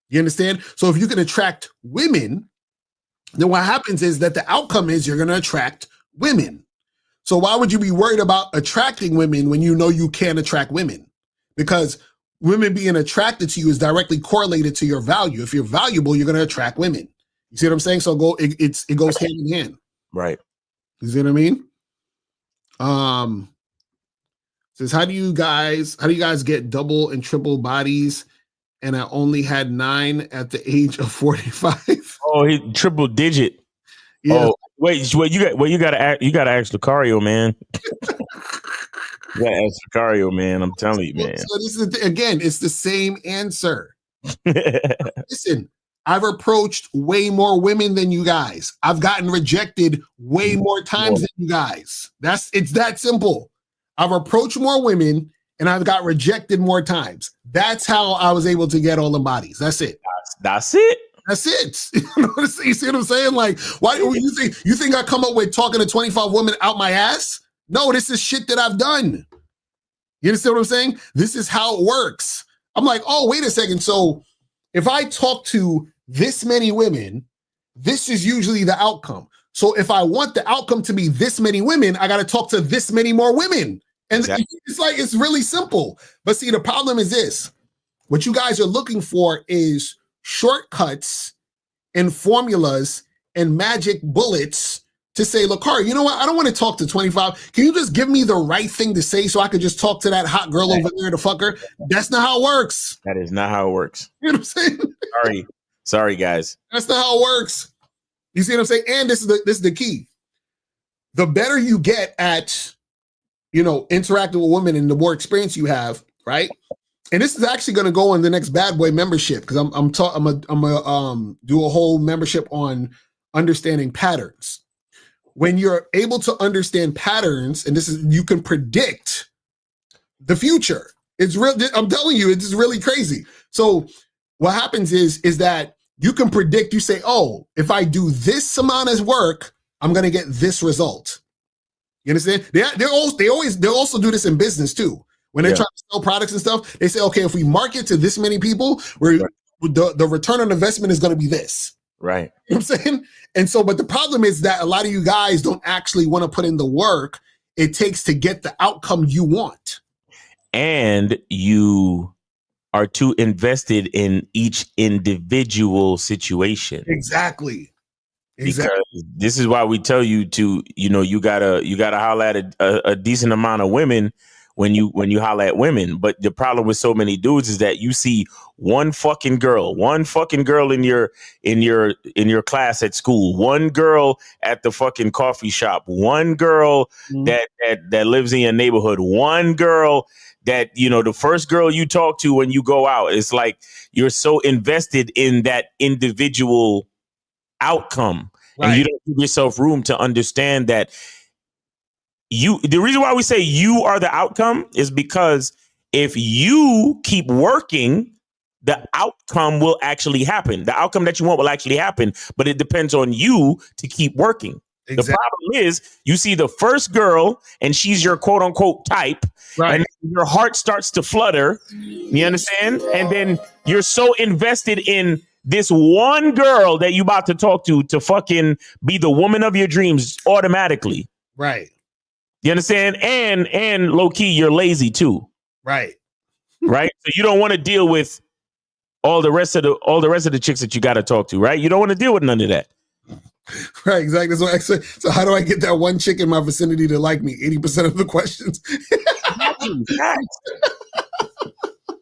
You understand? So if you can attract women, then what happens is that the outcome is you're going to attract women. So why would you be worried about attracting women when you know you can't attract women? Because women being attracted to you is directly correlated to your value. If you're valuable, you're going to attract women. You see what I'm saying? So it goes hand in hand. Right. You see what I mean? Says, how do you guys get double and triple bodies? And I only had 9 at the age of 45. Oh, he triple digit. Yeah. Oh, wait, you gotta ask Lucario, man. You gotta ask Lucario, man. I'm telling you, man. So this is again, it's the same answer. Listen, I've approached way more women than you guys. I've gotten rejected way more times than you guys. It's that simple. I've approached more women and I've got rejected more times. That's how I was able to get all the bodies. That's it. That's it. That's it. You see what I'm saying? Like, why do you think I come up with talking to 25 women out my ass? No, this is shit that I've done. You understand what I'm saying? This is how it works. I'm like, oh, wait a second. So if I talk to this many women, this is usually the outcome. So if I want the outcome to be this many women, I got to talk to this many more women. And exactly. It's really simple. But see, the problem is this. What you guys are looking for is shortcuts and formulas and magic bullets to say, Lucario, you know what? I don't want to talk to 25. Can you just give me the right thing to say so I could just talk to that hot girl over there to fuck her? That's not how it works. That is not how it works. You know what I'm saying? Sorry, guys. That's not how it works. You see what I'm saying? And this is the key. The better you get at, interacting with women and the more experience you have, right? And this is actually going to go in the next Bad Boy membership because I'm gonna do a whole membership on understanding patterns. When you're able to understand patterns, and you can predict the future. It's real. I'm telling you, it's really crazy. So what happens is that you can predict. You say, oh, if I do this amount of work, I'm going to get this result. You understand? They'll also do this in business too. When they're trying to sell products and stuff, they say, okay, if we market to this many people, the return on investment is going to be this. Right. You know what I'm saying? And so, but the problem is that a lot of you guys don't actually want to put in the work it takes to get the outcome you want. And you are too invested in each individual situation. Exactly. Because this is why we tell you to, you gotta holler at a decent amount of women when you holler at women. But the problem with so many dudes is that you see one fucking girl in your class at school, one girl at the fucking coffee shop, one girl that lives in your neighborhood, one girl that, the first girl you talk to when you go out. It's like you're so invested in that individual outcome. Right. And you don't give yourself room to understand that the reason why we say you are the outcome is because if you keep working, the outcome will actually happen. The outcome that you want will actually happen, but it depends on you to keep working. Exactly. The problem is you see the first girl and she's your quote unquote type, right? And your heart starts to flutter. You understand? And then you're so invested in this one girl that you about to talk to fucking be the woman of your dreams automatically. Right. You understand? And low key, you're lazy too. Right. Right. So you don't want to deal with all the rest of the chicks that you got to talk to. Right. You don't want to deal with none of that. Right. Exactly. So how do I get that one chick in my vicinity to like me? 80% of the questions.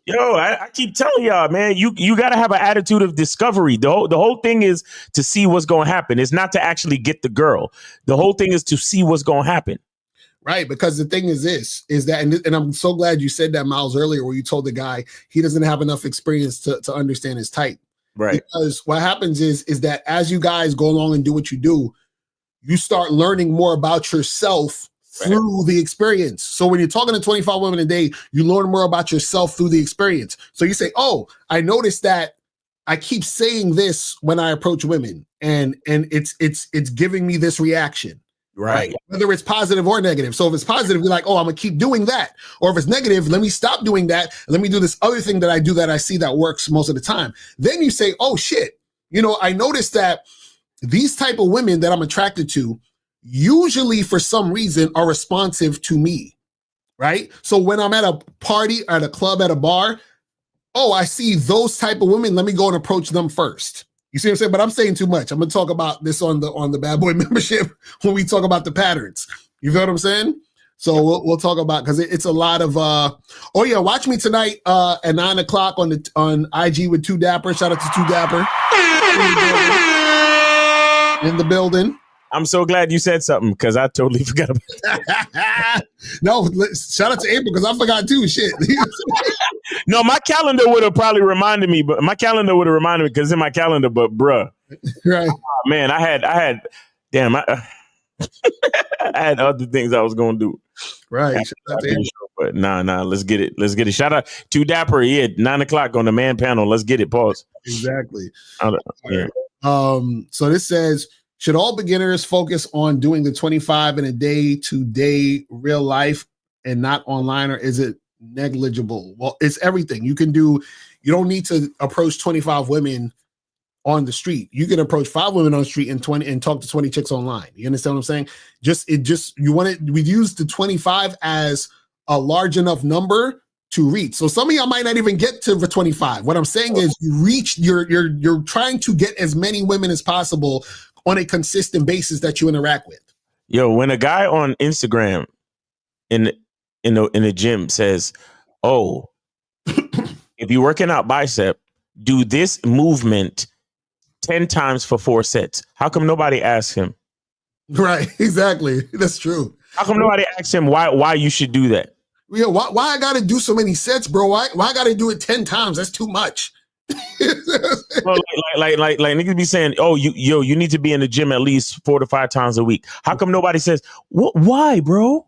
Yo, I keep telling y'all, man, you got to have an attitude of discovery. The whole thing is to see what's going to happen. It's not to actually get the girl. The whole thing is to see what's going to happen. Right. Because the thing is that, and I'm so glad you said that, Miles, earlier, where you told the guy he doesn't have enough experience to understand his type. Right. Because what happens is that as you guys go along and do what you do, you start learning more about yourself through the experience. So when you're talking to 25 women a day, you learn more about yourself through the experience. So you say, oh, I noticed that I keep saying this when I approach women and it's giving me this reaction. Right. Whether it's positive or negative. So if it's positive, you're like, oh, I'm gonna keep doing that. Or if it's negative, let me stop doing that. Let me do this other thing that I do that I see that works most of the time. Then you say, oh shit, I noticed that these type of women that I'm attracted to usually for some reason are responsive to me, right? So when I'm at a party, at a club, at a bar, oh, I see those type of women, let me go and approach them first. You see what I'm saying? But I'm saying too much. I'm gonna talk about this on the Bad Boy membership when we talk about the patterns. You feel what I'm saying? So we'll talk about, because it's a lot of oh yeah, watch me tonight at 9:00 on IG with 2 Dapper. Shout out to 2 Dapper in the building. I'm so glad you said something because I totally forgot about it. No, shout out to April because I forgot too. Shit. No, my calendar would have probably reminded me, but because it's in my calendar. But bruh, right, man, I had, damn, I had other things I was gonna do. Right, but nah, let's get it. Shout out to Dapper. Yeah, 9:00 on the man panel. Let's get it. Pause. Exactly. Yeah. So this says, should all beginners focus on doing the 25 in a day-to-day real life and not online, or is it negligible? Well, it's everything. You don't need to approach 25 women on the street. You can approach 5 women on the street and talk to 20 chicks online. You understand what I'm saying? We use the 25 as a large enough number to reach. So some of y'all might not even get to the 25. What I'm saying is you're trying to get as many women as possible on a consistent basis that you interact with. Yo, when a guy on Instagram in the gym says, "Oh, if you're working out bicep, do this movement 10 times for 4 sets." How come nobody asks him? Right, exactly. That's true. How come nobody asks him why you should do that? Yeah, why I gotta do so many sets, bro? Why I gotta do it 10 times? That's too much. Well, like niggas be saying, "Oh, you need to be in the gym at least 4 to 5 times a week." How come nobody says, "Why, bro?"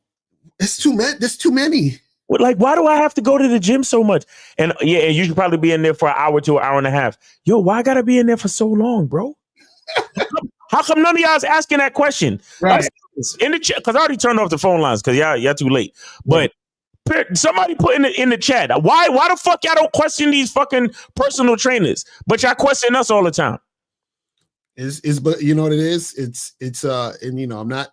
It's too many. There's too many. Like, why do I have to go to the gym so much? And yeah, and you should probably be in there for an hour to an hour and a half. Yo, why I gotta be in there for so long, bro? How come none of y'all's asking that question? Right. In the chat, because I already turned off the phone lines because y'all too late. But somebody put in the chat, why the fuck y'all don't question these fucking personal trainers, but y'all question us all the time? But you know what it is? It's and you know, I'm not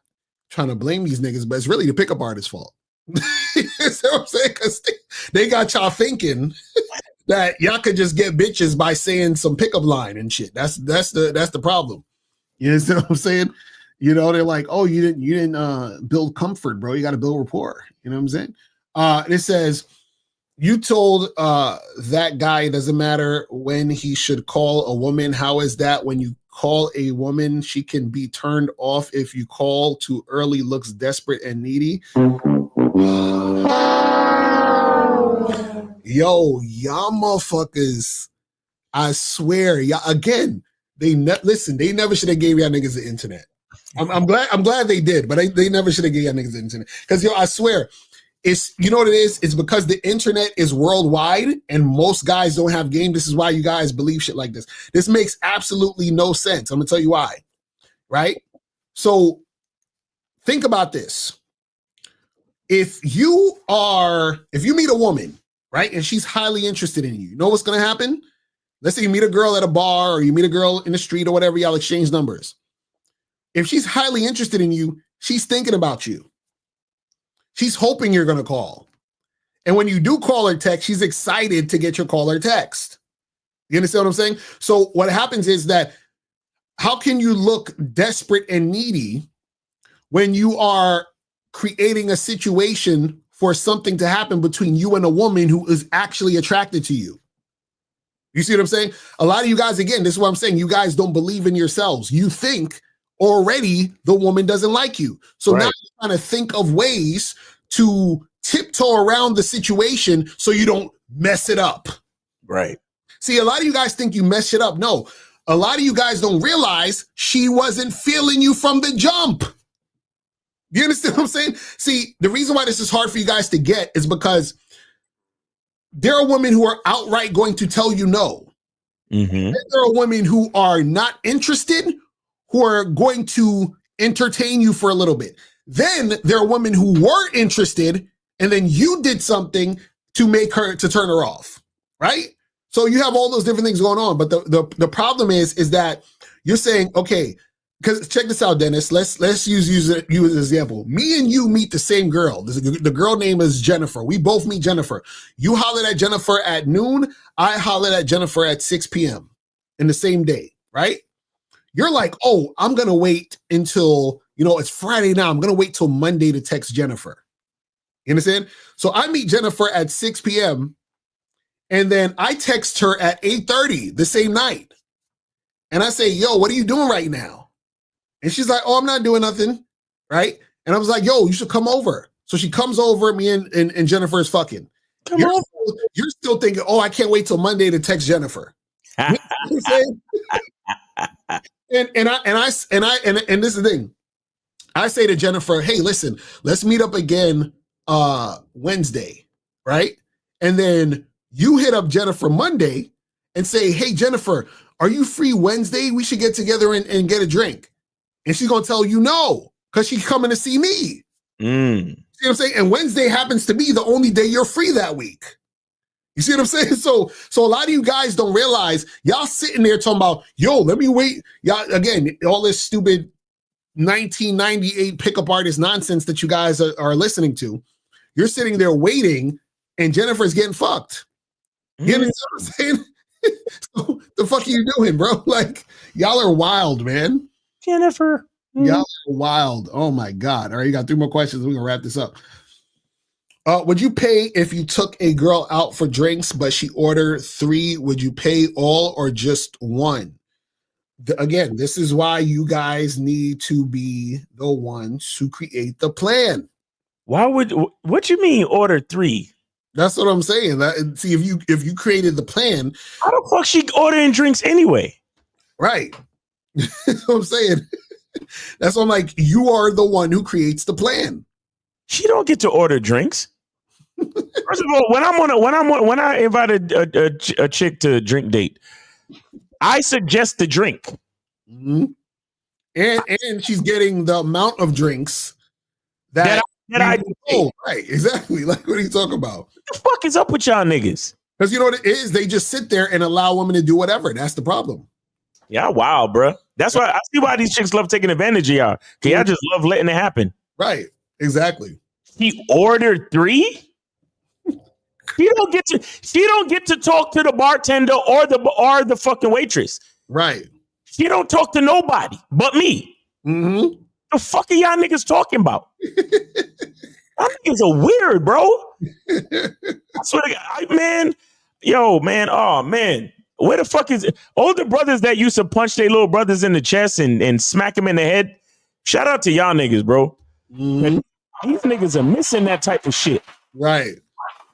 trying to blame these niggas, but it's really the pickup artist's fault. You know what I'm saying? Because they got y'all thinking that y'all could just get bitches by saying some pickup line and shit. That's the problem. You know what I'm saying? You know, they're like, oh, you didn't build comfort, bro. You got to build rapport. You know what I'm saying? It says, you told that guy it doesn't matter when he should call a woman. How is that? When you call a woman, she can be turned off if you call too early, looks desperate and needy. Yo, y'all motherfuckers, I swear, y'all, again, they never should have gave y'all niggas the internet. I'm glad they did, but they never should have gave y'all niggas the internet. Because I swear, it's, you know what it is? It's because the internet is worldwide and most guys don't have game. This is why you guys believe shit like this. This makes absolutely no sense. I'm gonna tell you why, right? So think about this. If you meet a woman, right, and she's highly interested in you know what's gonna happen? Let's say you meet a girl at a bar or you meet a girl in the street or whatever, y'all exchange numbers. If she's highly interested in you, she's thinking about you. She's hoping you're going to call. And when you do call or text, she's excited to get your call or text. You understand what I'm saying? So what happens is that how can you look desperate and needy when you are creating a situation for something to happen between you and a woman who is actually attracted to you? You see what I'm saying? A lot of you guys, again, this is what I'm saying. You guys don't believe in yourselves. You think already the woman doesn't like you. So now you're trying to think of ways to tiptoe around the situation so you don't mess it up. Right. See, a lot of you guys think you mess it up. No, a lot of you guys don't realize she wasn't feeling you from the jump. You understand what I'm saying? See, the reason why this is hard for you guys to get is because there are women who are outright going to tell you no. Mm-hmm. There are women who are not interested, who are going to entertain you for a little bit. Then there are women who were interested, and then you did something to turn her off, right? So you have all those different things going on. But the problem is that you're saying, okay, because check this out, Dennis. Let's use you as an example. Me and you meet the same girl. The girl name is Jennifer. We both meet Jennifer. You hollered at Jennifer at noon. I hollered at Jennifer at 6 p.m. in the same day, right? You're like, oh, I'm gonna wait until it's Friday now. I'm gonna wait till Monday to text Jennifer. You understand? So I meet Jennifer at 6 p.m. and then I text her at 8:30 the same night, and I say, yo, what are you doing right now? And she's like, oh, I'm not doing nothing, right? And I was like, yo, you should come over. So she comes over, me and Jennifer is fucking. You're still thinking, oh, I can't wait till Monday to text Jennifer. You know what I'm saying? And this is the thing. I say to Jennifer, hey, listen, let's meet up again Wednesday, right? And then you hit up Jennifer Monday and say, hey, Jennifer, are you free Wednesday? We should get together and get a drink. And she's going to tell you no, because she's coming to see me. See what I'm saying? And Wednesday happens to be the only day you're free that week. You see what I'm saying? So a lot of you guys don't realize y'all sitting there talking about, yo, let me wait. Y'all, again, all this stupid 1998 pickup artist nonsense that you guys are listening to. You're sitting there waiting and Jennifer's getting fucked. You understand what I'm saying? So the fuck are you doing, bro? Like, y'all are wild, man. Jennifer. Y'all are wild. Oh my God. All right, you got 3 more questions. We're gonna wrap this up. Would you pay if you took a girl out for drinks, but she ordered 3? Would you pay all or just 1? Again, this is why you guys need to be the ones who create the plan. What you mean order 3? That's what I'm saying. See, if you created the plan, how the fuck she ordering drinks anyway? Right. That's what I'm saying. That's why I'm like, you are the one who creates the plan. She don't get to order drinks. First of all, when I invite a chick to a drink date, I suggest the drink. Mm-hmm. And she's getting the amount of drinks that I oh, right, exactly. Like, what are you talking about? What the fuck is up with y'all niggas? Because you know what it is? They just sit there and allow women to do whatever. That's the problem. Yeah, wow, bro. That's why I see why these chicks love taking advantage of y'all. Cause y'all just love letting it happen. Right. Exactly. She ordered 3. She don't get to talk to the bartender or the fucking waitress. Right. She don't talk to nobody but me. Mm-hmm. The fuck are y'all niggas talking about? Y'all niggas are weird, bro. I swear to God, man. Yo, man. Oh, man. Where the fuck is it? Older brothers that used to punch their little brothers in the chest and smack them in the head? Shout out to y'all niggas, bro. Mm-hmm. These niggas are missing that type of shit. Right.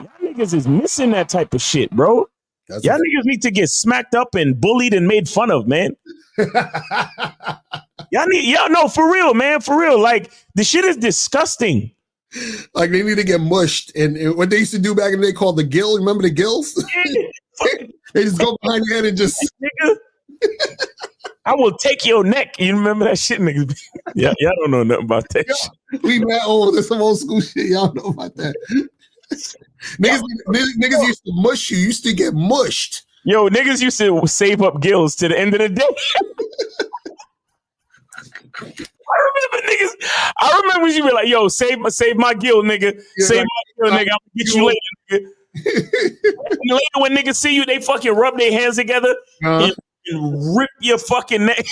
Y'all niggas is missing that type of shit, bro. Y'all niggas need to get smacked up and bullied and made fun of, man. Y'all no, for real, man. For real. Like, the shit is disgusting. Like, they need to get mushed. And what they used to do back in the day called the gill. Remember the gills? They just go behind your head and just... Nigga, I will take your neck. You remember that shit, niggas? Yeah, y'all don't know nothing about that shit. We mad old. There's some old school shit. Y'all know about that. Niggas used to mush you. You used to get mushed. Yo, niggas used to save up gills to the end of the day. I remember when you were like, yo, save my gill, nigga. Yeah, save like, my gill, nigga. I'm gonna get you later, nigga. And later when niggas see you, they fucking rub their hands together and rip your fucking neck.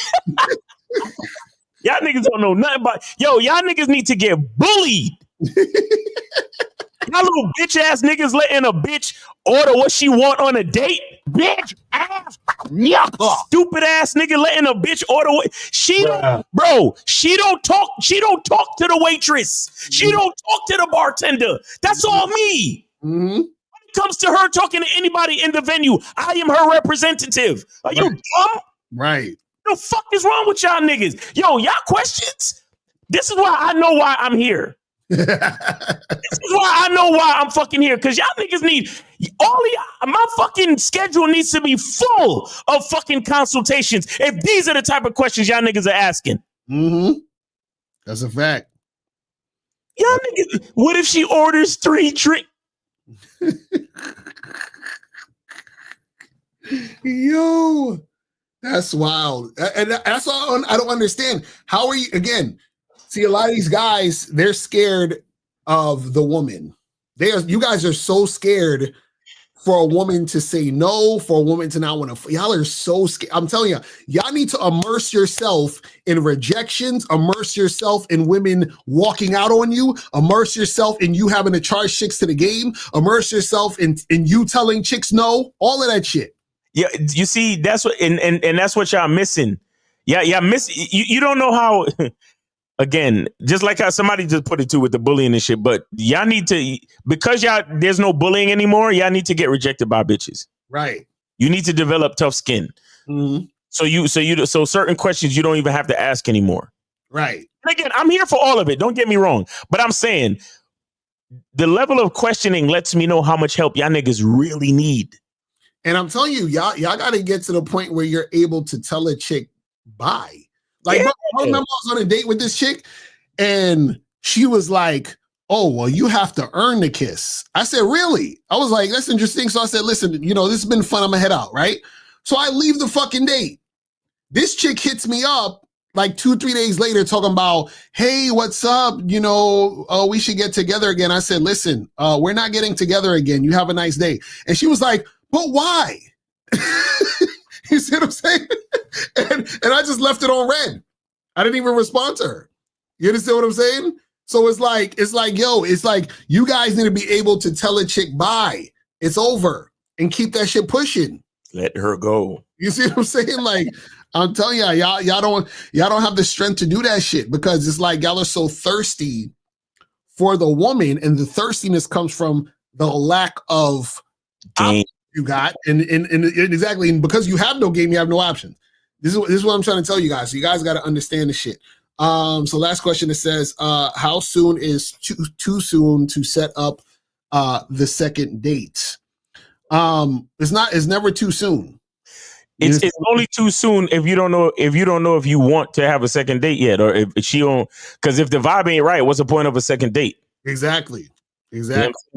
Y'all niggas don't know nothing about. Yo, y'all niggas need to get bullied. Y'all little bitch ass niggas letting a bitch order what she want on a date. Bitch ass yucca. Stupid ass nigga letting a bitch order what she don't, bro. She don't talk to the waitress. She don't talk to the bartender. That's all me. Mm-hmm. When it comes to her talking to anybody in the venue, I am her representative. Are you dumb? Right. The fuck is wrong with y'all niggas? Yo, y'all questions? This is why I know why I'm here. This is why I know why I'm fucking here. Because y'all niggas need my fucking schedule needs to be full of fucking consultations if these are the type of questions y'all niggas are asking. Mm-hmm. That's a fact. Y'all niggas, what if she orders 3 drinks? Yo. That's wild. And that's all I don't understand. How are you, again, see, a lot of these guys, they're scared of the woman. You guys are so scared for a woman to say no, for a woman to not want to. Y'all are so scared. I'm telling you, y'all need to immerse yourself in rejections, immerse yourself in women walking out on you, immerse yourself in you having to charge chicks to the game, immerse yourself in you telling chicks no, all of that shit. Yeah, you see, that's what, and that's what y'all missing. Yeah, miss. You don't know how. Again, just like how somebody just put it too with the bullying and shit, but y'all need to, because there's no bullying anymore, y'all need to get rejected by bitches. Right. You need to develop tough skin. Mm-hmm. So certain questions you don't even have to ask anymore. Right. And again, I'm here for all of it. Don't get me wrong, but I'm saying the level of questioning lets me know how much help y'all niggas really need. And I'm telling you, y'all got to get to the point where you're able to tell a chick bye. Like, I remember I was on a date with this chick and she was like, oh, well, you have to earn the kiss. I said, really? I was like, that's interesting. So I said, listen, this has been fun. I'm gonna head out, right? So I leave the fucking date. This chick hits me up like 2-3 days later talking about, hey, what's up? We should get together again. I said, listen, we're not getting together again. You have a nice day. And she was like, but why? You see what I'm saying? And I just left it on red. I didn't even respond to her. You understand what I'm saying? So it's like, you guys need to be able to tell a chick bye. It's over and keep that shit pushing. Let her go. You see what I'm saying? Like, I'm telling y'all don't have the strength to do that shit because it's like y'all are so thirsty for the woman, and the thirstiness comes from the lack of game you got, and exactly, and because you have no game, you have no options. This is what I'm trying to tell you guys. So you guys got to understand the shit. So last question, it says, how soon is too soon to set up the second date? It's never too soon. It's only too soon if you don't know if you want to have a second date yet, or if she don't. Because if the vibe ain't right, what's the point of a second date? Exactly.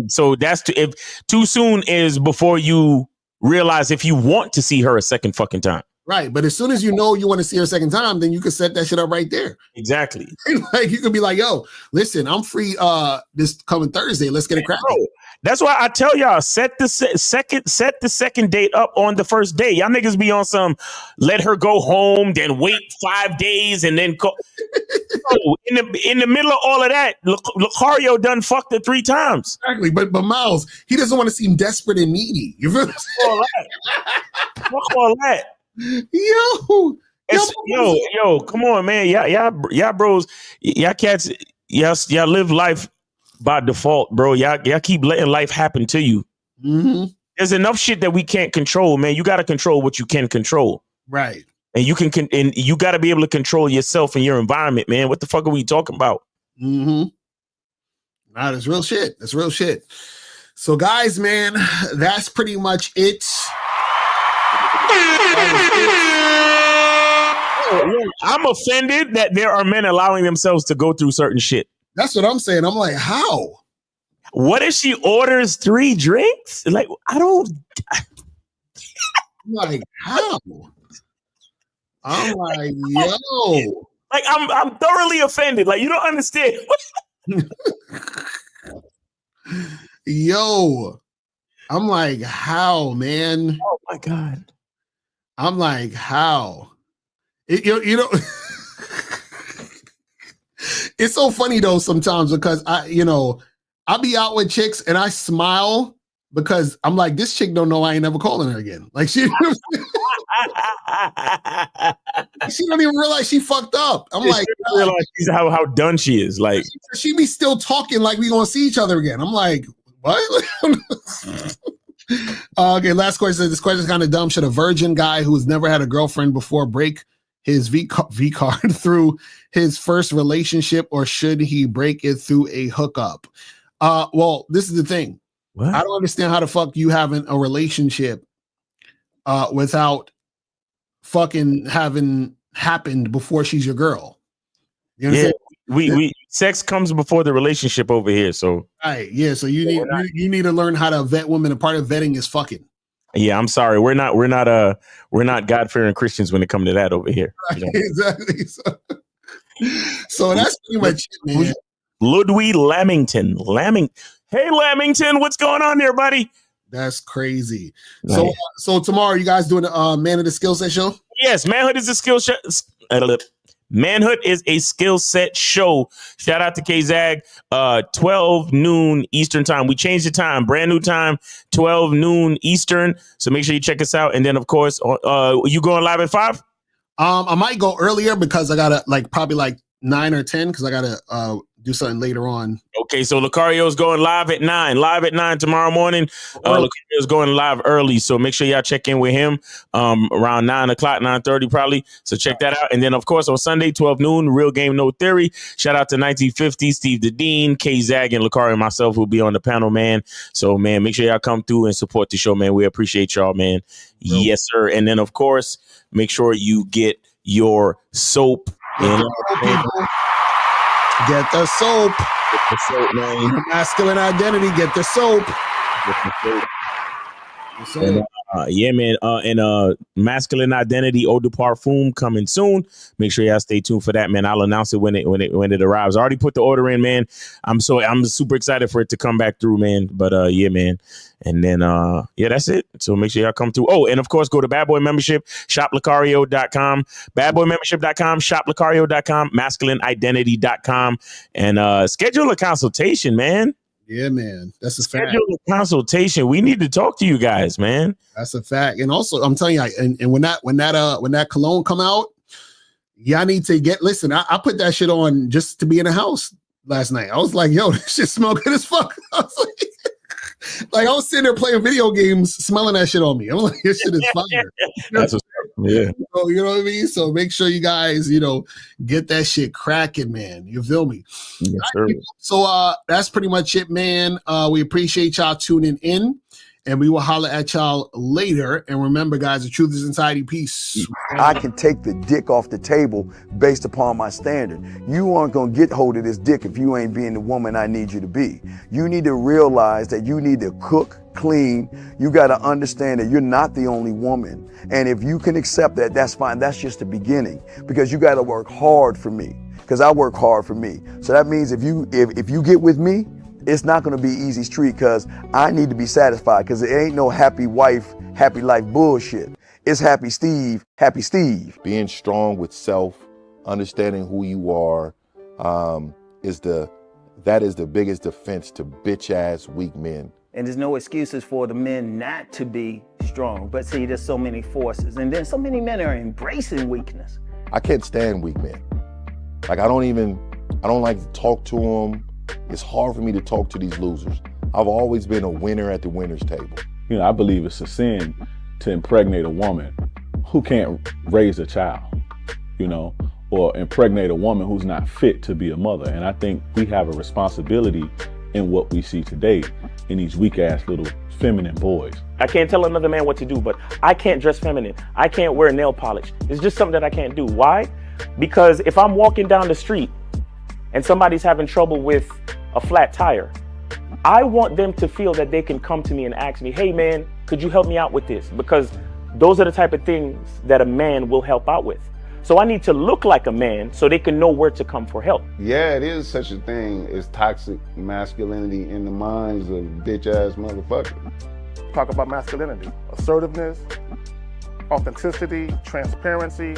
So that's if too soon is before you realize if you want to see her a second fucking time. Right, but as soon as you know you want to see her a second time, then you can set that shit up right there. Exactly. Like you could be like, "Yo, listen, I'm free this coming Thursday. Let's get it cracking." That's why I tell y'all set the second date up on the first day. Y'all niggas be on some let her go home, then wait 5 days, and then go. in the middle of all of that, Lucario done fucked her 3 times. Exactly, but Miles, he doesn't want to seem desperate and needy. You feel me? Fuck all that. Yo, come on, man. Y'all bros, y'all cats, y'all live life by default, bro. Y'all keep letting life happen to you. Mm-hmm. There's enough shit that we can't control, man. You got to control what you can control. Right. And you got to be able to control yourself and your environment, man. What the fuck are we talking about? Mm-hmm. Nah, that's real shit. That's real shit. So, guys, man, that's pretty much it. I'm offended that there are men allowing themselves to go through certain shit. That's what I'm saying. I'm like, how? What if she orders 3 drinks? Like, I don't. I'm like, how? I'm like, yo. Like, I'm thoroughly offended. Like, you don't understand. Yo. I'm like, how, man? Oh my God. I'm like, how? You know, it's so funny though sometimes because I'll be out with chicks and I smile because I'm like, this chick don't know I ain't never calling her again. Like she don't even realize she fucked up. I'm like, she realize how done she is. Like she be still talking like we gonna see each other again. I'm like, what? Okay, last question. This question is kind of dumb. Should a virgin guy who's never had a girlfriend before break his V card through his first relationship, or should he break it through a hookup? Well, this is the thing. What? I don't understand how the fuck you having a relationship without fucking having happened before she's your girl. You understand? We sex comes before the relationship over here. So right, yeah. So you need to learn how to vet women, and part of vetting is fucking. Yeah, I'm sorry. We're not God-fearing Christians when it comes to that over here. You know? Exactly. So that's pretty much it, man. Ludwig Lamington. Hey, Lamington, what's going on there, buddy? That's crazy. Right. So tomorrow, you guys doing a Man of the Skill Set show? Yes, Manhood is a skill set. Manhood is a skill set show. Shout out to K-Zag. 12 noon Eastern time. We changed the time. Brand new time. 12 noon Eastern. So make sure you check us out. And then, of course, you going live at 5? I might go earlier because I gotta probably 9 or 10 because I gotta do something later on. Okay, so Lucario's going live at 9. Live at 9 tomorrow morning. Lucario's going live early, so make sure y'all check in with him around 9 o'clock, 9:30 probably. So check that out. And then, of course, on Sunday, 12 noon, Real Game No Theory. Shout out to 1950, Steve the Dean, K-Zag, and Lucario and myself will be on the panel, man. So, man, make sure y'all come through and support the show, man. We appreciate y'all, man. Yes, sir. And then, of course, make sure you get your soap. Get the soap. Get the soap, man. Masculine identity. Get the soap. Get the soap. And, yeah, man. And masculine identity eau de parfum coming soon. Make sure y'all stay tuned for that, man. I'll announce it when it arrives. I already put the order in, man. I'm super excited for it to come back through, man. But yeah, man. And then yeah, that's it. So make sure y'all come through. Oh, and of course, go to Bad Boy Membership, shoplucario.com, badboymembership.com, shoplucario.com, masculineidentity.com, and schedule a consultation, man. Yeah, man. That's a fact. Schedule a consultation. We need to talk to you guys, man. That's a fact. And also, I'm telling you, and when that cologne come out, y'all need to listen. I put that shit on just to be in the house last night. I was like, yo, this shit smell good as fuck. I was like I was sitting there playing video games, smelling that shit on me. I'm like, this shit is fire. That's what's up. Yeah. So, you know what I mean? So make sure you guys, get that shit cracking, man. You feel me? Yes, sir. So that's pretty much it, man. We appreciate y'all tuning in, and we will holler at y'all later. And remember, guys, the truth is inside you. Peace. I can take the dick off the table based upon my standard. You aren't going to get hold of this dick if you ain't being the woman I need you to be. You need to realize that you need to cook, clean. You got to understand that you're not the only woman. And if you can accept that, that's fine. That's just the beginning, because you got to work hard for me, because I work hard for me. So that means if you get with me, it's not going to be easy street, because I need to be satisfied, because it ain't no happy wife, happy life bullshit. It's happy Steve, happy Steve. Being strong with self, understanding who you are, is the biggest defense to bitch ass weak men. And there's no excuses for the men not to be strong. But see, there's so many forces, and then so many men are embracing weakness. I can't stand weak men. Like I don't like to talk to them. It's hard for me to talk to these losers. I've always been a winner at the winner's table. I believe it's a sin to impregnate a woman who can't raise a child, or impregnate a woman who's not fit to be a mother. And I think we have a responsibility in what we see today in these weak ass little feminine boys. I can't tell another man what to do, but I can't dress feminine. I can't wear nail polish. It's just something that I can't do. Why? Because if I'm walking down the street and somebody's having trouble with a flat tire, I want them to feel that they can come to me and ask me, hey man, could you help me out with this? Because those are the type of things that a man will help out with. So I need to look like a man so they can know where to come for help. Yeah, it is such a thing as toxic masculinity in the minds of bitch ass motherfuckers. Talk about masculinity, assertiveness, authenticity, transparency.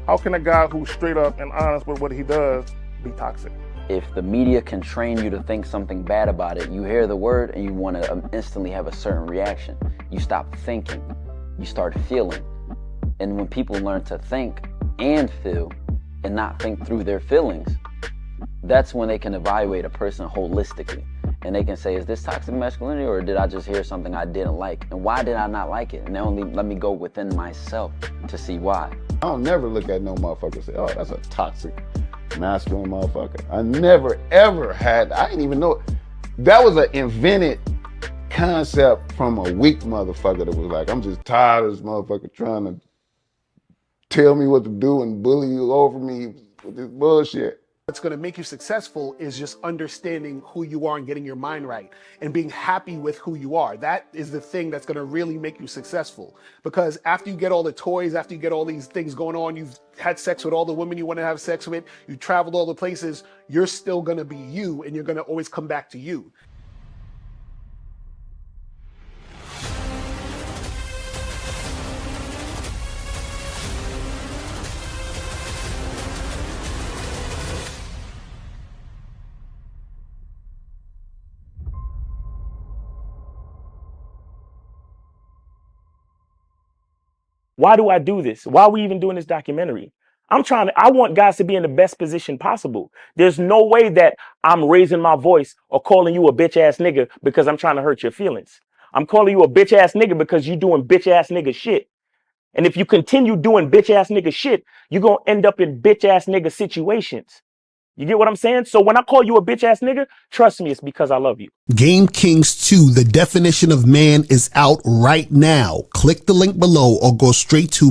How can a guy who's straight up and honest with what he does be toxic? If the media can train you to think something bad about it, you hear the word and you want to instantly have a certain reaction. You stop thinking, you start feeling. And when people learn to think and feel and not think through their feelings, that's when they can evaluate a person holistically. And they can say, is this toxic masculinity, or did I just hear something I didn't like? And why did I not like it? And only let me go within myself to see why. I don't never look at no motherfucker and say, oh, that's a toxic masculine motherfucker. I never ever had, I didn't even know, that was an invented concept from a weak motherfucker that was like, I'm just tired of this motherfucker trying to tell me what to do and bully you over me with this bullshit. What's going to make you successful is just understanding who you are and getting your mind right and being happy with who you are. That is the thing that's going to really make you successful. Because after you get all the toys, after you get all these things going on, you've had sex with all the women you want to have sex with, you traveled all the places, you're still going to be you and you're going to always come back to you. Why do I do this? Why are we even doing this documentary? I want guys to be in the best position possible. There's no way that I'm raising my voice or calling you a bitch ass nigga because I'm trying to hurt your feelings. I'm calling you a bitch ass nigga because you doing bitch ass nigga shit. And if you continue doing bitch ass nigga shit, you're going to end up in bitch ass nigga situations. You get what I'm saying? So when I call you a bitch ass nigga, trust me, it's because I love you. Game Kings 2, the definition of man, is out right now. Click the link below or go straight to